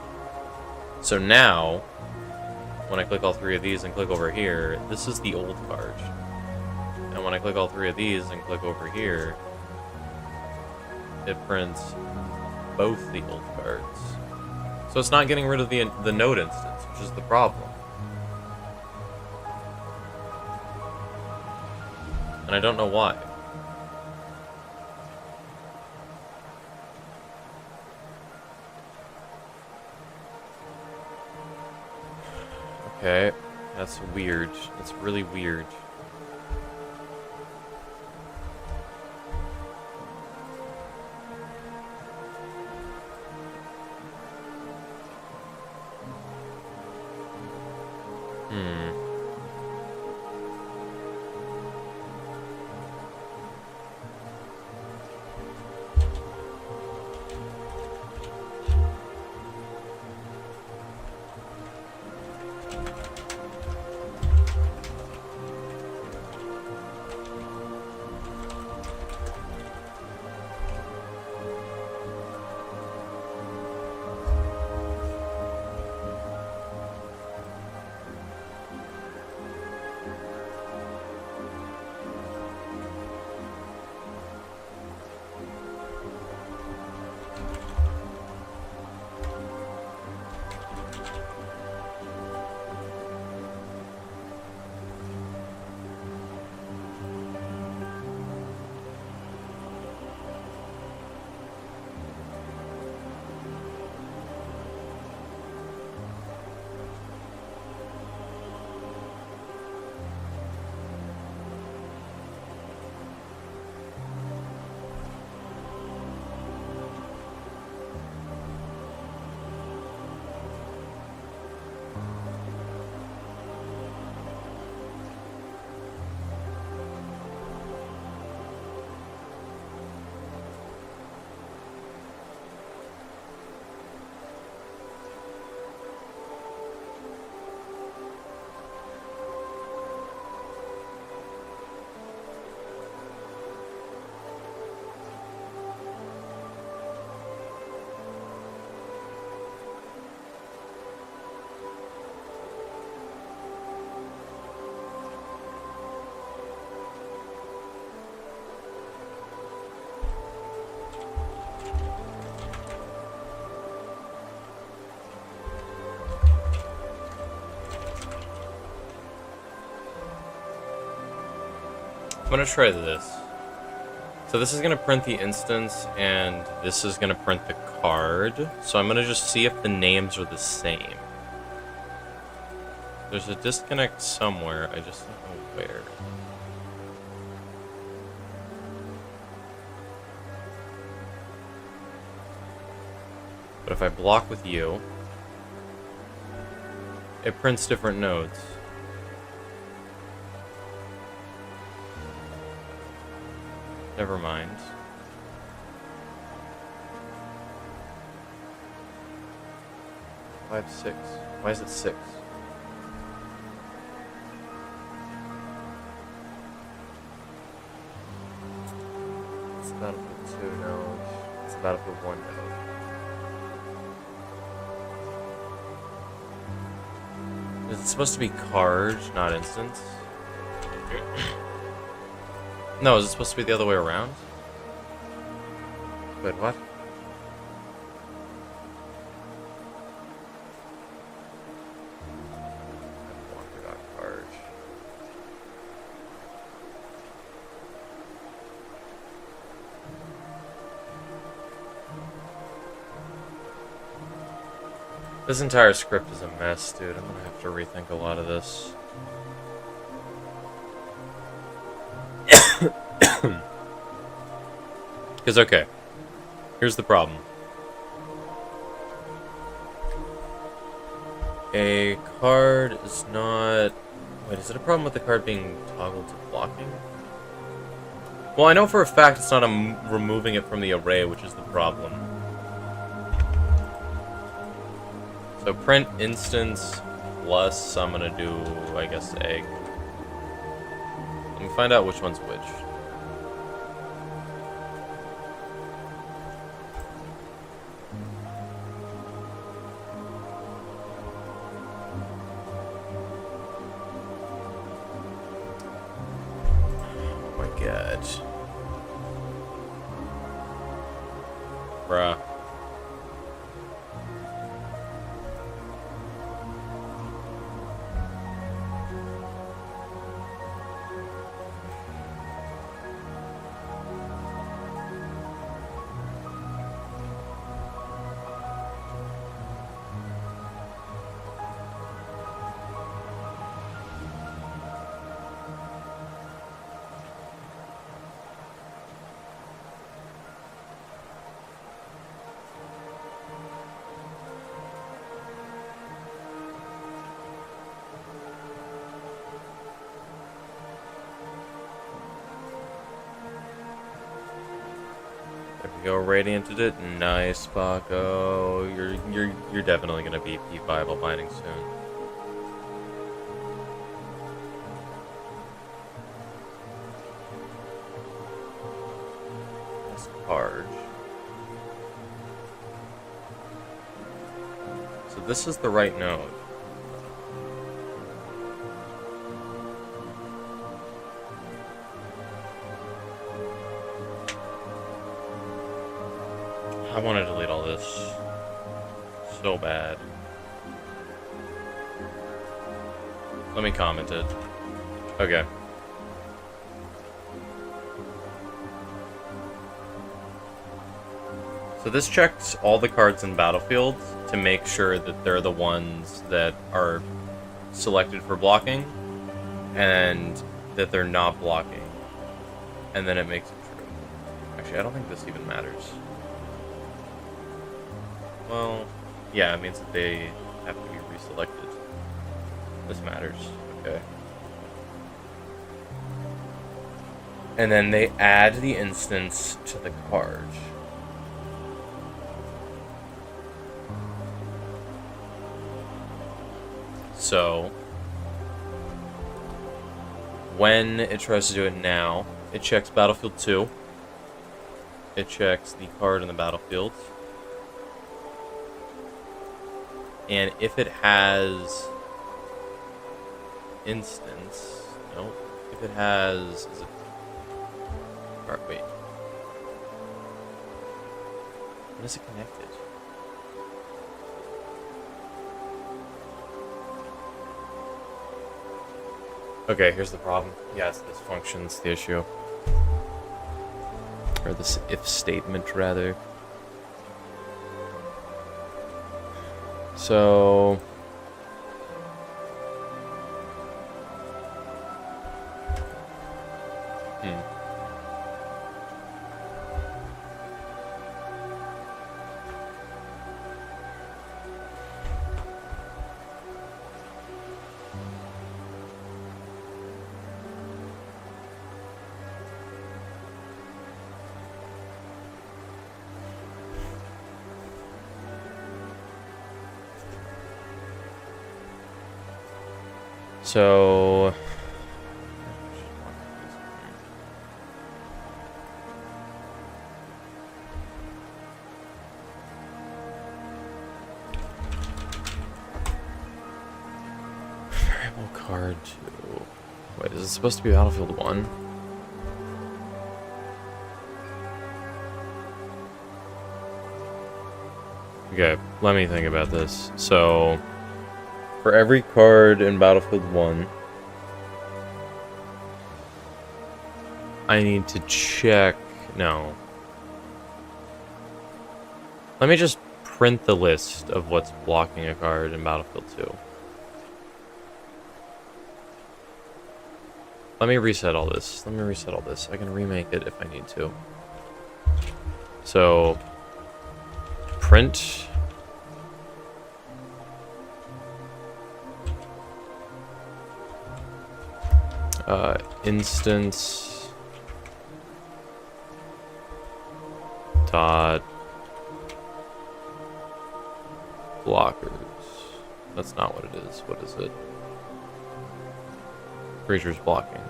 So now, when I click all three of these and click over here, this is the old card. And when I click all three of these and click over here, it prints both the old cards. So it's not getting rid of the node instance, which is the problem. And I don't know why. Okay, that's weird. That's really weird. gonna try this. So this is gonna print the instance, and this is gonna print the card. So I'm gonna just see if the names are the same. There's a disconnect somewhere, I just don't know where. But if I block with you, it prints different nodes. Never mind. 5, 6. Why is it 6? It's Battlefield 2 node. It's Battlefield 1 node. Is it supposed to be card, not instance? No, is it supposed to be the other way around? Wait, what? Card. This entire script is a mess, dude. I'm gonna have to rethink a lot of this. Because, okay, here's the problem. A card is not... Wait, is it a problem with the card being toggled to blocking? Well, I know for a fact it's not removing it from the array, which is the problem. So print instance plus I'm gonna do, I guess, egg. Let me find out which one's which. Oh my god. Bruh. Go Radiant did it. Nice, Paco. You're definitely gonna be viable binding soon. That's hard. So this is the right node. I want to delete all this so bad. Let me comment it. Okay. So this checks all the cards in Battlefield to make sure that they're the ones that are selected for blocking and that they're not blocking. And then it makes it true. Actually, I don't think this even matters. Well, yeah, it means that they have to be reselected. This matters. Okay. And then they add the instance to the card. So, when it tries to do it now, it checks Battlefield 2. It checks the card in the battlefield. And if it has instance, no, if it has, is it, alright, wait. When is it connected? Okay, here's the problem. Yes, this function's the issue. Or this if statement, rather. So... So... Variable card 2. Wait, is it supposed to be Battlefield 1? Okay, let me think about this. So, for every card in Battlefield 1, I need to check... No. Let me just print the list of what's blocking a card in Battlefield 2. Let me reset all this. I can remake it if I need to. So, print... instance... dot... blockers. That's not what it is. What is it? Creatures blocking.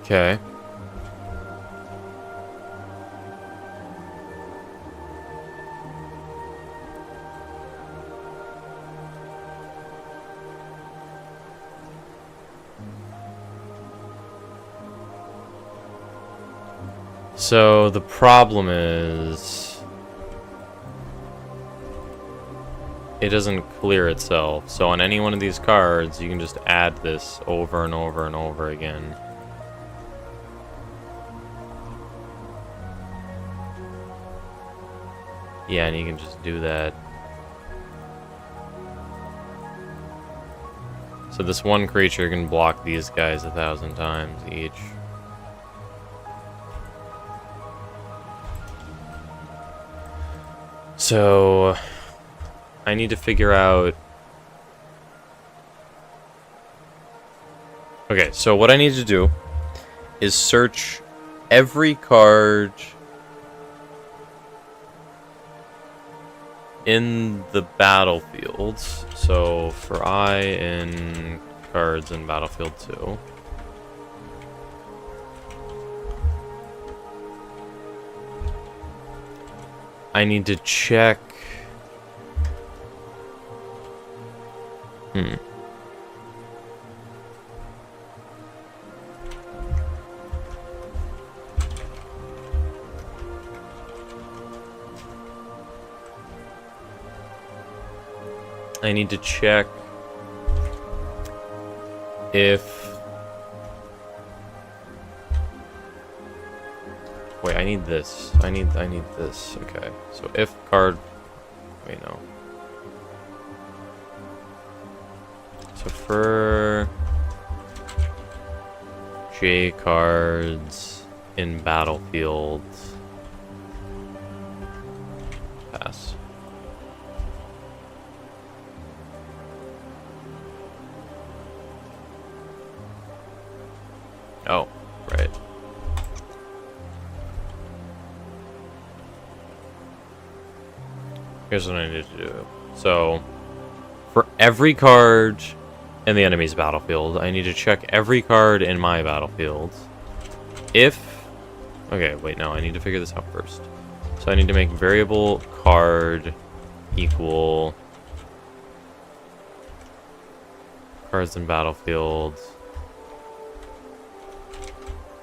Okay. So the problem is it doesn't clear itself. So on any one of these cards, you can just add this over and over and over again. Yeah, and you can just do that. So this one creature can block these guys 1,000 times each. So I need to figure out... Okay, so what I need to do is search every card in the battlefield. So for I in cards in Battlefield 2. I need to check... I need to check if... Wait, I need this. I need this. Okay. So if card... Wait, no. So for... J cards in Battlefield... Pass. Oh, right. Here's what I need to do. So, for every card in the enemy's battlefield, I need to check every card in my battlefield. If... Okay, wait, no, I need to figure this out first. So I need to make variable card equal... cards in battlefield...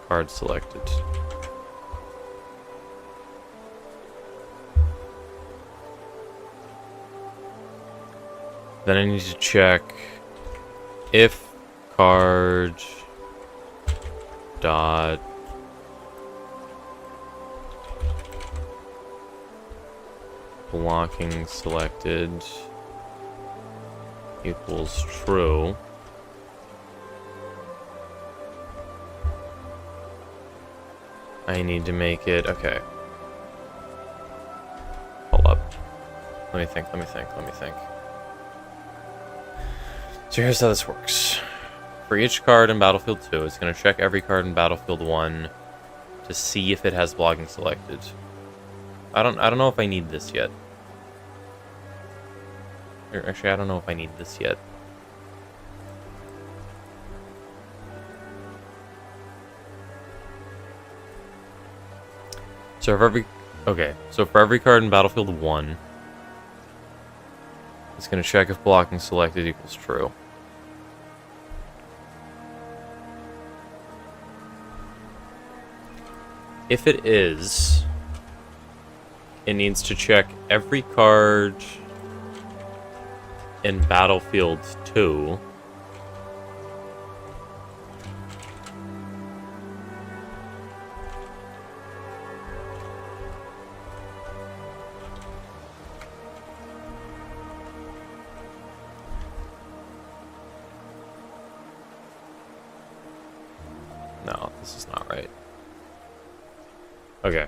card selected. Then I need to check if card dot blocking selected equals true. I need to make it, okay. Hold up. Let me think. So here's how this works. For each card in Battlefield 2, it's going to check every card in Battlefield 1 to see if it has blocking selected. I don't know if I need this yet. Actually, I don't know if I need this yet. So for every card in Battlefield 1, it's going to check if blocking selected equals true. If it is, it needs to check every card in Battlefield 2 No, this is not right. Okay.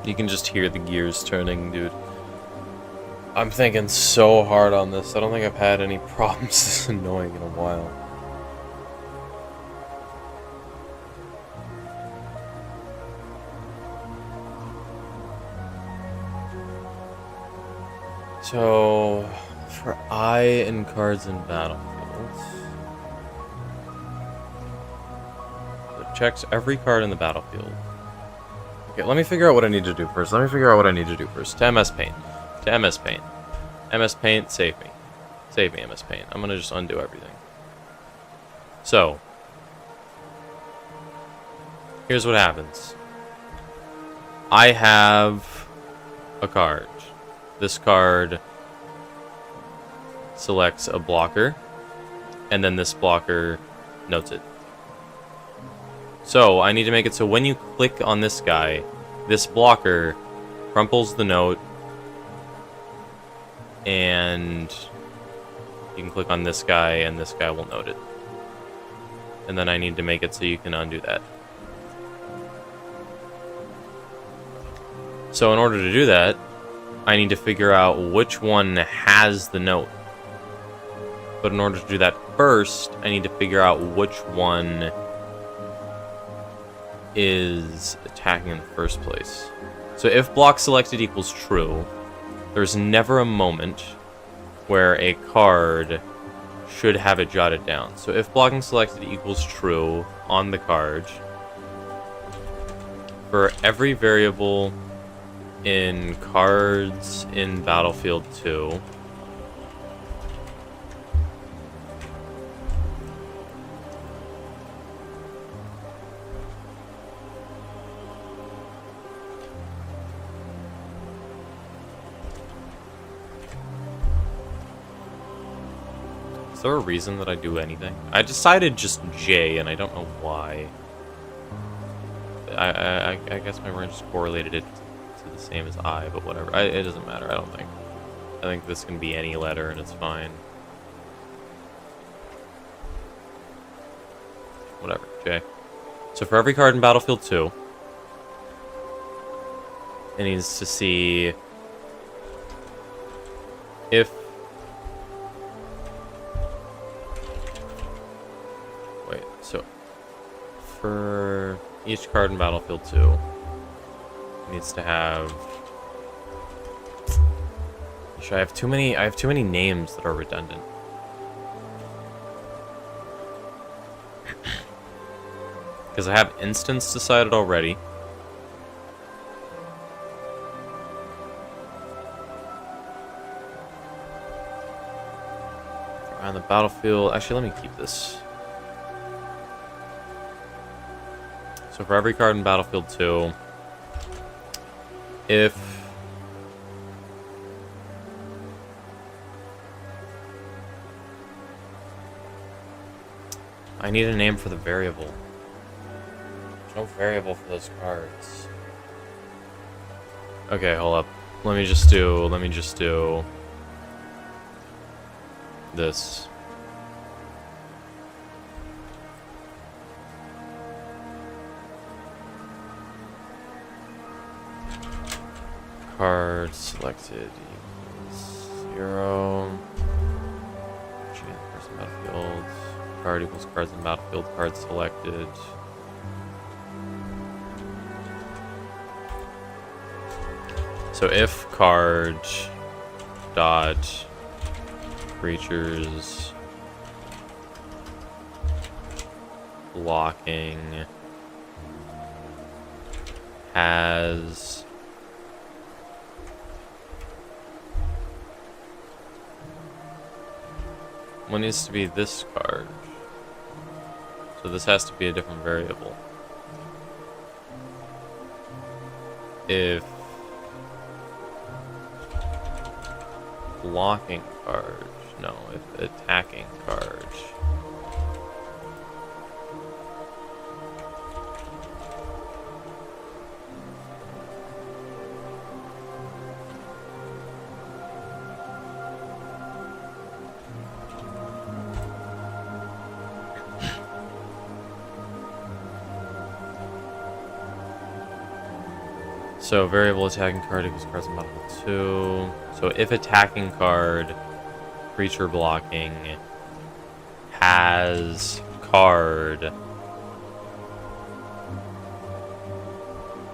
You can just hear the gears turning, dude. I'm thinking so hard on this. I don't think I've had any problems this annoying in a while. So, for I in cards in battlefields, it checks every card in the battlefield. Okay, let me figure out what I need to do first. To MS Paint. To MS Paint. MS Paint, save me. Save me, MS Paint. I'm gonna just undo everything. So, here's what happens. I have a card. This card selects a blocker, and then this blocker notes it. So, I need to make it so when you click on this guy, this blocker crumples the note, and you can click on this guy, and this guy will note it. And then I need to make it so you can undo that. So in order to do that, I need to figure out which one has the note. But in order to do that first, I need to figure out which one is attacking in the first place. So if block selected equals true, there's never a moment where a card should have it jotted down. So if blocking selected equals true on the card, for every variable in cards in Battlefield 2, is there a reason that I do anything? I decided just J, and I don't know why. I guess my brain just correlated it to the same as I, but whatever. It doesn't matter, I don't think. I think this can be any letter and it's fine. Whatever, J. So for every card in Battlefield 2, it needs to see if... Wait, so for each card in Battlefield 2, it needs to have... I have too many names that are redundant. Because I have instance decided already. On the battlefield, actually, let me keep this. So for every card in Battlefield 2, if I need a name for the variable. There's no variable for those cards. Okay, hold up. Let me just do this. Card selected equals 0. Person battlefield. Card equals cards in battlefield. Card selected. So if card dot creatures blocking has one needs to be this card. So this has to be a different variable. If blocking card, no, if attacking card. So variable attacking card equals cards in battlefield 2. So if attacking card, creature blocking, has card,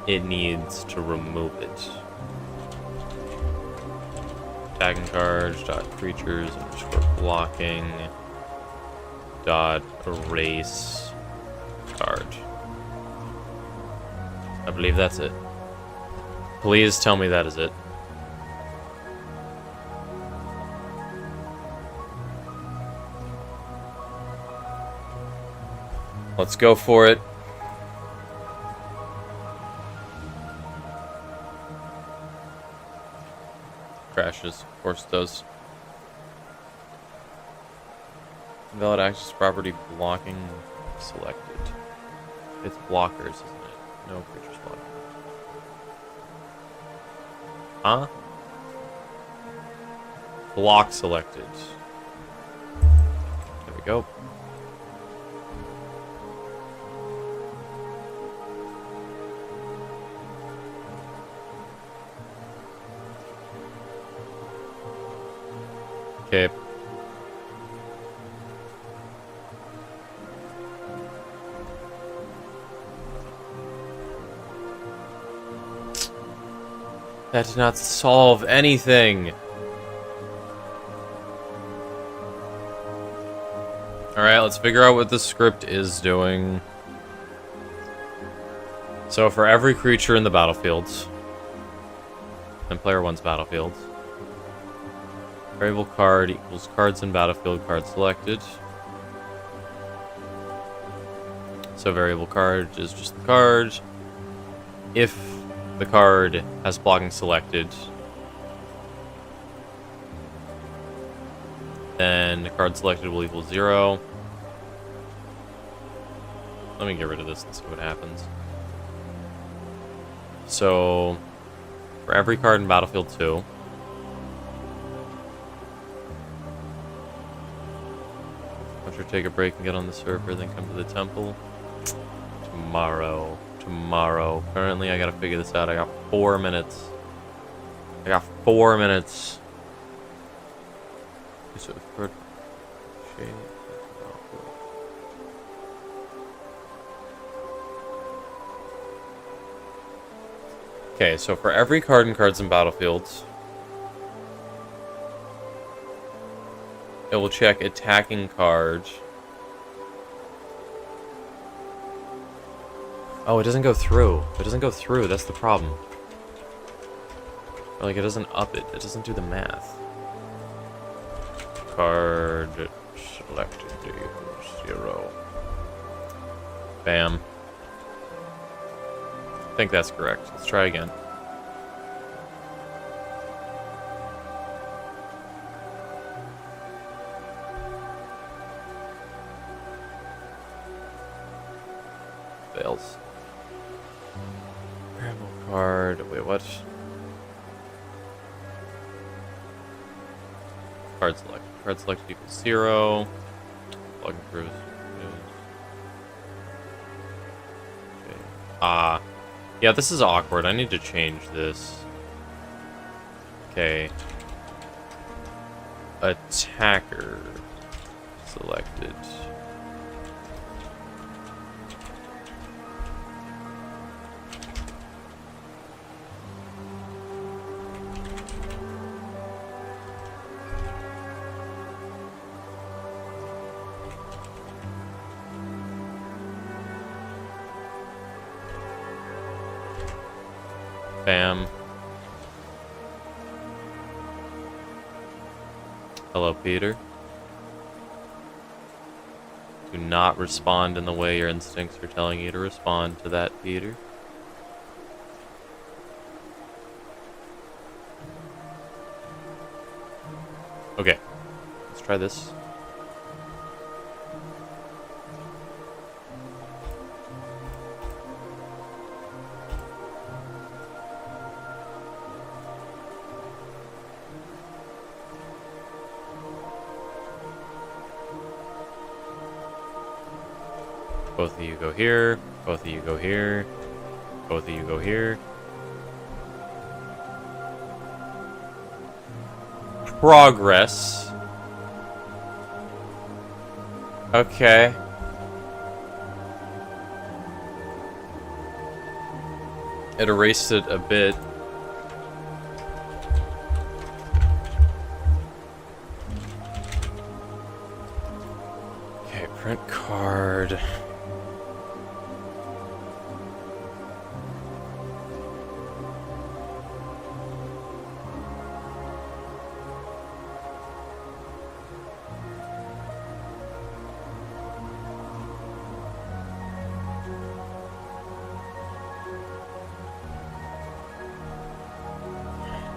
it needs to remove it. Attacking card dot creatures underscore blocking dot erase card. I believe that's it. Please tell me that is it. Let's go for it. Crashes, of course it does. Invalid access property blocking selected. It's blockers, isn't it? No creatures blocking. Huh? Block selected. There we go. Okay. That did not solve anything. Alright, let's figure out what the script is doing. So for every creature in the battlefield, and player 1's battlefield, variable card equals cards in battlefield, card selected. So variable card is just the card. If the card has blocking selected, then the card selected will equal 0. Let me get rid of this and see what happens. So, for every card in Battlefield 2, I should take a break and get on the server, then come to the temple. Tomorrow. Currently, I gotta figure this out. I got 4 minutes. So, okay, so for every card in Cards and Battlefields, it will check attacking cards. Oh, it doesn't go through. That's the problem. Or like, it doesn't up it. It doesn't do the math. Card selected 0. Bam. I think that's correct. Let's try again. Fails. Ramble card. Wait, what? Card select. Card selected equals 0. Plug and cruise. Okay. Yeah, this is awkward. I need to change this. Okay. Attacker selected. Bam. Hello, Peter. Do not respond in the way your instincts are telling you to respond to that, Peter. Okay. Let's try this. Both of you go here. Both of you go here. Both of you go here. Progress. Okay. It erased it a bit. Okay, print card.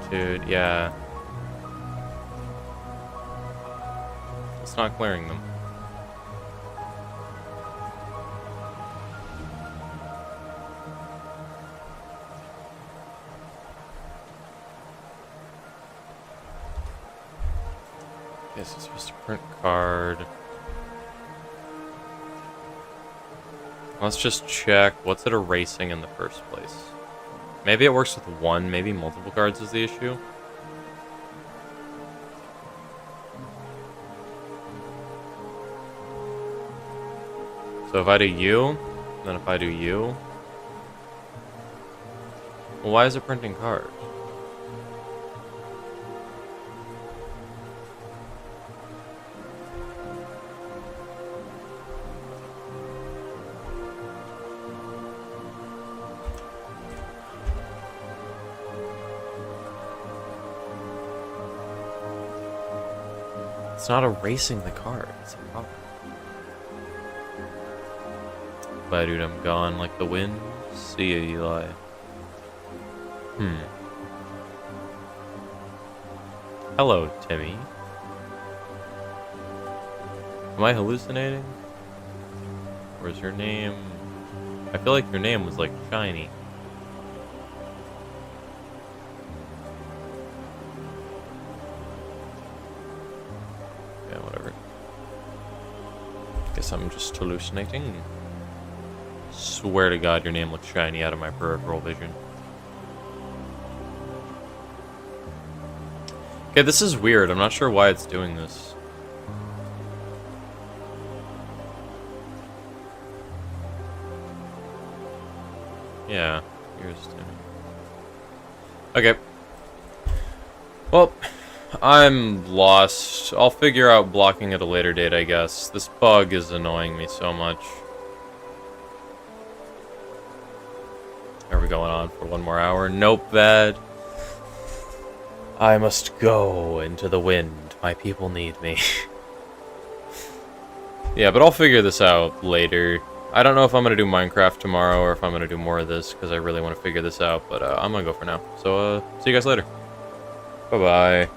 Dude, yeah. It's not clearing them. Okay, so it's supposed to print card. Let's just check. What's it erasing in the first place? Maybe it works with one, maybe multiple cards is the issue. So if I do you, then if I do you, well, why is it printing cards? It's not erasing the card. It's a problem. Bye, dude. I'm gone like the wind. See ya, Eli. Hello, Timmy. Am I hallucinating? Or is your name... I feel like your name was like shiny. Guess I'm just hallucinating. Swear to God, your name looks shiny out of my peripheral vision. Okay, this is weird. I'm not sure why it's doing this. Yeah, here's okay. Well, I'm lost. I'll figure out blocking at a later date, I guess. This bug is annoying me so much. Are we going on for one more hour? Nope, bad. I must go into the wind. My people need me. Yeah, but I'll figure this out later. I don't know if I'm going to do Minecraft tomorrow or if I'm going to do more of this, because I really want to figure this out, but I'm going to go for now. So, see you guys later. Bye-bye.